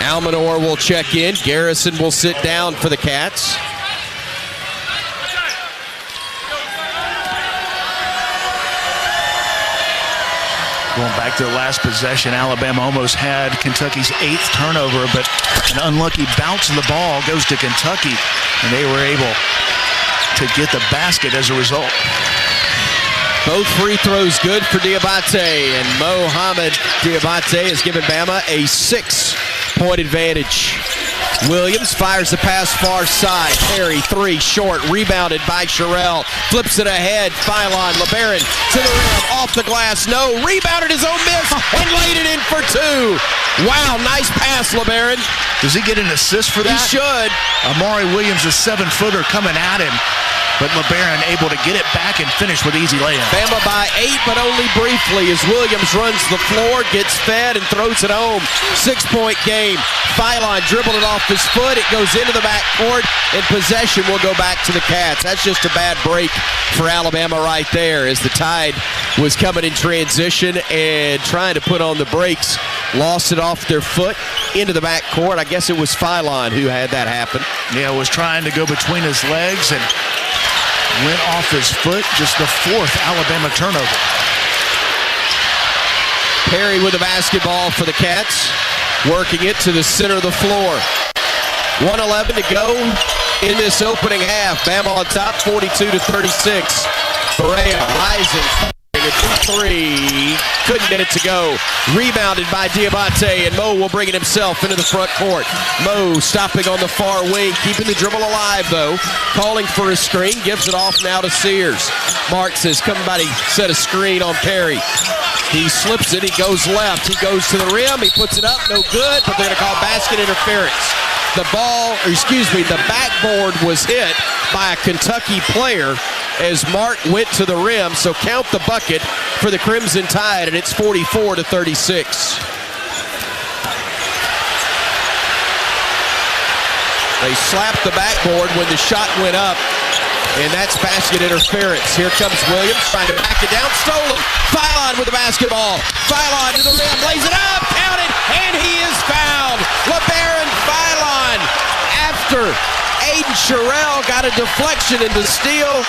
D: Almanor will check in. Garrison will sit down for the Cats.
E: Going back to the last possession, Alabama almost had Kentucky's 8th turnover, but an unlucky bounce of the ball goes to Kentucky, and they were able to get the basket as a result.
D: Both free throws good for Diabate, and Mohamed Diabate has given Bama a 6-point advantage. Williams fires the pass far side. Perry, 3, short, rebounded by Sherrill. Flips it ahead. Phylon, LeBaron to the rim, off the glass. No, rebounded his own miss and laid it in for 2. Wow, nice pass, LeBaron.
E: Does he get an assist for that?
D: He should.
E: Amari Williams, a 7-footer coming at him, but LeBaron able to get it back and finish with easy layup.
D: Bama by 8, but only briefly as Williams runs the floor, gets fed, and throws it home. 6-point game. Phylon dribbled it off his foot. It goes into the backcourt, and possession will go back to the Cats. That's just a bad break for Alabama right there as the Tide was coming in transition and trying to put on the brakes. Lost it off their foot into the backcourt. I guess it was Phylon who had that happen.
E: Yeah, was trying to go between his legs and went off his foot. Just the 4th Alabama turnover.
D: Perry with the basketball for the Cats, working it to the center of the floor. 1:11 to go in this opening half. Bama on top, 42-36. Correa rising. A 2-3, couldn't get it to go. Rebounded by Diabate, and Mo will bring it himself into the front court. Mo stopping on the far wing, keeping the dribble alive though. Calling for a screen, gives it off now to Sears. Mark says, somebody set a screen on Perry. He slips it, he goes left, he goes to the rim, he puts it up, no good, but they're going to call basket interference. The backboard was hit by a Kentucky player as Mark went to the rim, so count the bucket for the Crimson Tide, and it's 44-36. They slapped the backboard when the shot went up, and that's basket interference. Here comes Williams trying to back it down, stolen. Phylon with the basketball. Phylon to the rim, lays it up, counted, and he is fouled. LeBaron Phylon, after Aiden Sherrill got a deflection into steal.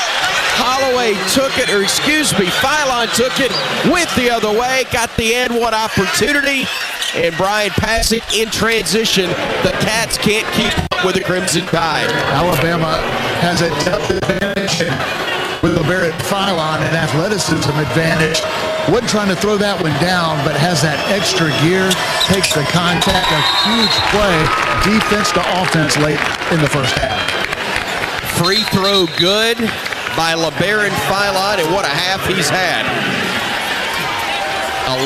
D: Holloway took it, Phylon took it, went the other way, got the and one opportunity, and Brian passing in transition. The Cats can't keep up with the Crimson Tide.
U: Alabama has a depth advantage with LeBaron Phylon and athleticism advantage. Wasn't trying to throw that one down, but has that extra gear, takes the contact, a huge play, defense to offense late in the first half.
D: Free throw good by LeBaron Phylon, and what a half he's had.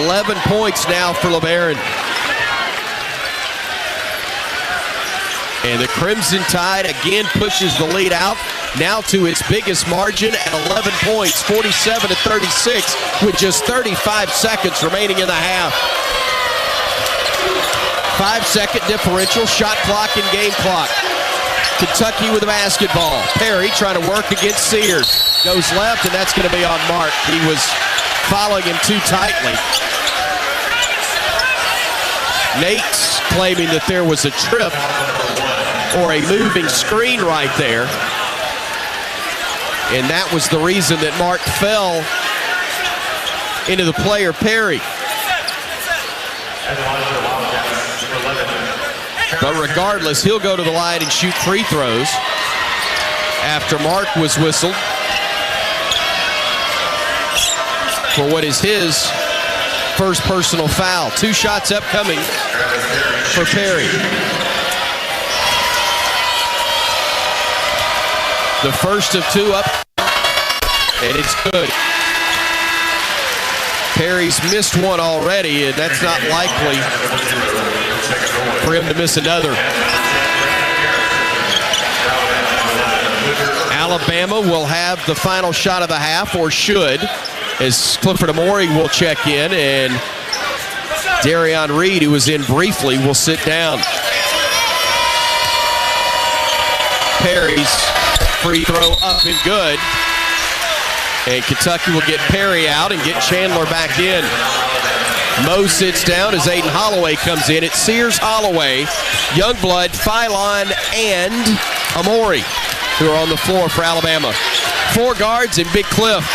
D: 11 points now for LeBaron. And the Crimson Tide again pushes the lead out, now to its biggest margin at 11 points, 47-36, with just 35 seconds remaining in the half. 5-second differential, shot clock and game clock. Kentucky with the basketball. Perry trying to work against Sears. Goes left, and that's going to be on Mark. He was following him too tightly. Nate's claiming that there was a trip or a moving screen right there. And that was the reason that Mark fell into the player Perry. But regardless, he'll go to the line and shoot free throws after Mark was whistled for what is his first personal foul. 2 shots upcoming for Perry. The first of 2 up, and it's good. Perry's missed one already, and that's not likely for him to miss another. Alabama will have the final shot of the half, or should, as Clifford Amore will check in, and Darion Reed, who was in briefly, will sit down. Perry's free throw up and good. And Kentucky will get Perry out and get Chandler back in. Mo sits down as Aiden Holloway comes in. It's Sears, Holloway, Youngblood, Philon, and Amori, who are on the floor for Alabama. 4 guards and Big Cliff.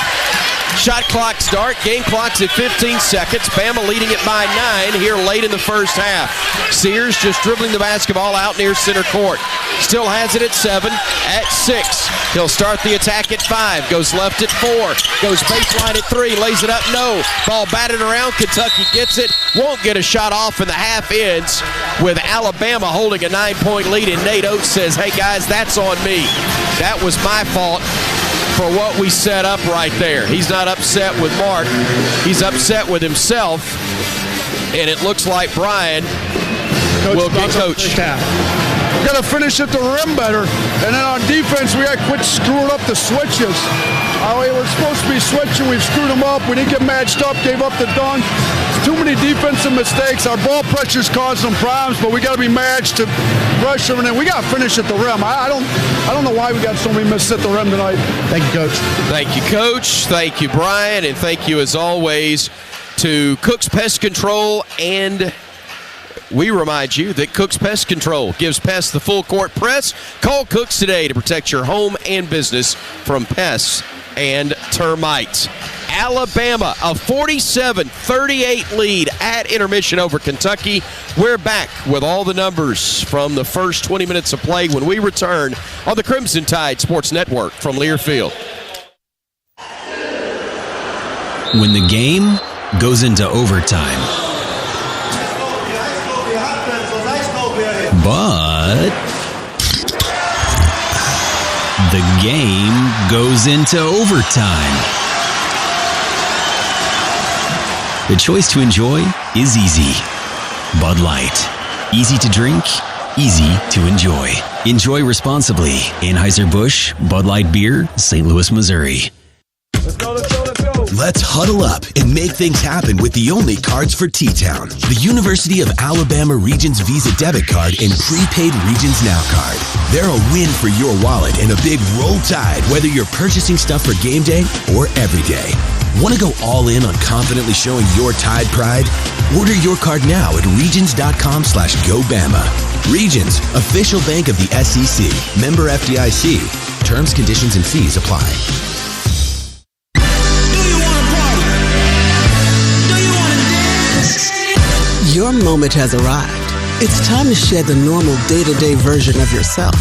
D: Shot clock start. Game clock's at 15 seconds. Bama leading it by 9 here late in the first half. Sears just dribbling the basketball out near center court. Still has it at 7, at 6. He'll start the attack at 5. Goes left at 4. Goes baseline at 3. Lays it up. No. Ball batted around. Kentucky gets it. Won't get a shot off, and the half ends with Alabama holding a 9-point lead. And Nate Oates says, hey, guys, that's on me. That was my fault for what we set up right there. He's not upset with Mark. He's upset with himself. And it looks like Brian will get coached.
U: We got to finish at the rim better. And then on defense, we got to quit screwing up the switches. We were supposed to be switching. We've screwed them up. We didn't get matched up, gave up the dunk. Too many defensive mistakes. Our ball pressure's caused some problems, but we got to be matched to pressure. And then we got to finish at the rim. I don't know why we got so many misses at the rim tonight. Thank you, Coach.
D: Thank you, Coach. Thank you, Brian. And thank you, as always, to Cook's Pest Control. And we remind you that Cook's Pest Control gives pests the full court press. Call Cook's today to protect your home and business from pests and termites. Alabama, a 47-38 lead at intermission over Kentucky. We're back with all the numbers from the first 20 minutes of play when we return on the Crimson Tide Sports Network from Learfield.
F: When the game goes into overtime, but the game goes into overtime. The choice to enjoy is easy. Bud Light. Easy to drink, easy to enjoy. Enjoy responsibly. Anheuser-Busch, Bud Light Beer, St. Louis, Missouri.
R: Let's huddle up and make things happen with the only cards for T-Town. The University of Alabama Regions Visa Debit Card and Prepaid Regions Now Card. They're a win for your wallet and a big roll tide, whether you're purchasing stuff for game day or every day. Want to go all in on confidently showing your Tide pride? Order your card now at regions.com/GoBama. Regions, official bank of the SEC. Member FDIC. Terms, conditions, and fees apply.
V: Your moment has arrived. It's time to shed the normal day-to-day version of yourself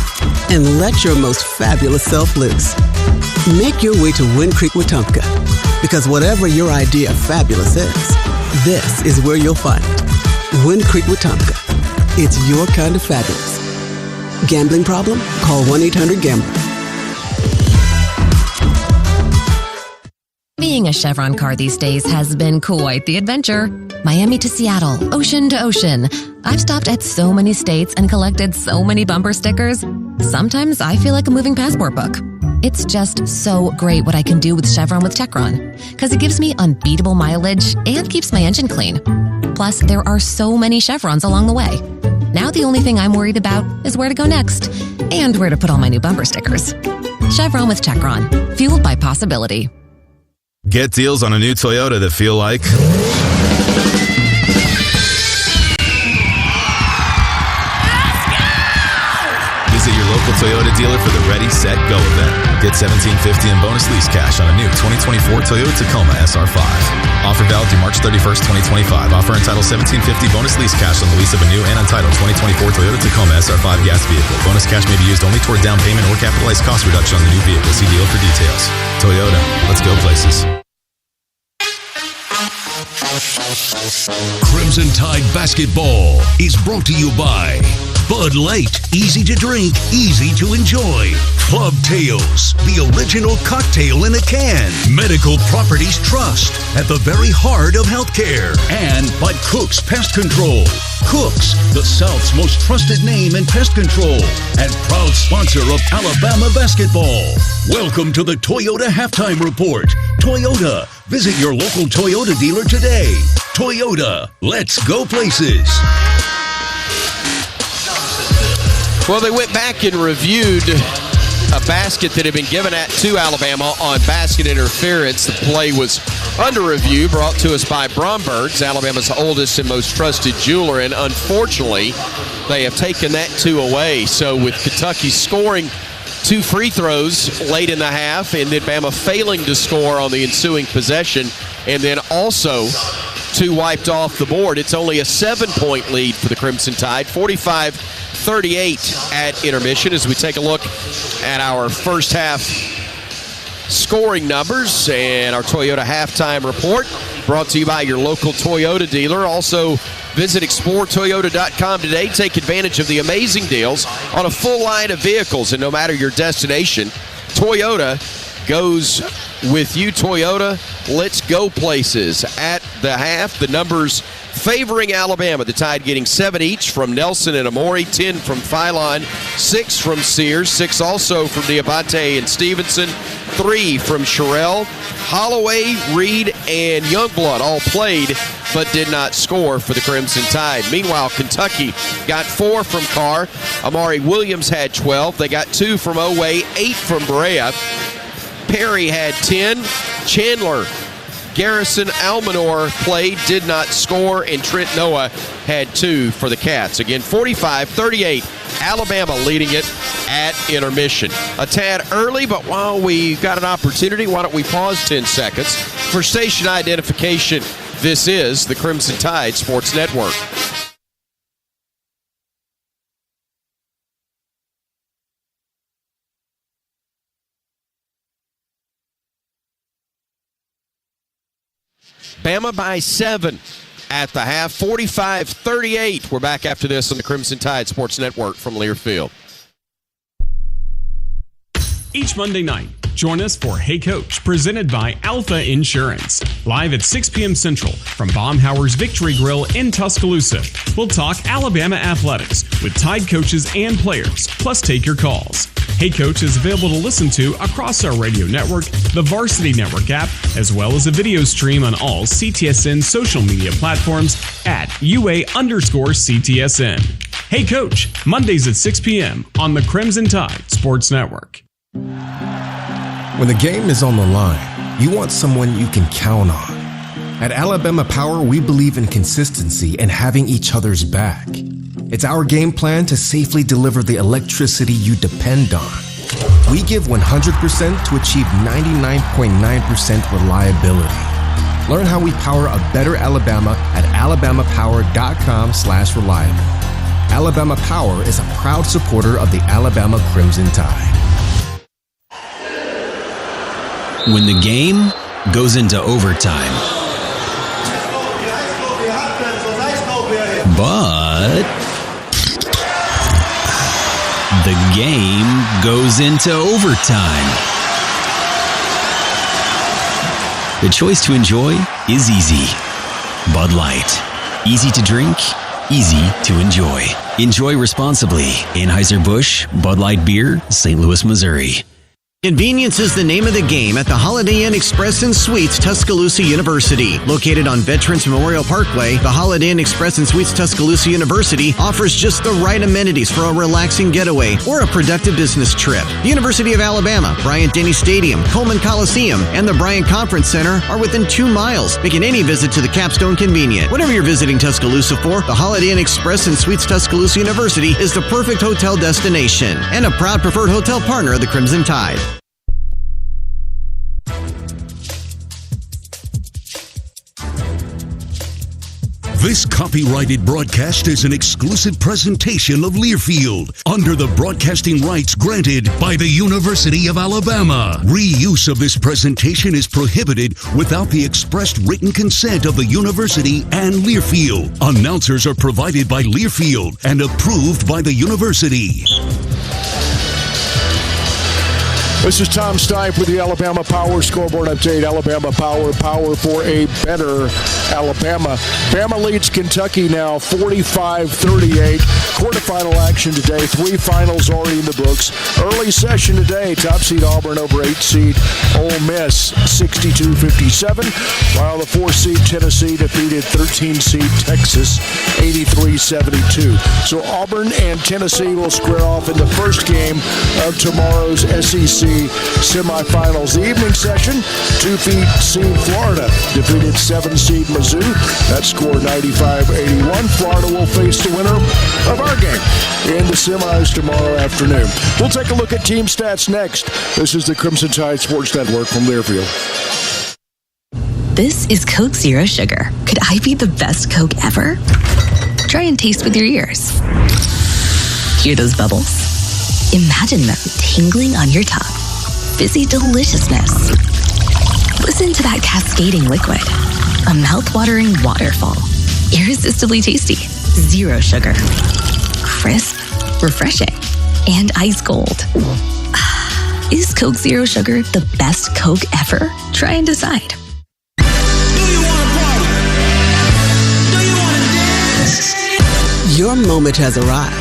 V: and let your most fabulous self loose. Make your way to Wind Creek Wetumpka, because whatever your idea of fabulous is, this is where you'll find it. Wind Creek Wetumpka. It's your kind of fabulous. Gambling problem? Call 1-800-GAMBLER.
W: Being a Chevron car these days has been quite the adventure. Miami to Seattle, ocean to ocean. I've stopped at so many states and collected so many bumper stickers. Sometimes I feel like a moving passport book. It's just so great what I can do with Chevron with Techron, because it gives me unbeatable mileage and keeps my engine clean. Plus, there are so many Chevrons along the way. Now the only thing I'm worried about is where to go next and where to put all my new bumper stickers. Chevron with Techron, fueled by possibility.
X: Get deals on a new Toyota that feel like... Visit your local Toyota dealer for the Ready, Set, Go event. Get $1,750 in bonus lease cash on a new 2024 Toyota Tacoma SR5. Offer valid through March 31st, 2025. Offer entitled $1,750 bonus lease cash on the lease of a new and untitled 2024 Toyota Tacoma SR5 gas vehicle. Bonus cash may be used only toward down payment or capitalized cost reduction on the new vehicle. See dealer for details. Toyota, let's go places.
L: Crimson Tide Basketball is brought to you by Bud Light, easy to drink, easy to enjoy. Club Tales, the original cocktail in a can. Medical Properties Trust, at the very heart of healthcare. And by Cook's Pest Control. Cook's, the South's most trusted name in pest control and proud sponsor of Alabama basketball. Welcome to the Toyota Halftime Report. Toyota, visit your local Toyota dealer today. Toyota, let's go places.
D: Well, they went back and reviewed a basket that had been given to Alabama on basket interference. The play was under review, brought to us by Bromberg's, Alabama's oldest and most trusted jeweler, and unfortunately, they have taken that 2 away. So with Kentucky scoring 2 free throws late in the half, and then Bama failing to score on the ensuing possession, and then also 2 wiped off the board, it's only a 7-point lead for the Crimson Tide, 45-38 at intermission. As we take a look at our first half scoring numbers and our Toyota halftime report, brought to you by your local Toyota dealer. Also, visit ExploreToyota.com today. Take advantage of the amazing deals on a full line of vehicles, and no matter your destination, Toyota goes with you. Toyota, let's go places. At the half, the numbers favoring Alabama. The Tide getting 7 each from Nelson and Amori, 10 from Philon, 6 from Sears, 6 also from Diabate and Stevenson, 3 from Sherrill. Holloway, Reed, and Youngblood all played but did not score for the Crimson Tide. Meanwhile, Kentucky got 4 from Carr. Amari Williams had 12. They got 2 from Oway, 8 from Berea. Perry had 10. Chandler, Garrison, Almanor played, did not score, and Trent Noah had 2 for the Cats. Again, 45-38, Alabama leading it at intermission. A tad early, but while we got an opportunity, why don't we pause 10 seconds for station identification. This is the Crimson Tide Sports Network. Bama by 7 at the half, 45-38. We're back after this on the Crimson Tide Sports Network from Learfield.
C: Each Monday night, join us for Hey Coach, presented by Alpha Insurance. Live at 6 p.m. Central from Baumhauer's Victory Grill in Tuscaloosa. We'll talk Alabama athletics with Tide coaches and players, plus take your calls. Hey Coach is available to listen to across our radio network, the Varsity Network app, as well as a video stream on all CTSN social media platforms at UA_CTSN. Hey Coach, Mondays at 6 p.m. on the Crimson Tide Sports Network.
G: When the game is on the line, you want someone you can count on. At Alabama Power, we believe in consistency and having each other's back. It's our game plan to safely deliver the electricity you depend on. We give 100% to achieve 99.9% reliability. Learn how we power a better Alabama at alabamapower.com/reliable. Alabama Power is a proud supporter of the Alabama Crimson Tide.
F: When the game goes into overtime, but the game goes into overtime. The choice to enjoy is easy. Bud Light. Easy to drink, easy to enjoy. Enjoy responsibly. Anheuser-Busch, Bud Light Beer, St. Louis, Missouri.
M: Convenience is the name of the game at the Holiday Inn Express and Suites Tuscaloosa University. Located on Veterans Memorial Parkway, the Holiday Inn Express and Suites Tuscaloosa University offers just the right amenities for a relaxing getaway or a productive business trip. The University of Alabama, Bryant-Denny Stadium, Coleman Coliseum, and the Bryant Conference Center are within 2 miles, making any visit to the Capstone convenient. Whatever you're visiting Tuscaloosa for, the Holiday Inn Express and Suites Tuscaloosa University is the perfect hotel destination and a proud preferred hotel partner of the Crimson Tide.
L: This copyrighted broadcast is an exclusive presentation of Learfield under the broadcasting rights granted by the University of Alabama. Reuse of this presentation is prohibited without the expressed written consent of the university and Learfield. Announcers are provided by Learfield and approved by the university.
U: This is Tom Stipe with the Alabama Power Scoreboard Update. Alabama Power for a better Alabama. Bama leads Kentucky now 45-38. Quarterfinal action today. 3 finals already in the books. Early session today. Top seed Auburn over 8 seed Ole Miss 62-57. While the 4 seed Tennessee defeated 13 seed Texas 83-72. So Auburn and Tennessee will square off in the first game of tomorrow's SEC semifinals. The evening session, 2 seed Florida defeated 7 seed Mizzou. That score 95-81. Florida will face the winner of our game in the semis tomorrow afternoon. We'll take a look at team stats next. This is the Crimson Tide Sports Network from Learfield.
H: This is Coke Zero Sugar. Could I be the best Coke ever? Try and taste with your ears. Hear those bubbles? Imagine them tingling on your tongue. Fizzy deliciousness. Listen to that cascading liquid. A mouth-watering waterfall. Irresistibly tasty. Zero sugar. Crisp, refreshing, and ice cold. Is Coke Zero Sugar the best Coke ever? Try and decide.
V: Your moment has arrived.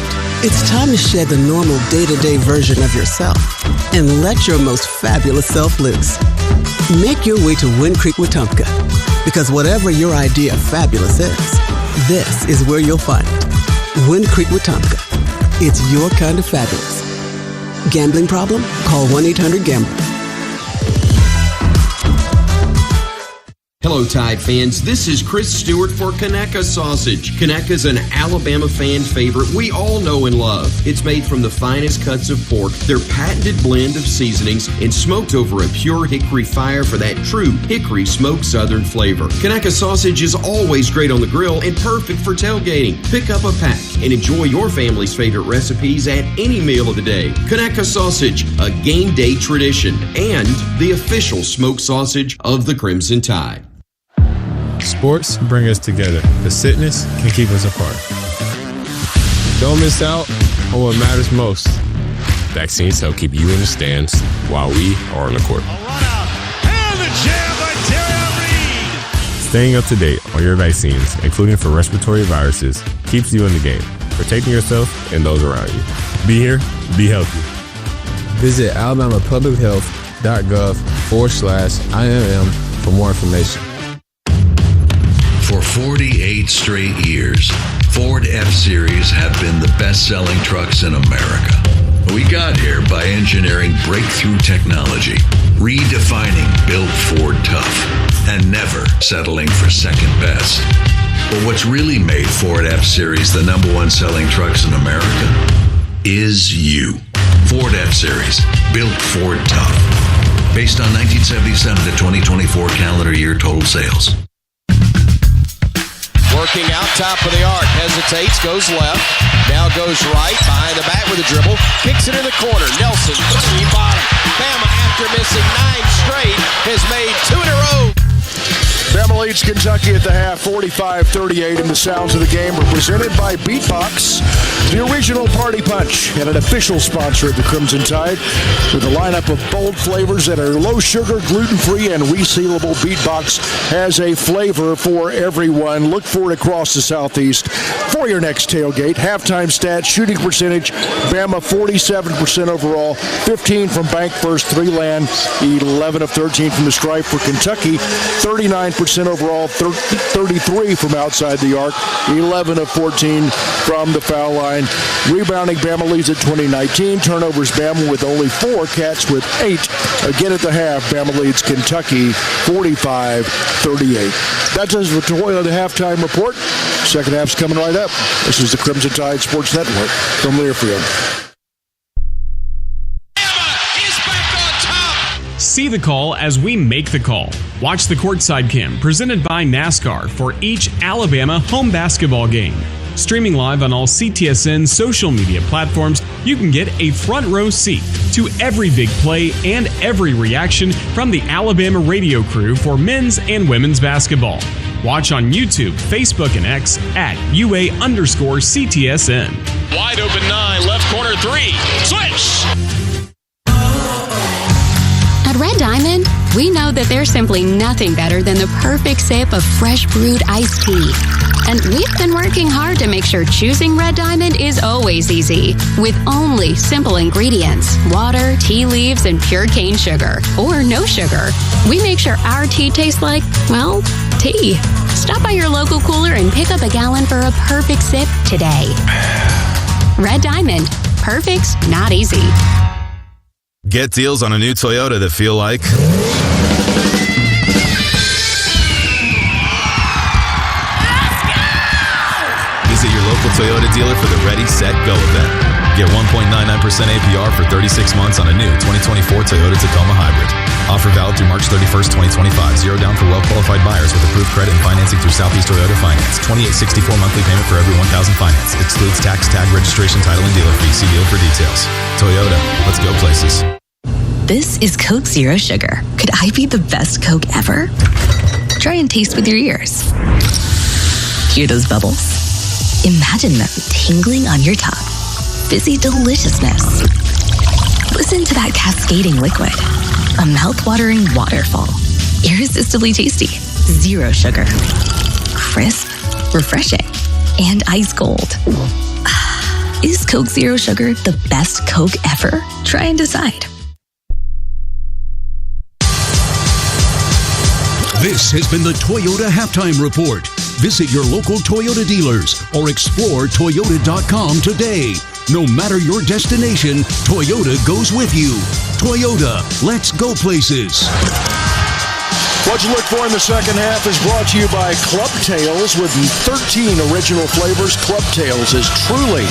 V: It's time to shed the normal day-to-day version of yourself and let your most fabulous self loose. Make your way to Wind Creek Wetumpka, because whatever your idea of fabulous is, this is where you'll find it. Wind Creek Wetumpka. It's your kind of fabulous. Gambling problem? Call 1-800-GAMBLER.
J: Hello, Tide fans. This is Chris Stewart for Conecuh Sausage. Conecuh's an Alabama fan favorite we all know and love. It's made from the finest cuts of pork, their patented blend of seasonings, and smoked over a pure hickory fire for that true hickory smoked southern flavor. Conecuh Sausage is always great on the grill and perfect for tailgating. Pick up a pack and enjoy your family's favorite recipes at any meal of the day. Conecuh Sausage, a game day tradition, and the official smoked sausage of the Crimson Tide.
N: Sports bring us together. The sickness can keep us apart. Don't miss out on what matters most. Vaccines help keep you in the stands while we are on the court.
P: And the jam by Terry Reed.
N: Staying up to date on your vaccines, including for respiratory viruses, keeps you in the game, protecting yourself and those around you. Be here, be healthy. Visit alabamapublichealth.gov/IMM for more information.
Q: For 48 straight years, Ford F-Series have been the best-selling trucks in America. We got here by engineering breakthrough technology, redefining Built Ford Tough, and never settling for second best. But what's really made Ford F-Series the #1 selling trucks in America is you. Ford F-Series, Built Ford Tough. Based on 1977 to 2024 calendar year total sales.
D: Working out top of the arc, hesitates, goes left, now goes right, behind the back with a dribble, kicks it in the corner, Nelson, 3 bottom. Bama, after missing 9 straight, has made 2 in a row.
U: Bama leads Kentucky at the half, 45-38, and the sounds of the game are presented by Beatbox, the original party punch, and an official sponsor of the Crimson Tide, with a lineup of bold flavors that are low sugar, gluten-free, and resealable. Beatbox has a flavor for everyone. Look for it across the Southeast for your next tailgate. Halftime stats, shooting percentage, Bama 47% overall, 15 from bank first, 3 land, 11 of 13 from the stripe. For Kentucky, 39% overall, 33 from outside the arc, 11 of 14 from the foul line. Rebounding, Bama leads at 2019. Turnovers, Bama with only 4, Cats with 8. Again at the half, Bama leads Kentucky 45-38. That does the Toyota halftime report. Second half's coming right up. This is the Crimson Tide Sports Network from Learfield.
C: See the call as we make the call. Watch the Courtside Cam presented by NASCAR for each Alabama home basketball game. Streaming live on all CTSN social media platforms, you can get a front row seat to every big play and every reaction from the Alabama radio crew for men's and women's basketball. Watch on YouTube, Facebook, and X at UA_CTSN.
P: Wide open 9, left corner 3. Switch!
K: At Red Diamond, we know that there's simply nothing better than the perfect sip of fresh brewed iced tea. And we've been working hard to make sure choosing Red Diamond is always easy, with only simple ingredients: water, tea leaves, and pure cane sugar, or no sugar. We make sure our tea tastes like, well, tea. Stop by your local cooler and pick up a gallon for a perfect sip today. Red Diamond. Perfect's not easy.
X: Get deals on a new Toyota that feel like... Visit your local Toyota dealer for the Ready, Set, Go event. Get 1.99% APR for 36 months on a new 2024 Toyota Tacoma Hybrid. Offer valid through March 31st, 2025. Zero down for well-qualified buyers with approved credit and financing through Southeast Toyota Finance. $28.64 monthly payment for every $1,000 finance. Excludes tax, tag, registration, title, and dealer fee. See deal for details. Toyota, let's go places.
H: This is Coke Zero Sugar. Could I be the best Coke ever? Try and taste with your ears. Hear those bubbles? Imagine them tingling on your tongue. Fizzy deliciousness. Listen to that cascading liquid. A mouth-watering waterfall. Irresistibly tasty. Zero sugar. Crisp, refreshing, and ice cold. Is Coke Zero Sugar the best Coke ever? Try and decide.
L: This has been the Toyota Halftime Report. Visit your local Toyota dealers or explore Toyota.com today. No matter your destination, Toyota goes with you. Toyota, let's go places.
U: What you look for in the second half is brought to you by Club Tales with 13 original flavors. Club Tales is truly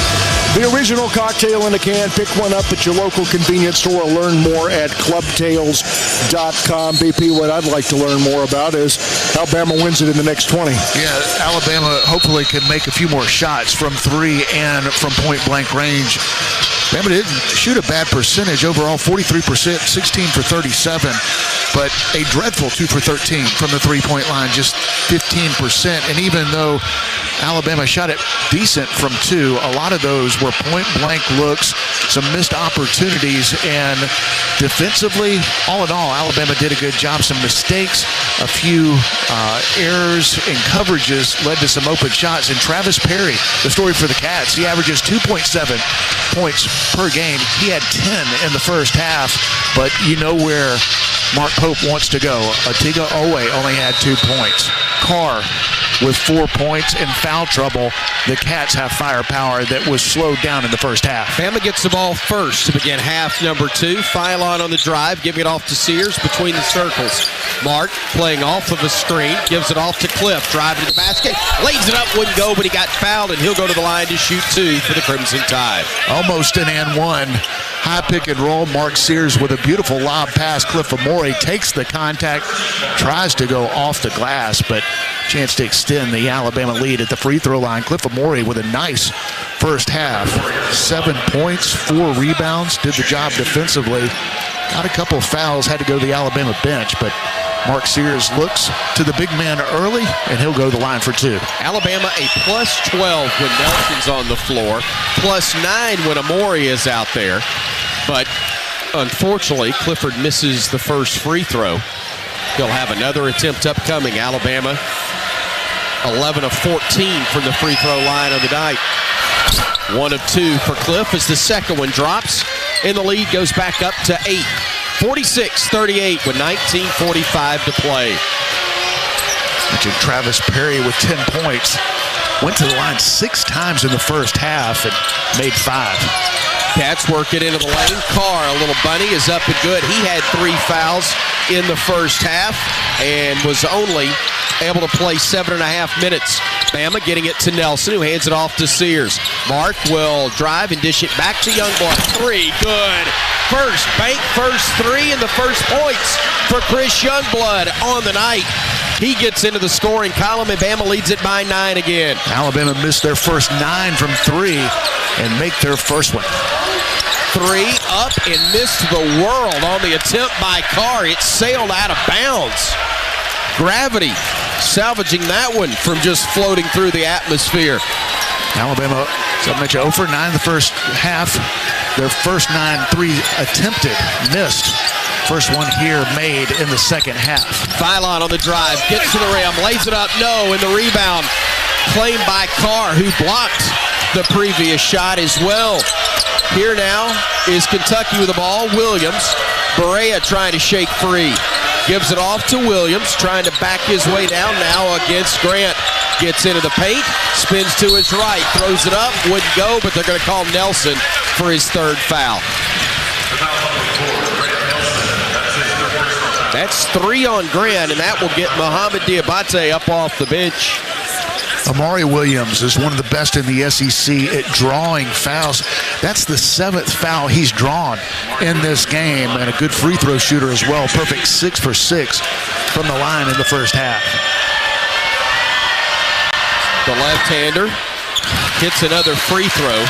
U: the original cocktail in a can. Pick one up at your local convenience store or learn more at clubtales.com. BP, what I'd like to learn more about is Alabama wins it in the next 20.
E: Yeah, Alabama hopefully can make a few more shots from 3 and from point-blank range. Alabama didn't shoot a bad percentage overall, 43%, 16 for 37, but a dreadful 2 for 13 from the three-point line, just 15%. And even though Alabama shot it decent from 2, a lot of those were point-blank looks, some missed opportunities, and defensively, all in all, Alabama did a good job. Some mistakes, a few errors in coverages led to some open shots. And Travis Perry, the story for the Cats, he averages 2.7 points per game. He had 10 in the first half, but you know where Mark Pope wants to go. Atiga Owe only had 2 points. Carr with 4 points in foul trouble. The Cats have firepower that was slowed down in the first half.
D: Bama gets the ball first to begin half number 2. Philon on the drive, giving it off to Sears between the circles. Mark playing off of a screen, gives it off to Cliff, driving to the basket, lays it up, wouldn't go, but he got fouled, and he'll go to the line to shoot 2 for the Crimson Tide.
E: Almost an and one. High pick and roll. Mark Sears with a beautiful lob pass. Cliff Amore takes the contact, tries to go off the glass, but chance to extend the Alabama lead at the free throw line. Cliff Amore with a nice first half. 7 points, 4 rebounds, did the job defensively. Got a couple of fouls, had to go to the Alabama bench, but Mark Sears looks to the big man early, and he'll go to the line for 2.
D: Alabama a plus 12 when Nelson's on the floor, plus 9 when Amore is out there. But unfortunately, Clifford misses the first free throw. He'll have another attempt upcoming. Alabama 11 of 14 from the free throw line of the night. 1 of 2 for Cliff as the second one drops, and the lead goes back up to 8. 46-38 with 19:45 to play.
E: Mentioned Travis Perry with 10 points. Went to the line 6 times in the first half and made 5.
D: Cats work it into the lane. Carr, a little bunny, is up and good. He had 3 fouls in the first half and was only able to play 7.5 minutes. Bama getting it to Nelson, who hands it off to Sears. Mark will drive and dish it back to Youngblood. 3, good. first. Bank first three and the first points for Chris Youngblood on the night. He gets into the scoring column, and Bama leads it by 9 again.
E: Alabama missed their first 9 from 3 and make their first one.
D: 3 up and missed the world on the attempt by Carr. It sailed out of bounds. Gravity salvaging that one from just floating through the atmosphere.
E: Alabama, as I mentioned, 0 for 9 in the first half. Their first 9 threes attempted, missed. First one here made in the second half.
D: Philon on the drive, gets to the rim, lays it up, no, and the rebound claimed by Carr, who blocked the previous shot as well. Here now is Kentucky with the ball. Williams, Berea trying to shake free. Gives it off to Williams, trying to back his way down now against Grant. Gets into the paint, spins to his right, throws it up, wouldn't go, but they're going to call Nelson for his third foul. That's 3 on Grant, and that will get Mohamed Diabate up off the bench.
E: Amari Williams is one of the best in the SEC at drawing fouls. That's the 7th foul he's drawn in this game, and a good free throw shooter as well. Perfect 6 for 6 from the line in the first half.
D: The left-hander hits another free throw.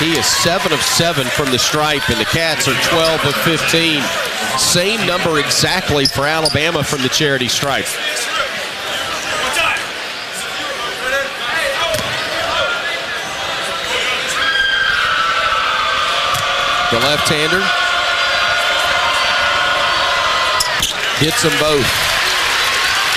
D: He is 7 of 7 from the stripe, and the Cats are 12 of 15. Same number exactly for Alabama from the charity stripe. The left-hander hits them both.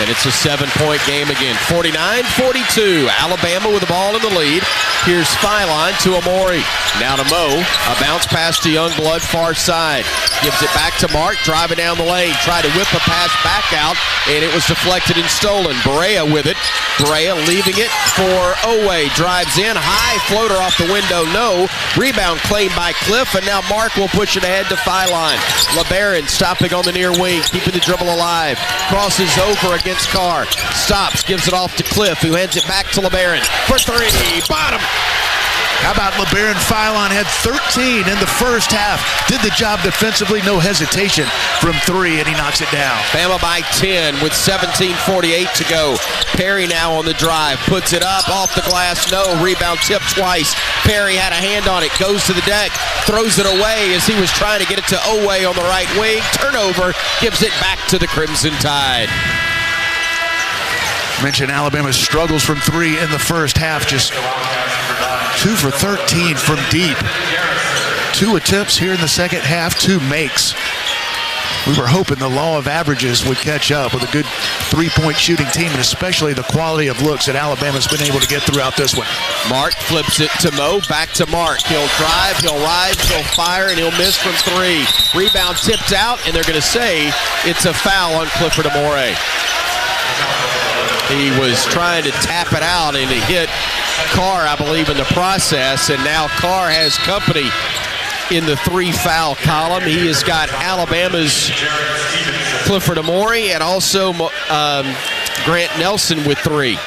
D: And it's a 7-point game again. 49-42. Alabama with the ball in the lead. Here's Philon to Amori. Now to Mo. A bounce pass to Youngblood, far side. Gives it back to Mark, driving down the lane. Tried to whip a pass back out, and it was deflected and stolen. Berea with it. Berea leaving it for Owe. Drives in. High floater off the window. No. Rebound claimed by Cliff, and now Mark will push it ahead to Philon. LeBaron stopping on the near wing, keeping the dribble alive. Crosses over against Carr. Stops, gives it off to Cliff, who hands it back to LeBaron for 3. Bottom.
E: How about LeBaron? Philon had 13 in the first half. Did the job defensively, no hesitation from 3, and he knocks it down.
D: Bama by 10 with 17:48 to go. Perry now on the drive, puts it up, off the glass, no. Rebound tipped twice. Perry had a hand on it, goes to the deck, throws it away as he was trying to get it to Owe on the right wing. Turnover, gives it back to the Crimson Tide.
E: Mentioned Alabama's struggles from 3 in the first half, just 2 for 13 from deep. 2 attempts here in the second half, 2 makes. We were hoping the law of averages would catch up with a good 3-point shooting team, and especially the quality of looks that Alabama's been able to get throughout this one.
D: Mark flips it to Mo, back to Mark. He'll drive, he'll rise, he'll fire, and he'll miss from 3. Rebound tipped out, and they're going to say it's a foul on Clifford Amore. He was trying to tap it out, and he hit Carr, I believe, in the process, and now Carr has company in the 3-foul column. He has got Alabama's Clifford Amore and also Grant Nelson with 3.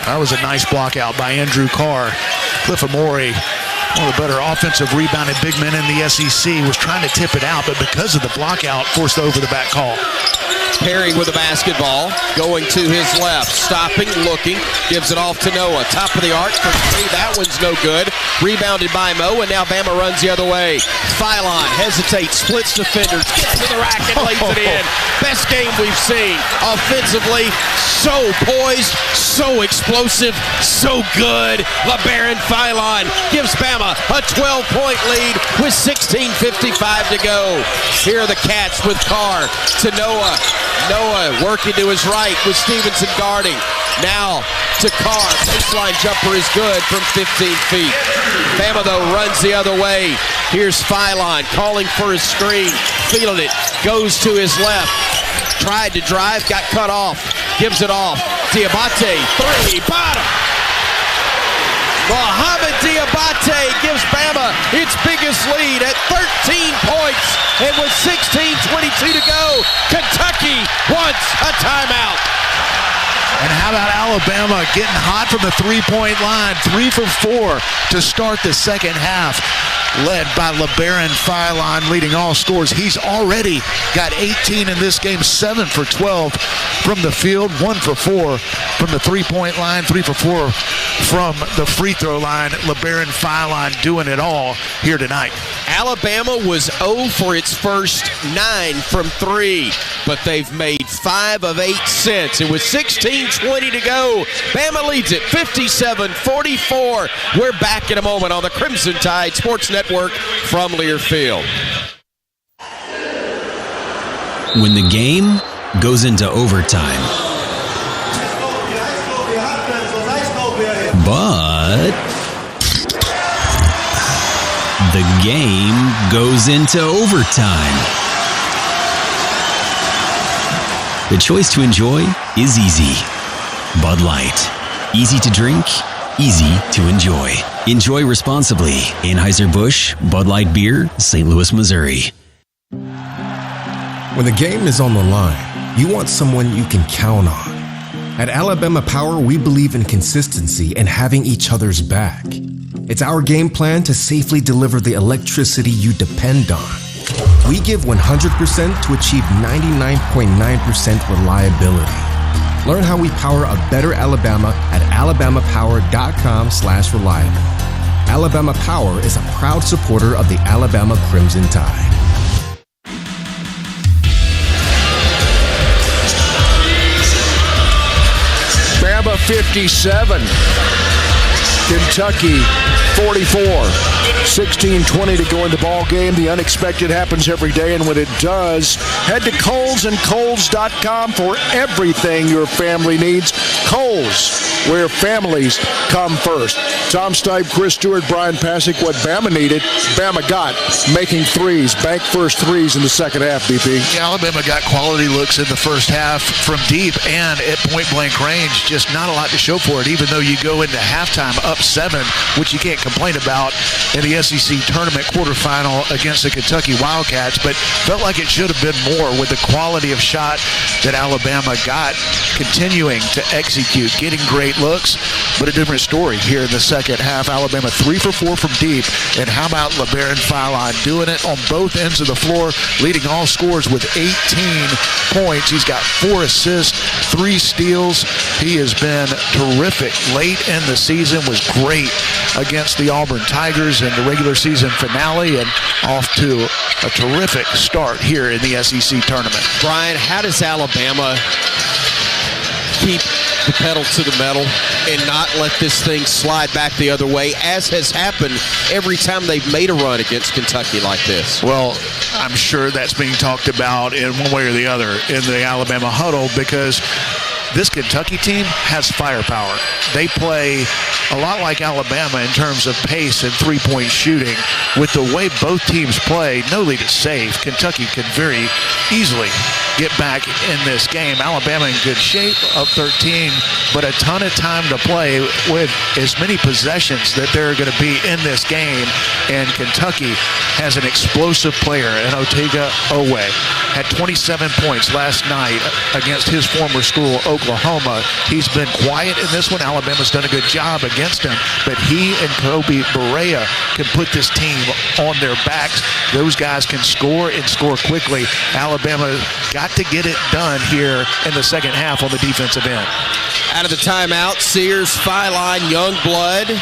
E: That was a nice block out by Andrew Carr. Cliff Amore, one of the better offensive rebounded big men in the SEC, was trying to tip it out, but because of the block out, forced the over-the-back call.
D: Perry with the basketball, going to his left, stopping, looking, gives it off to Noah. Top of the arc for 3, that one's no good. Rebounded by Mo, and now Bama runs the other way. Philon hesitates, splits defenders, gets to the rack and lays it in. Best game we've seen. Offensively, so poised, so explosive, so good. LeBaron Philon gives Bama a 12-point lead with 16:55 to go. Here are the Cats with Carr to Noah. Noah working to his right with Stevenson guarding. Now to Carr. Baseline jumper is good from 15 feet. Bama, though, runs the other way. Here's Philon calling for his screen. Feeling it. Goes to his left. Tried to drive. Got cut off. Gives it off. Diabate. 3. Bottom. Mohamed Diabate gives Bama its biggest lead at 13 points. And with 16:22 to go, Kentucky wants a timeout.
E: And how about Alabama getting hot from the three-point line, 3 for 4 to start the second half, led by LeBaron Philon, leading all scores. He's already got 18 in this game, 7 for 12 from the field, 1 for 4 from the three-point line, 3 for 4 from the free throw line. LeBaron Philon doing it all here tonight.
D: Alabama was 0 for its first 9 from 3, but they've made 5 of 8 since. It was 16:20 to go. Bama leads it 57-44. We're back in a moment on the Crimson Tide Sports Network from Learfield.
F: When the game goes into overtime, but the game goes into overtime. The choice to enjoy is easy. Bud Light. Easy to drink, easy to enjoy. Enjoy responsibly. Anheuser-Busch, Bud Light Beer, St. Louis, Missouri.
G: When the game is on the line, you want someone you can count on. At Alabama Power, we believe in consistency and having each other's back. It's our game plan to safely deliver the electricity you depend on. We give 100% to achieve 99.9% reliability. Learn how we power a better Alabama at alabamapower.com/reliable. Alabama Power is a proud supporter of the Alabama Crimson Tide.
U: Bama 57. Kentucky 44. 16:20 to go in the ball game. The unexpected happens every day, and when it does, head to Kohl's and Kohl's.com for everything your family needs. Kohl's, where families come first. Tom Stipe, Chris Stewart, Brian Pasick. What Bama needed, Bama got. Making threes, bank first threes in the second half, BP.
E: Yeah, Alabama got quality looks in the first half from deep and at point-blank range. Just not a lot to show for it, even though you go into halftime up 7, which you can't complain about in the SEC Tournament Quarterfinal against the Kentucky Wildcats, but felt like it should have been more with the quality of shot that Alabama got, continuing to execute, getting great looks, but a different story here in the second half. Alabama 3 for 4 from deep, and how about LeBaron Philon doing it on both ends of the floor, leading all scores with 18 points. He's got 4 assists, 3 steals. He has been terrific. Late in the season was great against the Auburn Tigers in the regular season finale, and off to a terrific start here in the SEC tournament.
D: Brian, how does Alabama keep the pedal to the metal and not let this thing slide back the other way, as has happened every time they've made a run against Kentucky like this?
E: Well, I'm sure that's being talked about in one way or the other in the Alabama huddle, because this Kentucky team has firepower. They play a lot like Alabama in terms of pace and three-point shooting. With the way both teams play, no lead is safe. Kentucky could very easily get back in this game. Alabama in good shape, up 13, but a ton of time to play with as many possessions that there are going to be in this game. And Kentucky has an explosive player in Otega Owe. Had 27 points last night against his former school, Oklahoma. He's been quiet in this one. Alabama's done a good job against him, but he and Kobe Berea can put this team on their backs. Those guys can score and score quickly. Alabama got to get it done here in the second half on the defensive end.
D: Out of the timeout, Sears, Philon, Youngblood,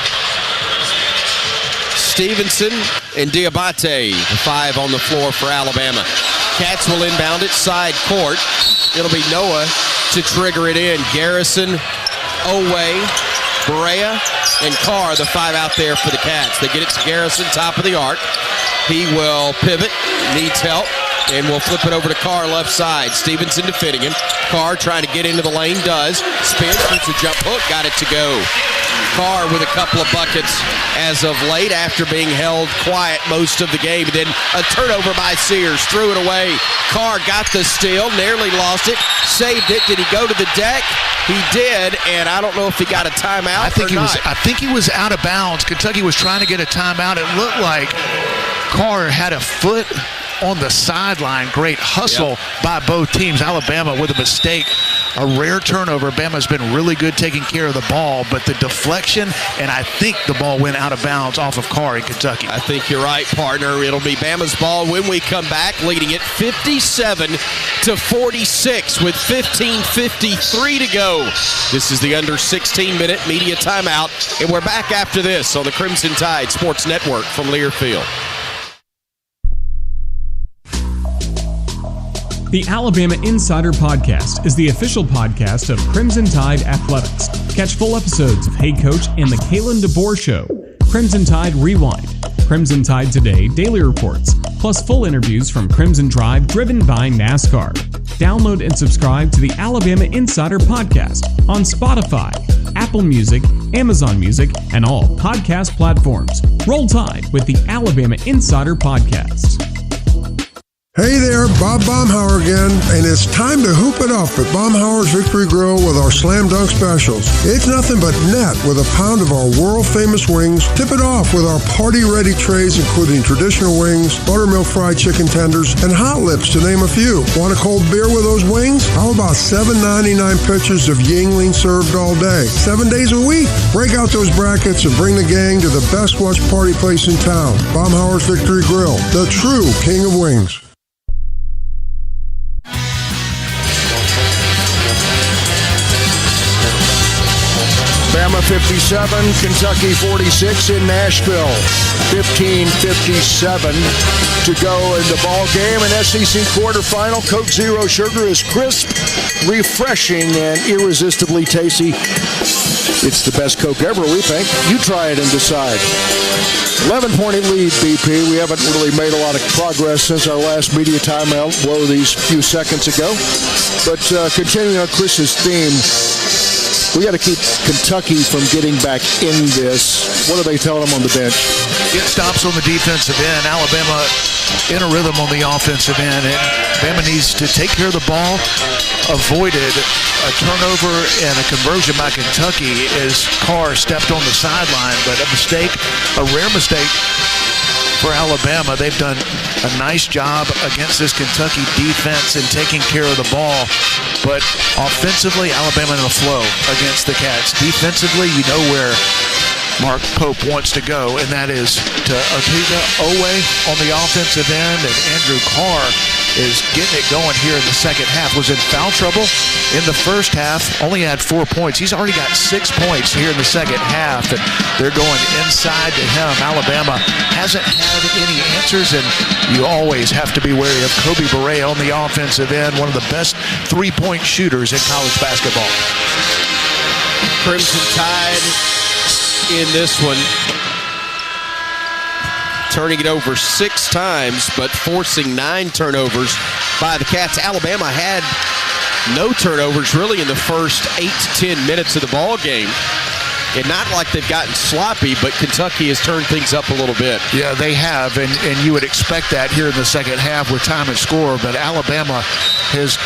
D: Stevenson, and Diabate, the 5 on the floor for Alabama. Cats will inbound it side court. It'll be Noah to trigger it in. Garrison, Owe, Berea, and Carr, the 5 out there for the Cats. They get it to Garrison, top of the arc. He will pivot, needs help, and we'll flip it over to Carr left side. Stevenson defending him. Carr trying to get into the lane, does. Spins, shoots a jump hook, got it to go. Carr with a couple of buckets as of late after being held quiet most of the game. Then a turnover by Sears, threw it away. Carr got the steal, nearly lost it, saved it. Did he go to the deck? He did, and I don't know if he got a timeout or not.
E: I think he was out of bounds. Kentucky was trying to get a timeout. It looked like Carr had a foot on the sideline. Great hustle by both teams. Alabama with a mistake a rare turnover. Bama's been really good taking care of the ball, but the deflection, and I think the ball went out of bounds off of Carr in Kentucky.
D: I think you're right, partner. It'll be Bama's ball when we come back, leading it 57-46 with 15:53 to go. This is the under 16-minute media timeout, and we're back after this on the Crimson Tide Sports Network from Learfield.
C: The Alabama Insider Podcast is the official podcast of Crimson Tide Athletics. Catch full episodes of Hey Coach and the Kalen DeBoer Show, Crimson Tide Rewind, Crimson Tide Today Daily Reports, plus full interviews from Crimson Drive driven by NASCAR. Download and subscribe to the Alabama Insider Podcast on Spotify, Apple Music, Amazon Music, and all podcast platforms. Roll Tide with the Alabama Insider Podcast.
I: Hey there, Bob Baumhauer again, and it's time to hoop it up at Baumhauer's Victory Grill with our Slam Dunk Specials. It's nothing but net with a pound of our world-famous wings. Tip it off with our party-ready trays, including traditional wings, buttermilk fried chicken tenders, and hot lips, to name a few. Want a cold beer with those wings? How about $7.99 pitchers of Yingling served all day? 7 days a week. Break out those brackets and bring the gang to the best watch party place in town, Baumhauer's Victory Grill, the true king of wings.
U: Bama 57, Kentucky 46 in Nashville. 15:57 to go in the ball game. An SEC quarterfinal. Coke Zero Sugar is crisp, refreshing, and irresistibly tasty. It's the best Coke ever, we think. You try it and decide. 11-point lead, BP. We haven't really made a lot of progress since our last media timeout below these few seconds ago. But continuing on Chris's theme, we got to keep Kentucky from getting back in this. What are they telling them on the bench?
E: Get stops on the defensive end. Alabama in a rhythm on the offensive end. And Bama needs to take care of the ball. Avoided a turnover and a conversion by Kentucky as Carr stepped on the sideline. But a mistake, a rare mistake for Alabama. They've done a nice job against this Kentucky defense in taking care of the ball. But offensively, Alabama in a flow against the Cats. Defensively, you know where Mark Pope wants to go, and that is to Akita Owe on the offensive end, and Andrew Carr is getting it going here in the second half. Was in foul trouble in the first half, only had 4 points. He's already got 6 points here in the second half, and they're going inside to him. Alabama hasn't had any answers, and you always have to be wary of Kobe Beret on the offensive end, one of the best three-point shooters in college basketball.
D: Crimson Tide in this one, turning it over 6 times, but forcing 9 turnovers by the Cats. Alabama had no turnovers really in the first 8 to 10 minutes of the ball game. And not like they've gotten sloppy, but Kentucky has turned things up a little bit.
E: Yeah, they have, and you would expect that here in the second half with time and score, but Alabama has,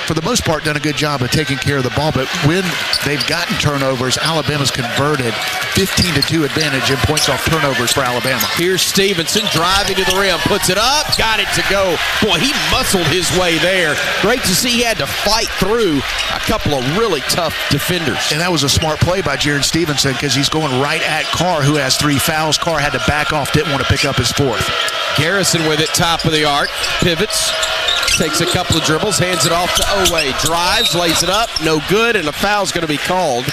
E: for the most part, done a good job of taking care of the ball, but when they've gotten turnovers, Alabama's converted. 15-2 advantage in points off turnovers for Alabama.
D: Here's Stevenson driving to the rim, puts it up, got it to go. Boy, he muscled his way there. Great to see he had to fight through a couple of really tough defenders.
E: And that was a smart play by Jaron Stevenson because he's going right at Carr, who has 3 fouls. Carr had to back off, didn't want to pick up his 4th.
D: Garrison with it, top of the arc, pivots. Takes a couple of dribbles, hands it off to Owe. Drives, lays it up, no good, and a foul's going to be called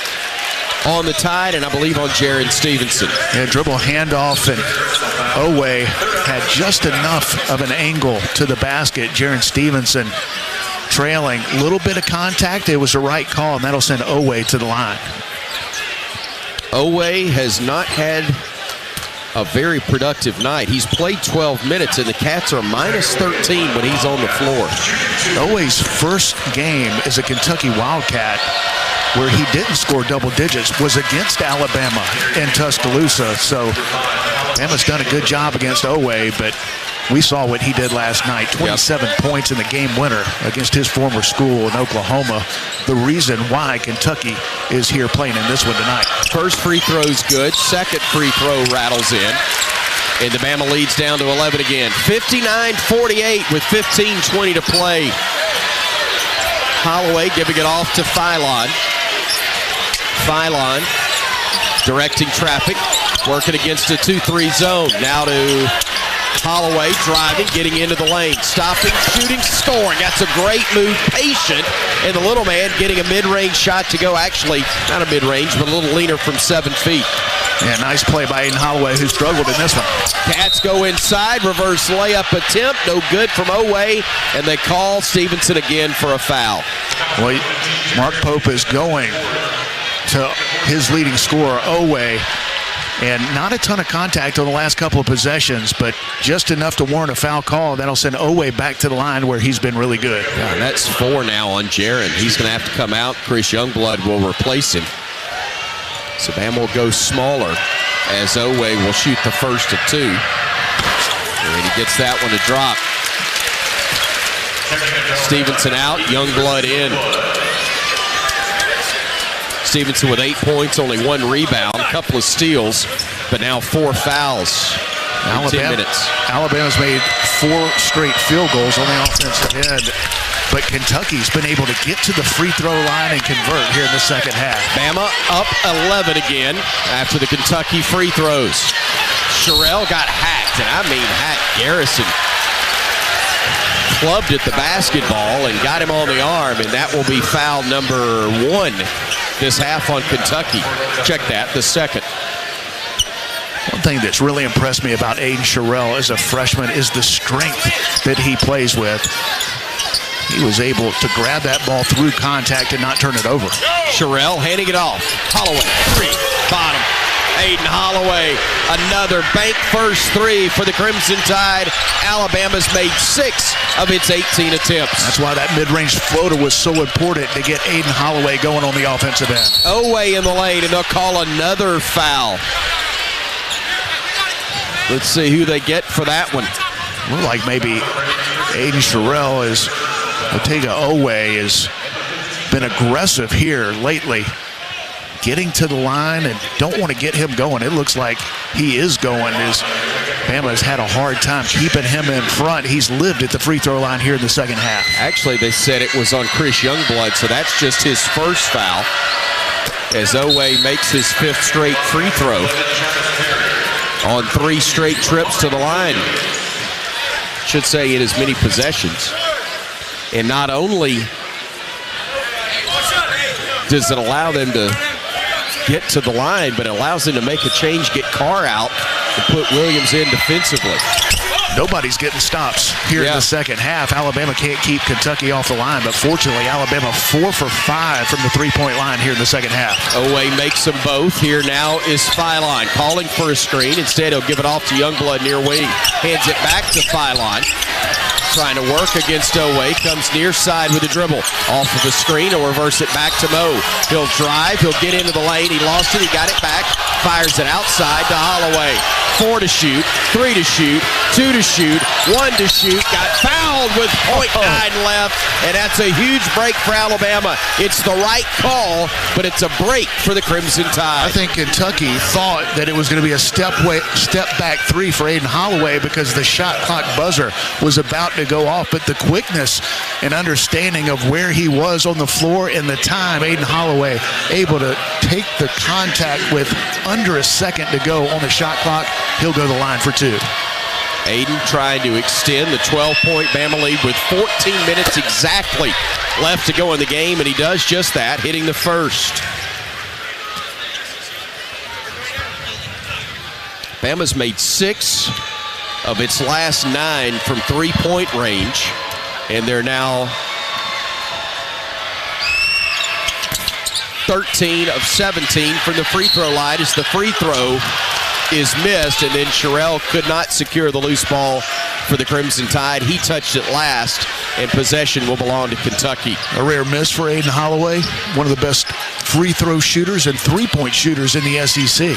D: on the Tide, and I believe on Jaron Stevenson.
E: Yeah, dribble handoff, and Owe had just enough of an angle to the basket. Jaron Stevenson trailing. A little bit of contact. It was the right call, and that'll send Owe to the line.
D: Owe has not had a very productive night. He's played 12 minutes, and the Cats are minus 13 when he's on the floor.
E: Owe's first game as a Kentucky Wildcat where he didn't score double digits was against Alabama in Tuscaloosa. So Bama's done a good job against Owe, but we saw what he did last night. 27 points in the game winner against his former school in Oklahoma. The reason why Kentucky is here playing in this one tonight.
D: First free throw's good. Second free throw rattles in. And the Bama leads down to 11 again. 59-48 with 15:20 to play. Holloway giving it off to Philon. Philon directing traffic, working against a 2-3 zone. Now to Holloway, driving, getting into the lane, stopping, shooting, scoring. That's a great move, patient, and the little man getting a mid-range shot to go. Actually, not a mid-range, but a little leaner from 7 feet.
E: Yeah, nice play by Aiden Holloway, who struggled in this one.
D: Cats go inside, reverse layup attempt, no good from Oweh, and they call Stevenson again for a foul.
E: Well, Mark Pope is going to his leading scorer, Oweh, and not a ton of contact on the last couple of possessions, but just enough to warrant a foul call. That'll send Oweh back to the line where he's been really good.
D: Yeah, that's 4 now on Jaron. He's going to have to come out. Chris Youngblood will replace him. So Bam will go smaller as Oweh will shoot the first of 2. And he gets that one to drop. Stevenson out, Youngblood in. Stevenson with 8 points, only 1 rebound, a couple of steals, but now 4 fouls in 10 minutes.
E: Alabama's made 4 straight field goals on the offensive end, but Kentucky's been able to get to the free throw line and convert here in the second half.
D: Bama up 11 again after the Kentucky free throws. Sherrell got hacked, and I mean hacked. Garrison clubbed at the basketball and got him on the arm, and that will be foul number 1 this half on Kentucky. Check that, the second.
E: One thing that's really impressed me about Aiden Sherrell as a freshman is the strength that he plays with. He was able to grab that ball through contact and not turn it over.
D: Sherrell handing it off. Holloway, 3, bottom. Aiden Holloway, another bank first 3 for the Crimson Tide. Alabama's made 6 of its 18 attempts.
E: That's why that mid-range floater was so important to get Aiden Holloway going on the offensive end.
D: Oweh in the lane, and they'll call another foul. Let's see who they get for that one.
E: Look like maybe Aiden Sherrell is, Otega Oweh has been aggressive here lately, getting to the line and don't want to get him going. It looks like he is going as Bama has had a hard time keeping him in front. He's lived at the free throw line here in the second half.
D: Actually, they said it was on Chris Youngblood, so that's just his first foul as Oweh makes his 5th straight free throw on 3 straight trips to the line. Should say in as many possessions. And not only does it allow them to get to the line, but it allows them to make a change, get Carr out, and put Williams in defensively.
E: Nobody's getting stops here in the second half. Alabama can't keep Kentucky off the line, but fortunately, Alabama 4 for 5 from the three-point line here in the second half.
D: Oweh makes them both. Here now is Philon calling for a screen. Instead, he'll give it off to Youngblood near wing. Hands it back to Philon. Trying to work against Oweh. Comes near side with a dribble. Off of the screen. He'll reverse it back to Mo. He'll drive. He'll get into the lane. He lost it. He got it back. Fires it outside to Holloway. 4 to shoot. 3 to shoot. 2 to shoot. 1 to shoot. Got fouled with .9 left. And that's a huge break for Alabama. It's the right call, but it's a break for the Crimson Tide.
E: I think Kentucky thought that it was going to be a step back 3 for Aiden Holloway because the shot clock buzzer was about to go off, but the quickness and understanding of where he was on the floor and the time, Aiden Holloway able to take the contact with under a second to go on the shot clock. He'll go to the line for 2.
D: Aiden trying to extend the 12-point Bama lead with 14 minutes exactly left to go in the game, and he does just that, hitting the first. Bama's made 6 of its last 9 from 3-point range, and they're now 13 of 17 from the free throw line as the free throw is missed, and then Sherrell could not secure the loose ball for the Crimson Tide. He touched it last, and possession will belong to Kentucky.
E: A rare miss for Aiden Holloway, one of the best free throw shooters and 3-point shooters in the SEC.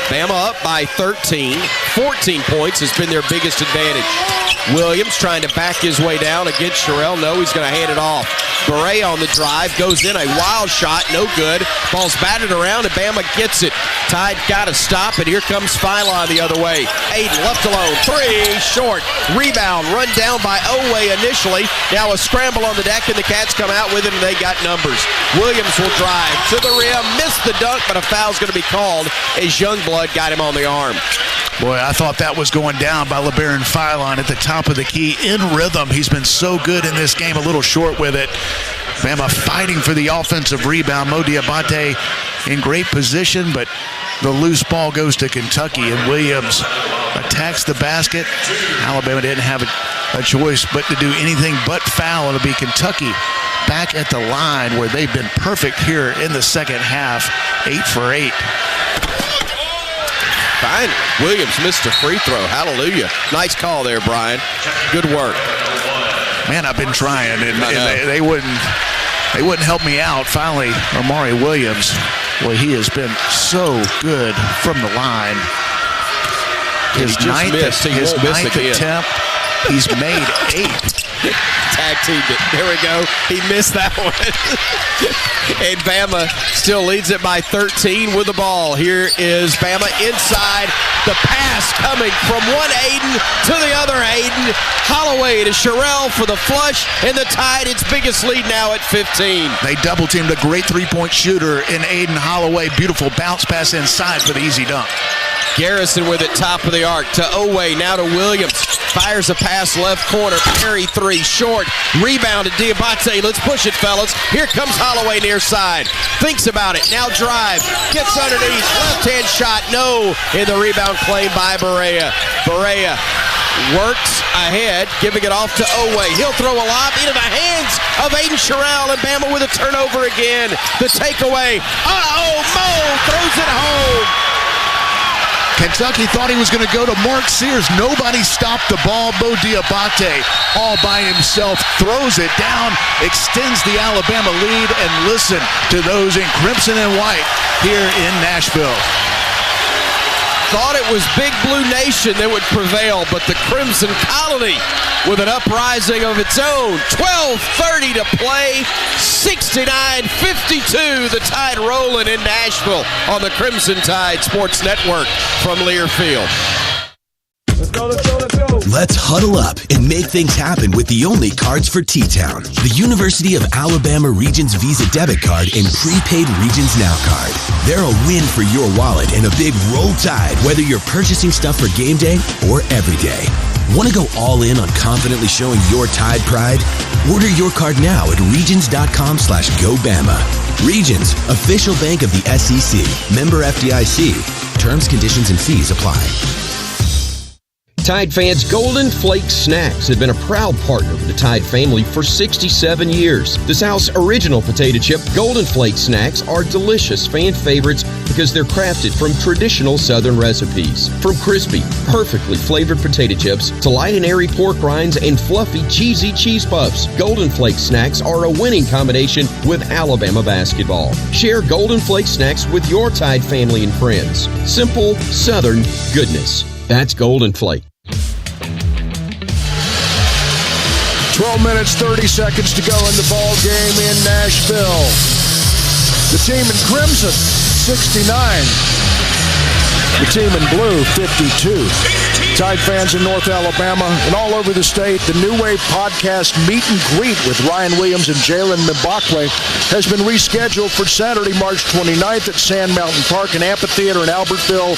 D: Bama up by 13. 14 points has been their biggest advantage. Williams trying to back his way down against Sherrell. No, he's going to hand it off. Berea on the drive, goes in, a wild shot, no good. Ball's batted around, and Bama gets it. Tide got to stop, and here comes Philon the other way. Aiden left alone, three, short. Rebound, run down by Oway initially. Now a scramble on the deck, and the Cats come out with it, and they got numbers. Williams will drive to the rim, missed the dunk, but a foul's going to be called as Youngblood got him on the arm.
E: Boy, I thought that was going down by LeBaron Philon at the top of the key. In rhythm, he's been so good in this game, a little short with it. Bama fighting for the offensive rebound. Mo Diabate in great position, but the loose ball goes to Kentucky, and Williams attacks the basket. Alabama didn't have a choice but to do anything but foul. It'll be Kentucky back at the line where they've been perfect here in the second half, 8 for 8.
D: Fine. Williams missed a free throw. Hallelujah. Nice call there, Brian. Good work.
E: Man, I've been trying, and they wouldn't help me out. Finally, Amari Williams, well, he has been so good from the line. His ninth attempt, he's made 8.
D: Tag teamed it. There we go. He missed that one. And Bama still leads it by 13 with the ball. Here is Bama inside. The pass coming from one Aiden to the other Aiden. Holloway to Sherrill for the flush, and the Tide its biggest lead now at 15.
E: They double-teamed a great three-point shooter in Aiden Holloway. Beautiful bounce pass inside for the easy dunk.
D: Garrison with it, top of the arc to Oway, now to Williams. Fires a pass left corner. Perry three, short. Rebounded Diabate. Let's push it, fellas. Here comes Holloway near side. Thinks about it. Now drive. Gets underneath. Left-hand shot. No. In the rebound claim by Berea. Berea works ahead, giving it off to Oway. He'll throw a lob into the hands of Aiden Sherrill, and Bama with a turnover again. The takeaway. Mo throws it home.
E: Kentucky thought he was going to go to Mark Sears. Nobody stopped the ball. Mo Diabate all by himself throws it down, extends the Alabama lead, and listen to those in crimson and white here in Nashville.
D: Thought it was Big Blue Nation that would prevail, but the Crimson Colony with an uprising of its own. 12:30 to play, 69-52. The Tide rolling in Nashville on the Crimson Tide Sports Network from Learfield.
U: Let's go, let's go, let's go.
R: Let's huddle up and make things happen with the only cards for T-Town. The University of Alabama Regions Visa Debit Card and Prepaid Regions Now Card. They're a win for your wallet and a big roll Tide, whether you're purchasing stuff for game day or every day. Want to go all in on confidently showing your Tide pride? Order your card now at regions.com/GoBama. Regions, official bank of the SEC. Member FDIC. Terms, conditions, and fees apply.
J: Tide fans, Golden Flake Snacks have been a proud partner with the Tide family for 67 years. The South's original potato chip, Golden Flake Snacks, are delicious fan favorites because they're crafted from traditional Southern recipes. From crispy, perfectly flavored potato chips to light and airy pork rinds and fluffy, cheesy cheese puffs, Golden Flake Snacks are a winning combination with Alabama basketball. Share Golden Flake Snacks with your Tide family and friends. Simple, Southern goodness. That's Golden Flake.
U: 12 minutes, 30 seconds to go in the ball game in Nashville. The team in crimson, 69. The team in blue, 52. Tide fans in North Alabama and all over the state, the New Wave podcast Meet and Greet with Ryan Williams and Jalen Mbakwe has been rescheduled for Saturday, March 29th at Sand Mountain Park and Amphitheater in Albertville.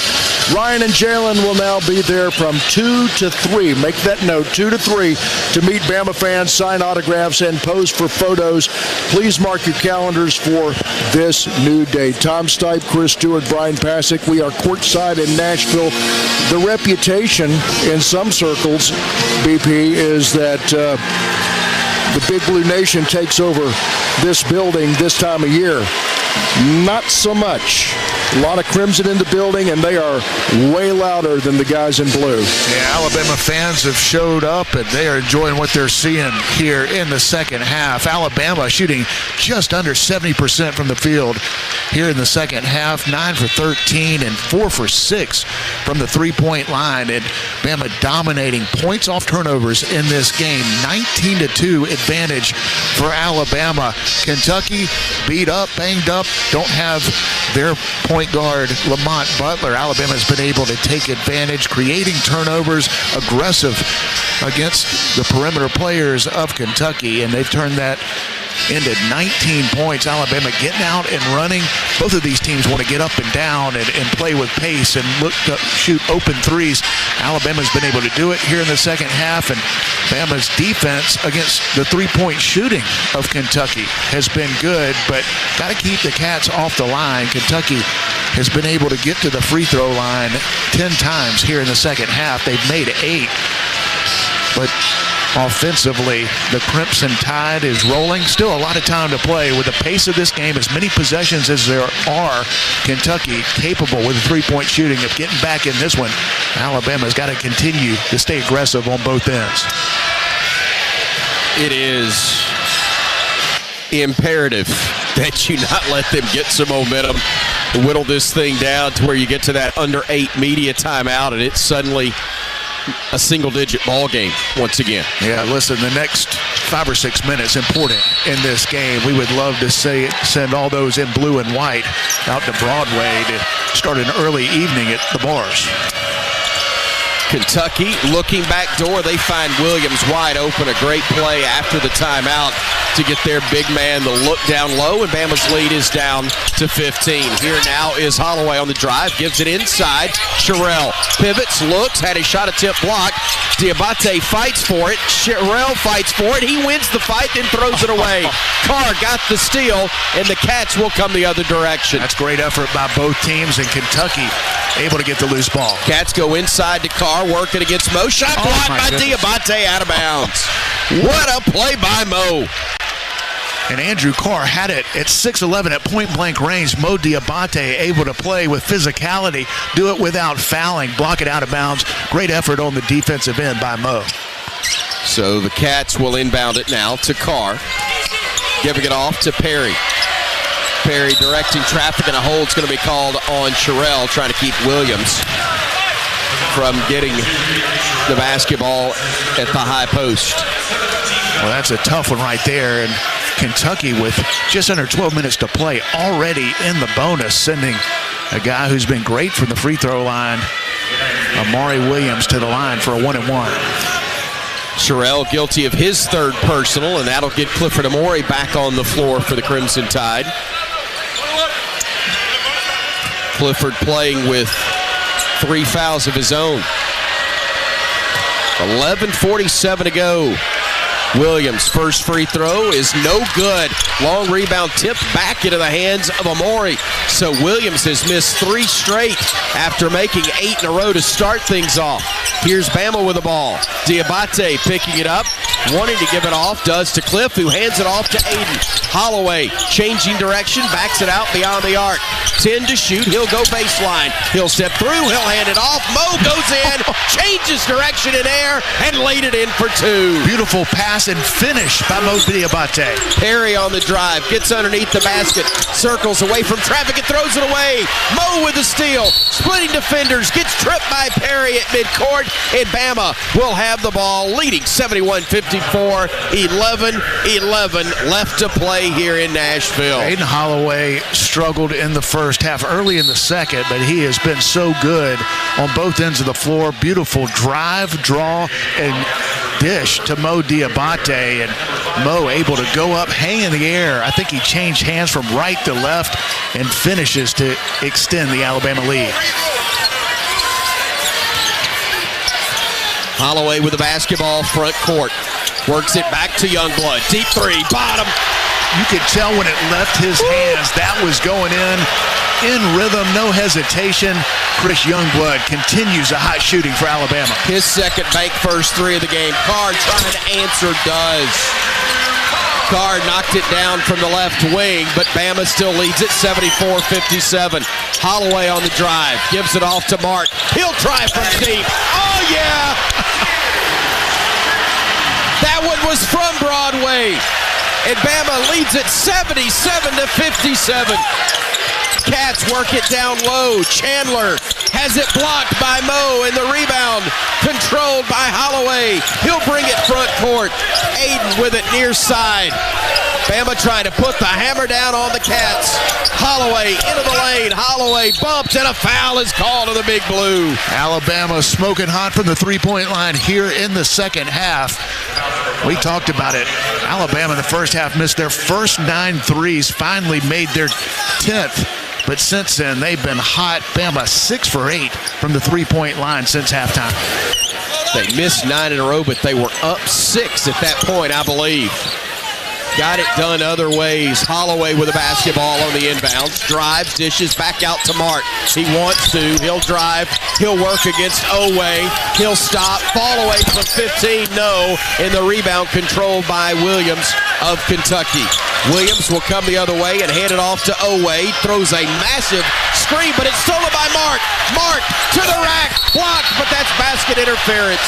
U: Ryan and Jalen will now be there from 2 to 3. Make that note, 2 to 3, to meet Bama fans, sign autographs, and pose for photos. Please mark your calendars for this new day. Tom Stipe, Chris Stewart, Brian Pasick. We are courtside in Nashville. The reputation in some circles, BP, is that the Big Blue Nation takes over this building this time of year. Not so much. A lot of Crimson in the building, and they are way louder than the guys in blue.
E: Yeah, Alabama fans have showed up, and they are enjoying what they're seeing here in the second half. Alabama shooting just under 70% from the field here in the second half, 9 for 13 and 4 for 6 from the three-point line. And Bama dominating points off turnovers in this game. 19-2 advantage for Alabama. Kentucky beat up, banged up, don't have their point guard Lamont Butler. Alabama's been able to take advantage, creating turnovers, aggressive against the perimeter players of Kentucky, and they've turned that into 19 points. Alabama getting out and running. Both of these teams want to get up and down and play with pace and look to shoot open threes. Alabama's been able to do it here in the second half, and Bama's defense against the three-point shooting of Kentucky has been good, but got to keep the Cats off the line. Kentucky has been able to get to the free throw line 10 times here in the second half. They've made 8, but offensively, the Crimson Tide is rolling. Still a lot of time to play. With the pace of this game, as many possessions as there are, Kentucky capable with the three-point shooting of getting back in this one. Alabama's got to continue to stay aggressive on both ends.
D: It is imperative that you not let them get some momentum, whittle this thing down to where you get to that under 8 media timeout, and it's suddenly a single-digit ball game once again.
E: Yeah, listen, the next 5 or 6 minutes important in this game. We would love to send all those in blue and white out to Broadway to start an early evening at the bars.
D: Kentucky looking back door. They find Williams wide open. A great play after the timeout to get their big man the look down low, and Bama's lead is down to 15. Here now is Holloway on the drive, gives it inside. Sherrill pivots, looks, had a shot attempt blocked. Diabate fights for it. Sherrill fights for it. He wins the fight, then throws it away. Carr got the steal, and the Cats will come the other direction.
E: That's great effort by both teams, and Kentucky able to get the loose ball.
D: Cats go inside to Carr, working against Mo. Shot blocked by Diabate, out of bounds. What a play by Mo.
E: And Andrew Carr had it at 6'11" at point-blank range. Mo Diabate able to play with physicality, do it without fouling, block it out of bounds. Great effort on the defensive end by Mo.
D: So the Cats will inbound it now to Carr, giving it off to Perry. Perry directing traffic, and a hold's going to be called on Sherrill, trying to keep Williams from getting the basketball at the high post.
E: Well, that's a tough one right there, and Kentucky with just under 12 minutes to play already in the bonus, sending a guy who's been great from the free throw line, Amari Williams, to the line for a 1-and-1.
D: Sherrill guilty of his third personal, and that'll get Clifford Amore back on the floor for the Crimson Tide. Clifford playing with 3 fouls of his own. 11:47 to go. Williams' first free throw is no good. Long rebound tipped back into the hands of Amore. So Williams has missed 3 straight after making 8 in a row to start things off. Here's Bama with the ball. Diabate picking it up, wanting to give it off, does to Cliff, who hands it off to Aiden. Holloway changing direction, backs it out beyond the arc. 10 to shoot, he'll go baseline. He'll step through, he'll hand it off. Mo goes in, changes direction in air, and laid it in for 2.
E: Beautiful pass and finish by Mo Diabate.
D: Perry on the drive, gets underneath the basket, circles away from traffic and throws it away. Mo with the steal, splitting defenders, gets tripped by Perry at midcourt, and Bama will have the ball, leading 71-54, 11-11 left to play here in Nashville.
E: Aiden Holloway struggled in the first half, early in the second, but he has been so good on both ends of the floor. Beautiful drive, draw, and dish to Mo Diabate, and Mo able to go up, hang in the air. I think he changed hands from right to left and finishes to extend the Alabama lead.
D: Holloway with the basketball front court. Works it back to Youngblood. Deep 3, bottom.
E: You could tell when it left his hands that was going in rhythm, no hesitation. Chris Youngblood continues the hot shooting for Alabama.
D: His second bank first 3 of the game. Carr trying to answer, does. Card knocked it down from the left wing, but Bama still leads it 74-57. Holloway on the drive, gives it off to Mark. He'll try from deep. Oh, yeah! That one was from Broadway. And Bama leads it 77-57. Cats work it down low. Chandler has it blocked by Moe, and the rebound controlled by Holloway. He'll bring it front court. Aiden with it near side. Bama trying to put the hammer down on the Cats. Holloway into the lane. Holloway bumps, and a foul is called to the Big Blue.
E: Alabama smoking hot from the three-point line here in the second half. We talked about it. Alabama in the first half missed their first 9 threes, finally made their 10th. But since then, they've been hot. Bama 6 for 8 from the three-point line since halftime.
D: They missed 9 in a row, but they were up 6 at that point, I believe. Got it done other ways. Holloway with a basketball on the inbounds. Drives, dishes, back out to Mark. He wants to. He'll drive. He'll work against Oway. He'll stop. Fall away from 15. No. And the rebound controlled by Williams of Kentucky. Williams will come the other way and hand it off to Oway. Throws a massive screen, but it's stolen by Mark. Mark to the rack. Blocked, but that's basket interference.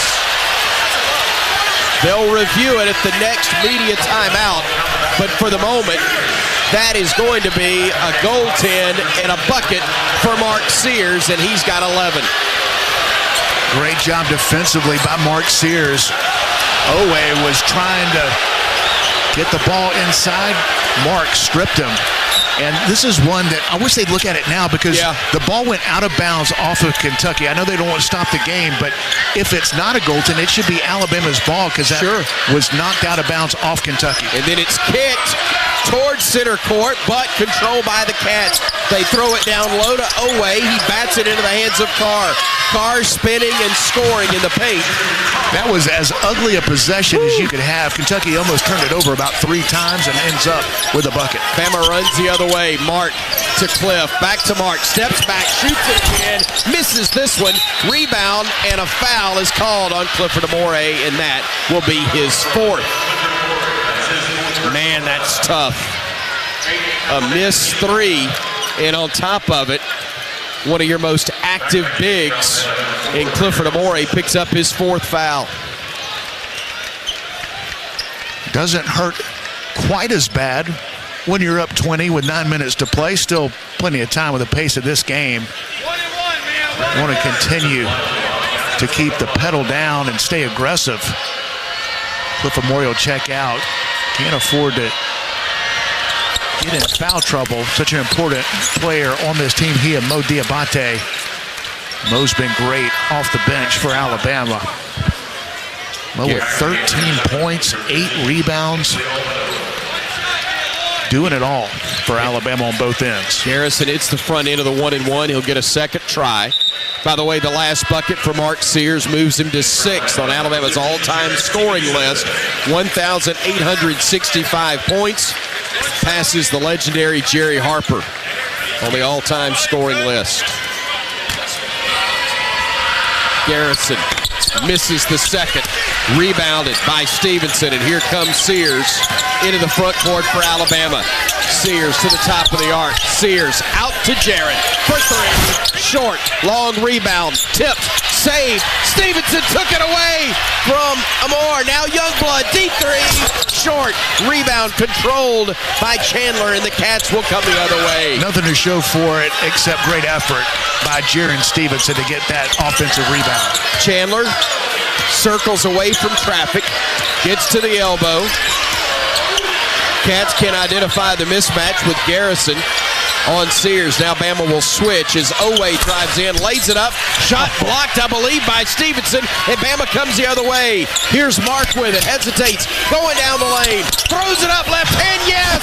D: They'll review it at the next media timeout, but for the moment, that is going to be a goaltend and a bucket for Mark Sears, and he's got 11.
E: Great job defensively by Mark Sears. Oway was trying to get the ball inside. Mark stripped him. And this is one that I wish they'd look at it now because the ball went out of bounds off of Kentucky. I know they don't want to stop the game, but if it's not a goaltend, it should be Alabama's ball because that was knocked out of bounds off Kentucky.
D: And then it's kicked towards center court, but controlled by the Cats. They throw it down low to Oway. He bats it into the hands of Carr. Carr spinning and scoring in the paint.
E: That was as ugly a possession as you could have. Kentucky almost turned it over about 3 times and ends up with a bucket.
D: Bama runs the other way. Mark to Cliff. Back to Mark. Steps back. Shoots it again. Misses this one. Rebound and a foul is called on Clifford Amore, and that will be his 4th. Man, that's tough. A missed 3, and on top of it, one of your most active bigs in Clifford Amore picks up his 4th foul.
E: Doesn't hurt quite as bad when you're up 20 with 9 minutes to play. Still plenty of time with the pace of this game. Want to continue to keep the pedal down and stay aggressive. Cliff Amore check out. Can't afford to get in foul trouble. Such an important player on this team. He and Mo Diabate. Mo's been great off the bench for Alabama. Mo with 13 points, 8 rebounds. Doing it all for Alabama on both ends.
D: Garrison hits the front end of the 1-and-1. He'll get a second try. By the way, the last bucket for Mark Sears moves him to 6th on Alabama's all-time scoring list. 1,865 points. Passes the legendary Jerry Harper on the all-time scoring list. Garrison misses the second. Rebounded by Stevenson, and here comes Sears into the front court for Alabama. Sears to the top of the arc. Sears out to Jarrett for 3. Short, long rebound, tipped, saved. Stevenson took it away from Amore. Now Youngblood, deep 3. Short, rebound controlled by Chandler, and the Cats will come the other way.
E: Nothing to show for it except great effort by Jaron Stevenson to get that offensive rebound.
D: Chandler circles away from traffic, gets to the elbow. Cats can identify the mismatch with Garrison on Sears. Now Bama will switch as Oway drives in, lays it up. Shot blocked, I believe, by Stevenson, and Bama comes the other way. Here's Mark with it, hesitates, going down the lane, throws it up left hand, yes!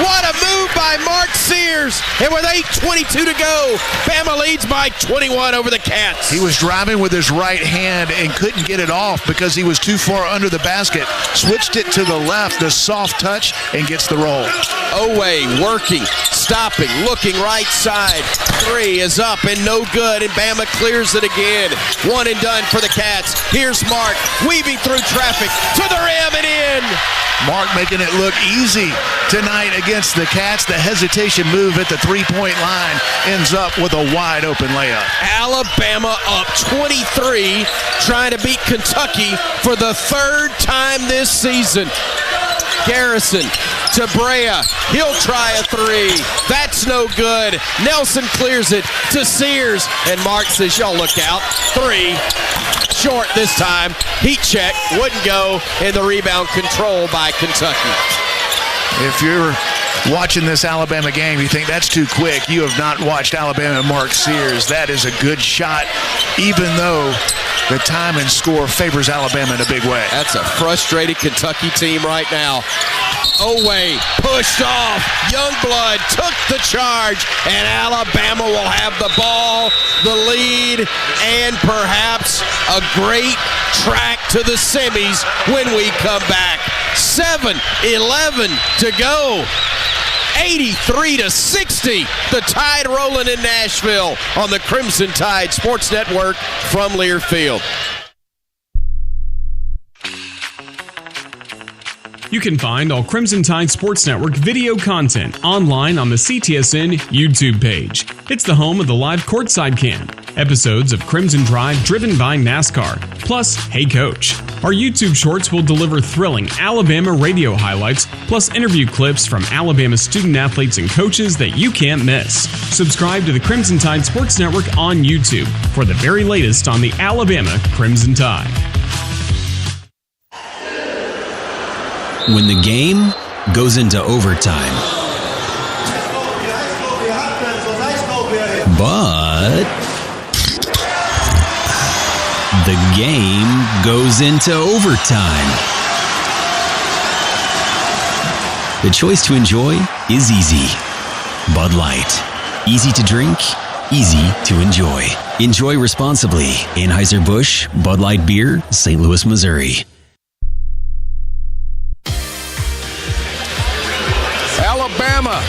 D: What a move by Mark Sears, and with 8:22 to go, Bama leads by 21 over the Cats.
E: He was driving with his right hand and couldn't get it off because he was too far under the basket. Switched it to the left, the soft touch, and gets the roll.
D: Oway working, stopping, looking right side. Three is up and no good, and Bama clears it again. One and done for the Cats. Here's Mark weaving through traffic to the rim and in.
E: Mark making it look easy tonight against the Cats. The hesitation move at the three-point line ends up with a wide-open layup.
D: Alabama up 23, trying to beat Kentucky for the third time this season. Garrison to Brea. He'll try a three. That's no good. Nelson clears it to Sears. And Mark says, y'all look out. Three. Short this time. Heat check. Wouldn't go. And the rebound controlled by Kentucky.
E: If you're watching this Alabama game, you think that's too quick. You have not watched Alabama and Mark Sears. That is a good shot, even though the time and score favors Alabama in a big way.
D: That's a frustrated Kentucky team right now. Oway pushed off. Youngblood took the charge, and Alabama will have the ball, the lead, and perhaps a great track to the semis when we come back. 7-11 to go. 83-60. The Tide rolling in Nashville on the Crimson Tide Sports Network from Learfield.
C: You can find all Crimson Tide Sports Network video content online on the CTSN YouTube page. It's the home of the live courtside cam, episodes of Crimson Drive driven by NASCAR, plus Hey Coach. Our YouTube shorts will deliver thrilling Alabama radio highlights, plus interview clips from Alabama student athletes and coaches that you can't miss. Subscribe to the Crimson Tide Sports Network on YouTube for the very latest on the Alabama Crimson Tide.
F: When the game goes into overtime, but the game goes into overtime. The choice to enjoy is easy. Bud Light. Easy to drink, easy to enjoy. Enjoy responsibly. Anheuser-Busch, Bud Light Beer, St. Louis, Missouri.
U: Alabama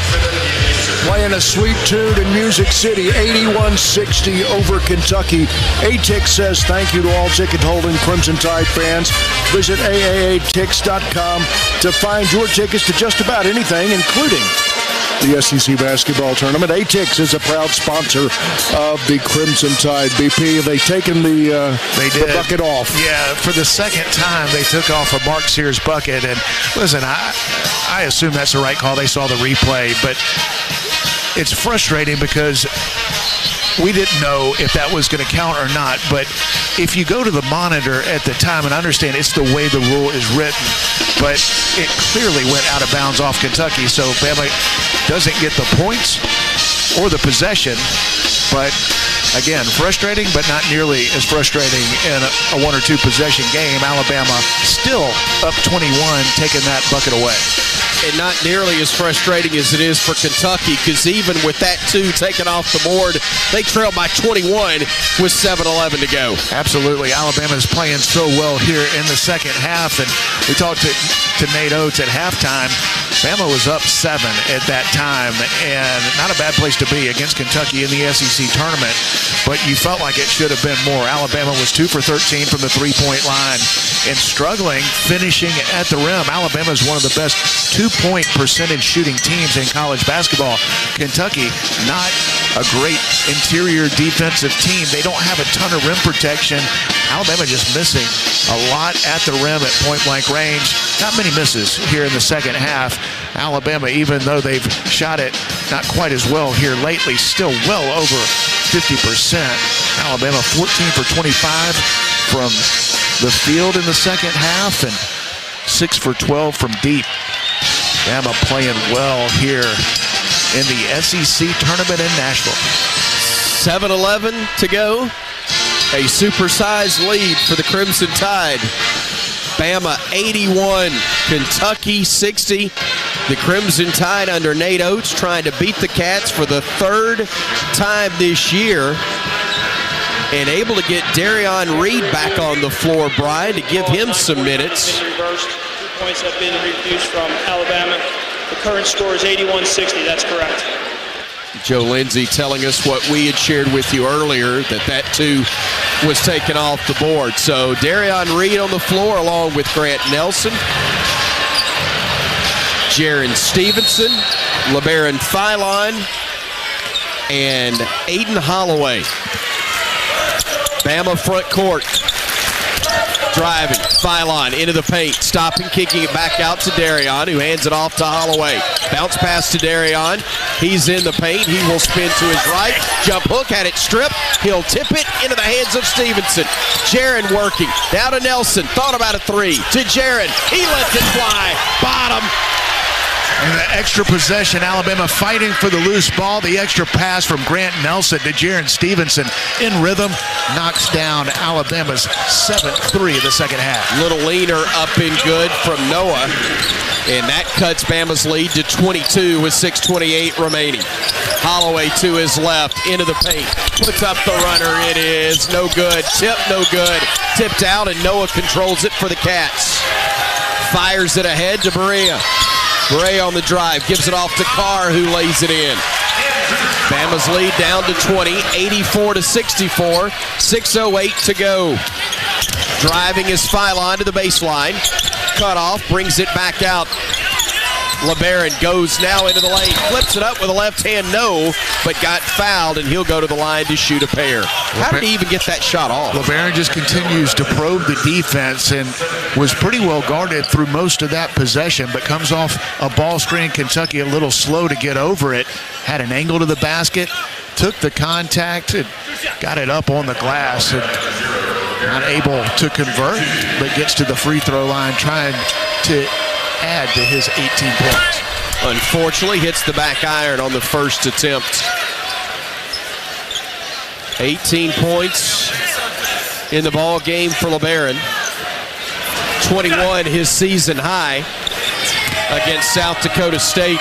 U: playing a sweet tune in Music City, 81-60 over Kentucky. ATIX says thank you to all ticket-holding Crimson Tide fans. Visit AAATix.com to find your tickets to just about anything, including the SEC Basketball Tournament. ATIX is a proud sponsor of the Crimson Tide. BP, they've taken the bucket off.
E: Yeah, for the second time, they took off a Mark Sears bucket. And listen, I assume that's the right call. They saw the replay, but it's frustrating because we didn't know if that was going to count or not. But if you go to the monitor at the time, and I understand it's the way the rule is written, but it clearly went out of bounds off Kentucky. So Bama doesn't get the points or the possession. But again, frustrating, but not nearly as frustrating in a one or two possession game. Alabama still up 21, taking that bucket away.
D: And not nearly as frustrating as it is for Kentucky, because even with that two taken off the board, they trail by 21 with 7:11 to go.
E: Absolutely. Alabama is playing so well here in the second half. And we talked to Nate Oates at halftime. Bama was up 7 at that time, and not a bad place to be against Kentucky in the SEC tournament. But you felt like it should have been more. Alabama was 2 for 13 from the three-point line and struggling finishing at the rim. Alabama is one of the best two-point percentage shooting teams in college basketball. Kentucky, not a great interior defensive team. They don't have a ton of rim protection. Alabama just missing a lot at the rim at point-blank range. Not many misses here in the second half. Alabama, even though they've shot it not quite as well here lately, still well over 50%. Alabama 14 for 25 from the field in the second half and 6 for 12 from deep. Bama playing well here in the SEC tournament in Nashville.
D: 7:11 to go. A supersized lead for the Crimson Tide. Bama 81, Kentucky 60. The Crimson Tide under Nate Oates trying to beat the Cats for the third time this year. And able to get Darion Reed back on the floor, Brian, to give him some minutes.
B: 2 points have been refused from Alabama. The current score is 81-60. That's correct.
D: Joe Lindsay telling us what we had shared with you earlier, that too was taken off the board. So Darion Reed on the floor along with Grant Nelson, Jaron Stevenson, LeBaron Philon, and Aiden Holloway. Bama front court. Driving, Philon into the paint, stopping, kicking it back out to Darion, who hands it off to Holloway. Bounce pass to Darion. He's in the paint. He will spin to his right. Jump hook, had it stripped. He'll tip it into the hands of Stevenson. Jaron working. Down to Nelson. Thought about a three. To Jaron. He lets it fly. Bottom.
E: And the extra possession, Alabama fighting for the loose ball. The extra pass from Grant Nelson to Jaron Stevenson in rhythm knocks down Alabama's 7th-3 of the second half.
D: Little leaner up and good from Noah. And that cuts Bama's lead to 22 with 6:28 remaining. Holloway to his left, into the paint. Puts up the runner. It is no good. Tip, no good. Tipped out, and Noah controls it for the Cats. Fires it ahead to Berea. Bray on the drive, gives it off to Carr, who lays it in. Bama's lead down to 20, 84-64, 6:08 to go. Driving is Philon to the baseline. Cut off, brings it back out. LeBaron goes now into the lane, flips it up with a left hand, no, but got fouled, and he'll go to the line to shoot a pair. How did he even get that shot off?
E: LeBaron just continues to probe the defense and was pretty well guarded through most of that possession, but comes off a ball screen. Kentucky a little slow to get over it. Had an angle to the basket, took the contact, and got it up on the glass, and not able to convert, but gets to the free throw line trying to add to his 18 points.
D: Unfortunately, hits the back iron on the first attempt. 18 points in the ball game for LeBaron. 21 his season high against South Dakota State.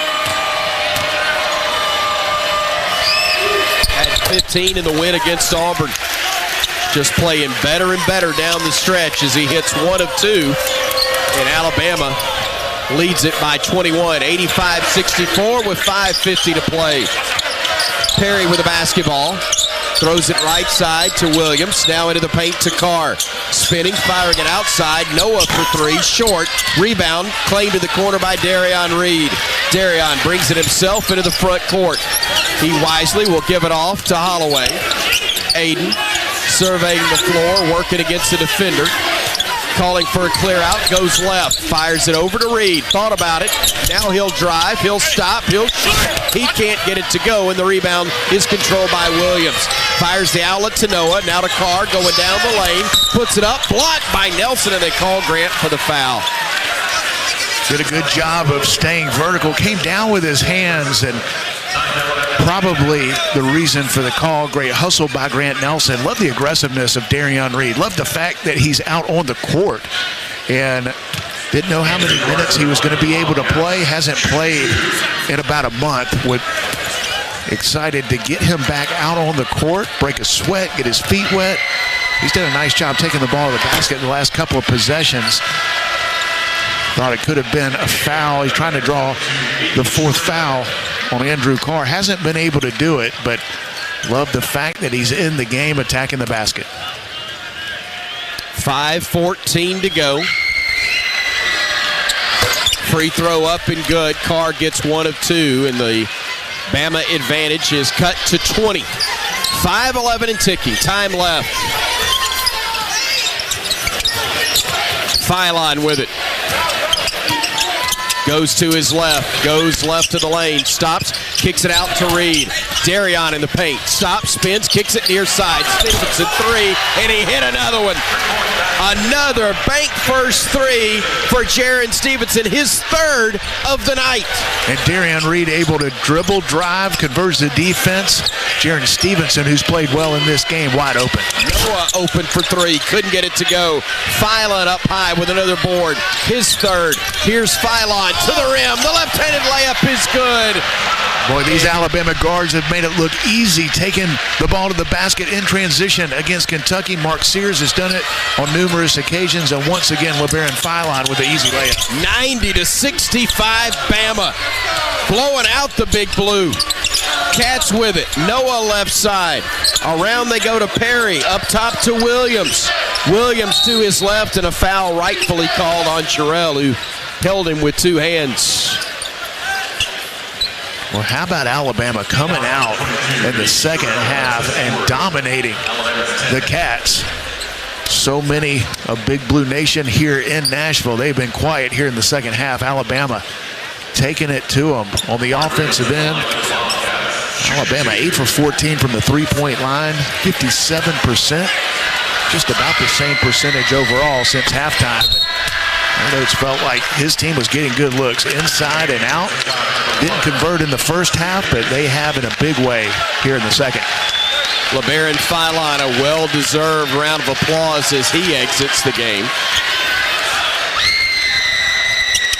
D: At 15 in the win against Auburn. Just playing better and better down the stretch as he hits 1 of 2. And Alabama leads it by 21, 85-64 with 5:50 to play. Perry with the basketball. Throws it right side to Williams. Now into the paint to Carr. Spinning, firing it outside. Noah for three. Short. Rebound. Claimed to the corner by Darion Reed. Darion brings it himself into the front court. He wisely will give it off to Holloway. Aiden surveying the floor, working against the defender. Calling for a clear out, goes left, fires it over to Reed. Thought about it. Now he'll drive, he'll stop, he'll shoot. He can't get it to go, and the rebound is controlled by Williams. Fires the outlet to Noah, now to Carr, going down the lane. Puts it up, blocked by Nelson, and they call Grant for the foul.
E: Did a good job of staying vertical. Came down with his hands, and probably the reason for the call. Great hustle by Grant Nelson. Love the aggressiveness of Darion Reed. Love the fact that he's out on the court and didn't know how many minutes he was going to be able to play. Hasn't played in about a month. Excited to get him back out on the court, break a sweat, get his feet wet. He's done a nice job taking the ball to the basket in the last couple of possessions. Thought it could have been a foul. He's trying to draw the 4th foul on Andrew Carr. Hasn't been able to do it, but love the fact that he's in the game attacking the basket.
D: 5:14 to go. Free throw up and good. Carr gets 1 of 2, and the Bama advantage is cut to 20. 5:11 and ticking. Time left. Philon with it. Goes to his left, goes left to the lane, stops, kicks it out to Reed. Darion in the paint, stops, spins, kicks it near side. Stevenson three, and he hit another one. Another bank first three for Jaron Stevenson, his 3rd of the night.
E: And Darion Reed able to dribble, drive, converts the defense. Jaron Stevenson, who's played well in this game, wide open.
D: Noah open for 3, couldn't get it to go. Philon up high with another board, his 3rd. Here's Philon to the rim. The left-handed layup is good.
E: Boy, these Alabama guards have made made it look easy, taking the ball to the basket in transition against Kentucky. Mark Sears has done it on numerous occasions, and once again, LeBaron Philon with an easy layup.
D: 90-65, Bama. Blowing out the Big Blue. Cats with it. Noah left side. Around they go to Perry. Up top to Williams. Williams to his left, and a foul rightfully called on Sherrill, who held him with two hands.
E: Well, how about Alabama coming out in the second half and dominating the Cats? So many of Big Blue Nation here in Nashville. They've been quiet here in the second half. Alabama taking it to them on the offensive end. Alabama 8 for 14 from the three-point line, 57%. Just about the same percentage overall since halftime. It's felt like his team was getting good looks inside and out. Didn't convert in the first half, but they have in a big way here in the second.
D: LeBaron Philon, a well-deserved round of applause as he exits the game.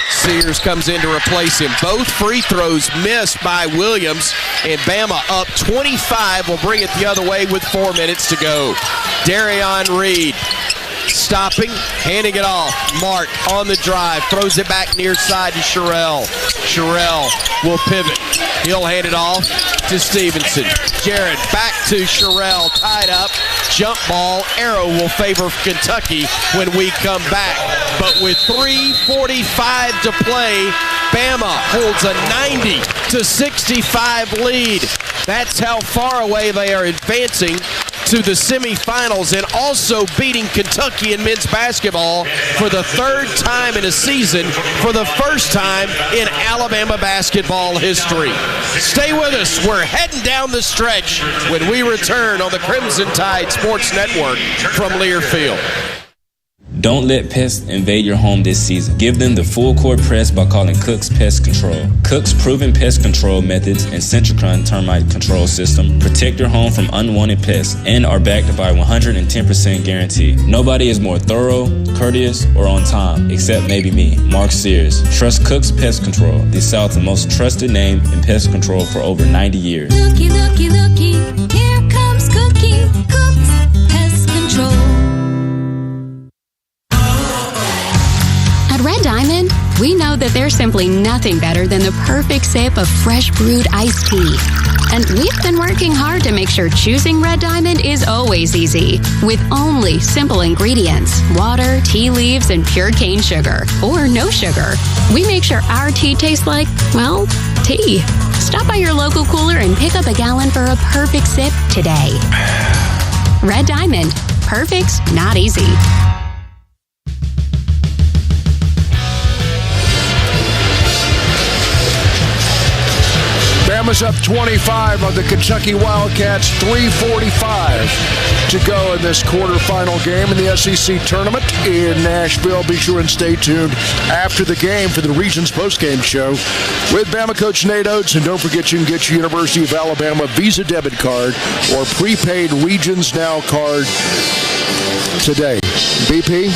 D: Sears comes in to replace him. Both free throws missed by Williams, and Bama up 25 will bring it the other way with 4 minutes to go. Darion Reed stopping, handing it off. Mark on the drive, throws it back near side to Sherrill. Sherrill will pivot. He'll hand it off to Stevenson. Jared back to Sherrill, tied up. Jump ball, arrow will favor Kentucky when we come back. But with 3:45 to play, Bama holds a 90-65 lead. That's how far away they are advancing to the semifinals, and also beating Kentucky in men's basketball for the third time in a season, for the first time in Alabama basketball history. Stay with us. We're heading down the stretch when we return on the Crimson Tide Sports Network from Learfield.
A: Don't let pests invade your home this season. Give them the full court press by calling Cook's Pest Control. Cook's proven pest control methods and Centricron termite control system protect your home from unwanted pests and are backed by a 110% guarantee. Nobody is more thorough, courteous, or on time, except maybe me, Mark Sears. Trust Cook's Pest Control, the South's most trusted name in pest control for over 90 years.
O: Looky, looky, looky, here comes Cookie. Cook's Pest Control.
K: At Red Diamond, we know that there's simply nothing better than the perfect sip of fresh brewed iced tea. And we've been working hard to make sure choosing Red Diamond is always easy, with only simple ingredients: water, tea leaves, and pure cane sugar, or no sugar. We make sure our tea tastes like, well, tea. Stop by your local cooler and pick up a gallon for a perfect sip today. Red Diamond. Perfect, not easy.
U: Bama's up 25 on the Kentucky Wildcats, 3:45 to go in this quarterfinal game in the SEC Tournament in Nashville. Be sure and stay tuned after the game for the Regions postgame show with Bama coach Nate Oates. And don't forget, you can get your University of Alabama Visa debit card or prepaid Regions Now card today. BP?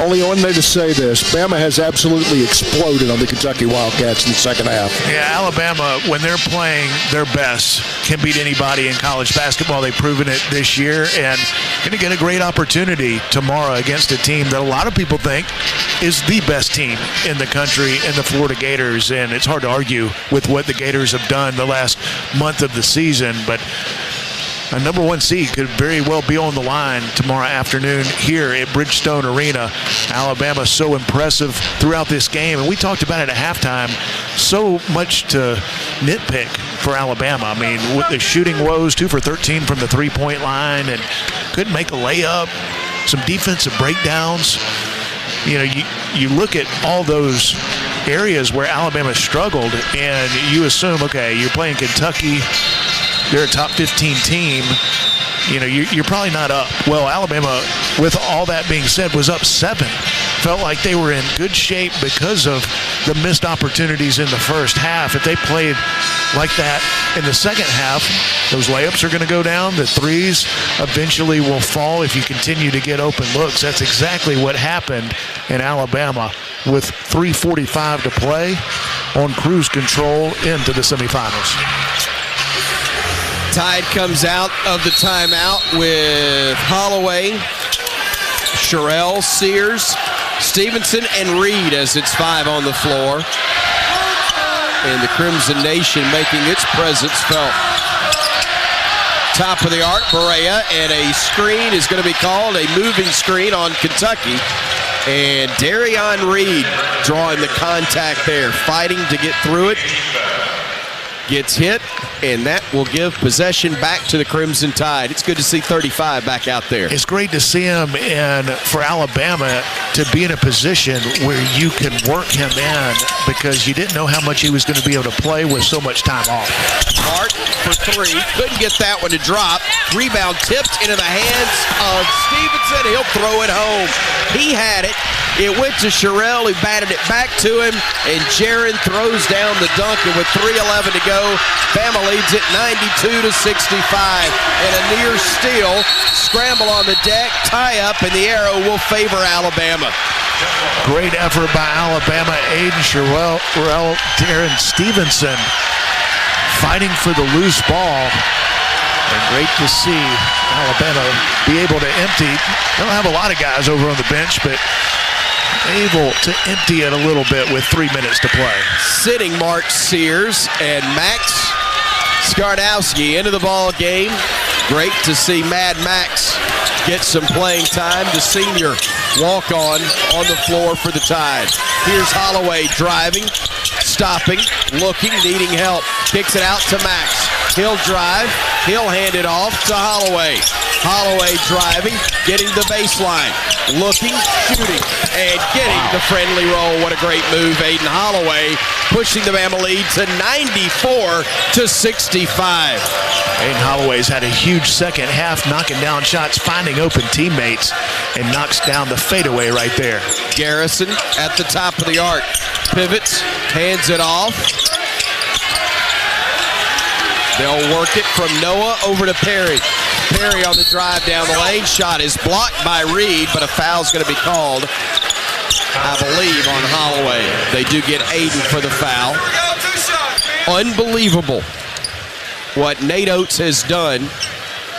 U: Only one way to say this: Bama has absolutely exploded on the Kentucky Wildcats in the second half.
E: Yeah, Alabama, when they're playing their best, can beat anybody in college basketball. They've proven it this year, and going to get a great opportunity tomorrow against a team that a lot of people think is the best team in the country, in the Florida Gators. And it's hard to argue with what the Gators have done the last month of the season, but a number one seed could very well be on the line tomorrow afternoon here at Bridgestone Arena. Alabama so impressive throughout this game, and we talked about it at halftime. So much to nitpick for Alabama. I mean, with the shooting woes, 2 for 13 from the three-point line, and couldn't make a layup. Some defensive breakdowns. You know, you look at all those areas where Alabama struggled, and you assume, okay, you're playing Kentucky, they're a top 15 team, you know, you're probably not up. Well, Alabama, with all that being said, was up 7. Felt like they were in good shape because of the missed opportunities in the first half. If they played like that in the second half, those layups are going to go down. The threes eventually will fall if you continue to get open looks. That's exactly what happened in Alabama with 3:45 to play on cruise control into the semifinals.
D: Tide comes out of the timeout with Holloway, Sherrill, Sears, Stevenson, and Reed as it's 5 on the floor. And the Crimson Nation making its presence felt. Top of the arc, Berea, and a screen is going to be called, a moving screen on Kentucky. And Darion Reed drawing the contact there, fighting to get through it. Gets hit, and that will give possession back to the Crimson Tide. It's good to see 35 back out there.
E: It's great to see him, and for Alabama to be in a position where you can work him in because you didn't know how much he was going to be able to play with so much time off.
D: Hart for 3. Couldn't get that one to drop. Rebound tipped into the hands of Stevenson. He'll throw it home. He had it. It went to Sherrill, who batted it back to him, and Jaron throws down the dunk, and with 3:11 to go, Bama leads it 92-65. And a near steal, scramble on the deck, tie up, and the arrow will favor Alabama.
E: Great effort by Alabama. Aiden Sherrill, Darren Stevenson fighting for the loose ball. And great to see Alabama be able to empty. They don't have a lot of guys over on the bench, but able to empty it a little bit with 3 minutes to play.
D: Sitting Mark Sears and Max Skardowski into the ball game. Great to see Mad Max get some playing time. The senior walk-on the floor for the Tide. Here's Holloway driving, stopping, looking, needing help. Kicks it out to Max. He'll drive. He'll hand it off to Holloway. Holloway driving, getting the baseline, looking, shooting, and getting the friendly roll. What a great move, Aiden Holloway, pushing the Bama lead to 94-65.
E: Aiden Holloway's had a huge second half, knocking down shots, finding open teammates, and knocks down the fadeaway right there.
D: Garrison at the top of the arc. Pivots, hands it off. They'll work it from Noah over to Perry. Perry on the drive down the lane. Shot is blocked by Reed, but a foul's going to be called, I believe, on Holloway. They do get Aiden for the foul. Unbelievable what Nate Oates has done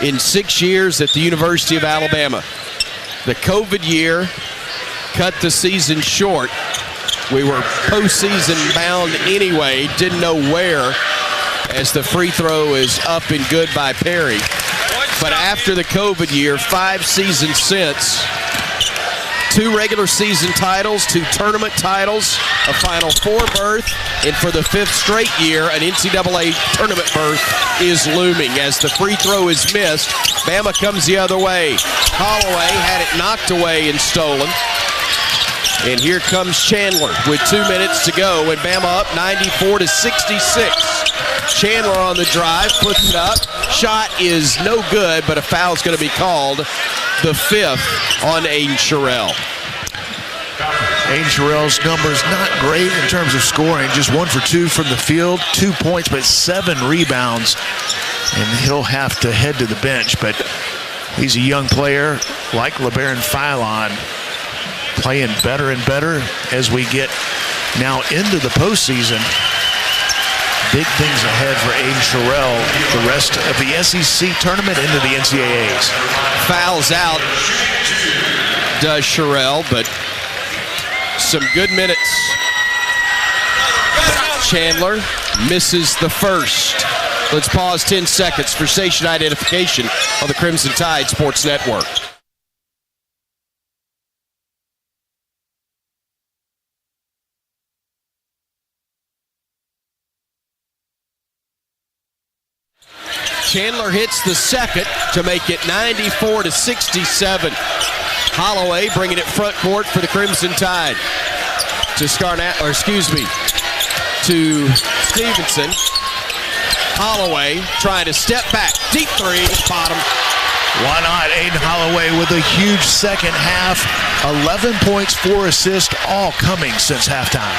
D: in 6 years at the University of Alabama. The COVID year cut the season short. We were postseason bound anyway, didn't know where, as the free throw is up and good by Perry. But after the COVID year, 5 seasons since, 2 regular season titles, 2 tournament titles, a Final Four berth, and for the 5th straight year, an NCAA tournament berth is looming. As the free throw is missed, Bama comes the other way. Holloway had it knocked away and stolen. And here comes Chandler with 2 minutes to go, and Bama up 94-66. Chandler on the drive, puts it up. Shot is no good, but a foul's going to be called, the 5th on Aiden Sherrill.
E: Aiden Sherrill's numbers not great in terms of scoring, just 1 for 2 from the field, 2 points, but 7 rebounds. And he'll have to head to the bench, but he's a young player like LeBaron Philon, playing better and better as we get now into the postseason. Big things ahead for Aiden Sherrill, the rest of the SEC tournament into the NCAAs.
D: Fouls out, does Sherrill, but some good minutes. Chandler misses the first. Let's pause 10 seconds for station identification on the Crimson Tide Sports Network. Chandler hits the second to make it 94-67. Holloway bringing it front court for the Crimson Tide. To Stevenson. Holloway trying to step back. Deep three, bottom.
E: Why not? Aiden Holloway with a huge second half. 11 points, 4 assists, all coming since halftime.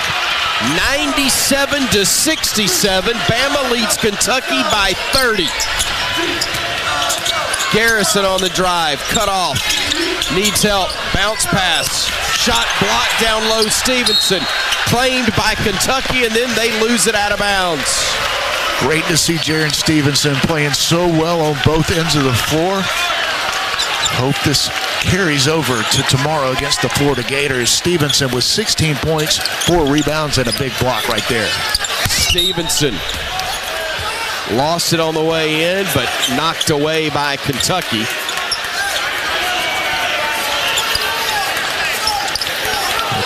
D: 97-67. Bama leads Kentucky by 30. Garrison on the drive, cut off. Needs help. Bounce pass. Shot blocked down low. Stevenson claimed by Kentucky, and then they lose it out of bounds.
E: Great to see Jaron Stevenson playing so well on both ends of the floor. Hope this carries over to tomorrow against the Florida Gators. Stevenson with 16 points, 4 rebounds, and a big block right there.
D: Stevenson lost it on the way in, but knocked away by Kentucky.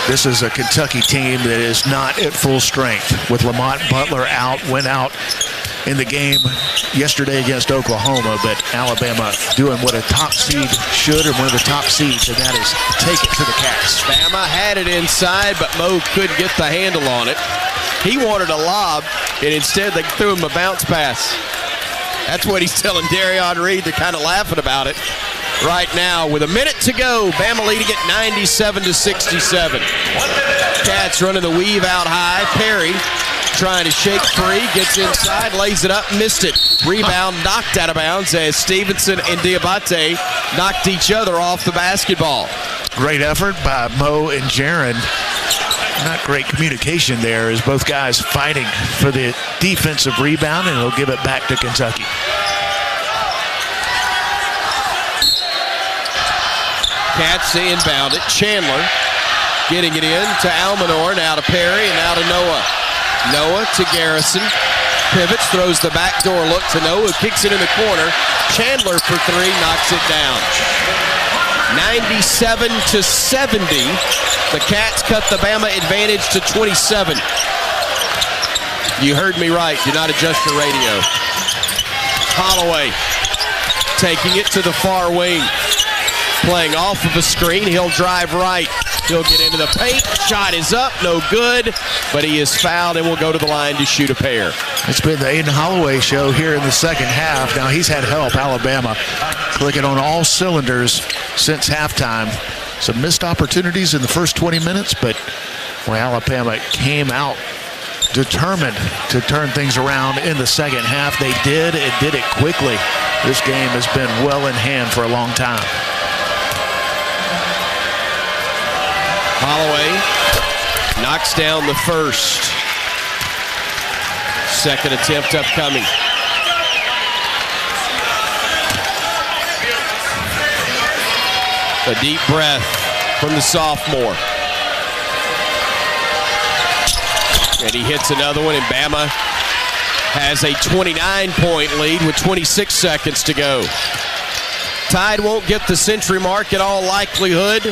E: This is a Kentucky team that is not at full strength. With Lamont Butler out, went out in the game yesterday against Oklahoma, but Alabama doing what a top seed should, and one of the top seeds, and that is take it to the Cats.
D: Bama had it inside, but Mo couldn't get the handle on it. He wanted a lob, and instead they threw him a bounce pass. That's what he's telling Darion Reed. They're kind of laughing about it right now. With a minute to go, Bama leading it 97-67. Cats running the weave out high. Perry trying to shake free, gets inside, lays it up, missed it. Rebound knocked out of bounds as Stevenson and Diabate knocked each other off the basketball.
E: Great effort by Mo and Jaron. Not great communication there as both guys fighting for the defensive rebound, and he'll give it back to Kentucky.
D: Cats inbound it. Chandler getting it in to Almanor, now to Perry, and now to Noah. Noah to Garrison. Pivots, throws the backdoor look to Noah, kicks it in the corner. Chandler for 3, knocks it down. 97-70. The Cats cut the Bama advantage to 27. You heard me right. Do not adjust your radio. Holloway taking it to the far wing. Playing off of a screen. He'll drive right. He'll get into the paint. Shot is up. No good. But he is fouled and will go to the line to shoot a pair.
E: It's been the Aiden Holloway show here in the second half. Now he's had help. Alabama clicking on all cylinders since halftime. Some missed opportunities in the first 20 minutes, but when Alabama came out determined to turn things around in the second half, they did and did it quickly. This game has been well in hand for a long time.
D: Holloway knocks down the first. Second attempt upcoming. A deep breath from the sophomore. And he hits another one, and Bama has a 29-point lead with 26 seconds to go. Tide won't get the century mark in all likelihood.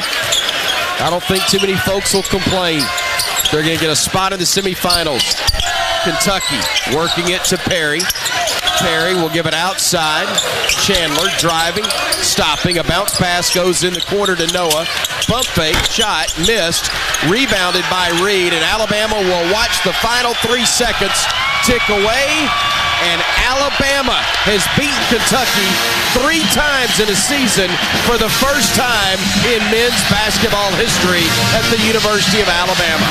D: I don't think too many folks will complain. They're going to get a spot in the semifinals. Kentucky working it to Perry. Perry will give it outside. Chandler driving, stopping. A bounce pass goes in the corner to Noah. Bump fake, shot, missed. Rebounded by Reed, and Alabama will watch the final 3 seconds tick away. And Alabama has beaten Kentucky 3 times in a season for the first time in men's basketball history at the University of Alabama.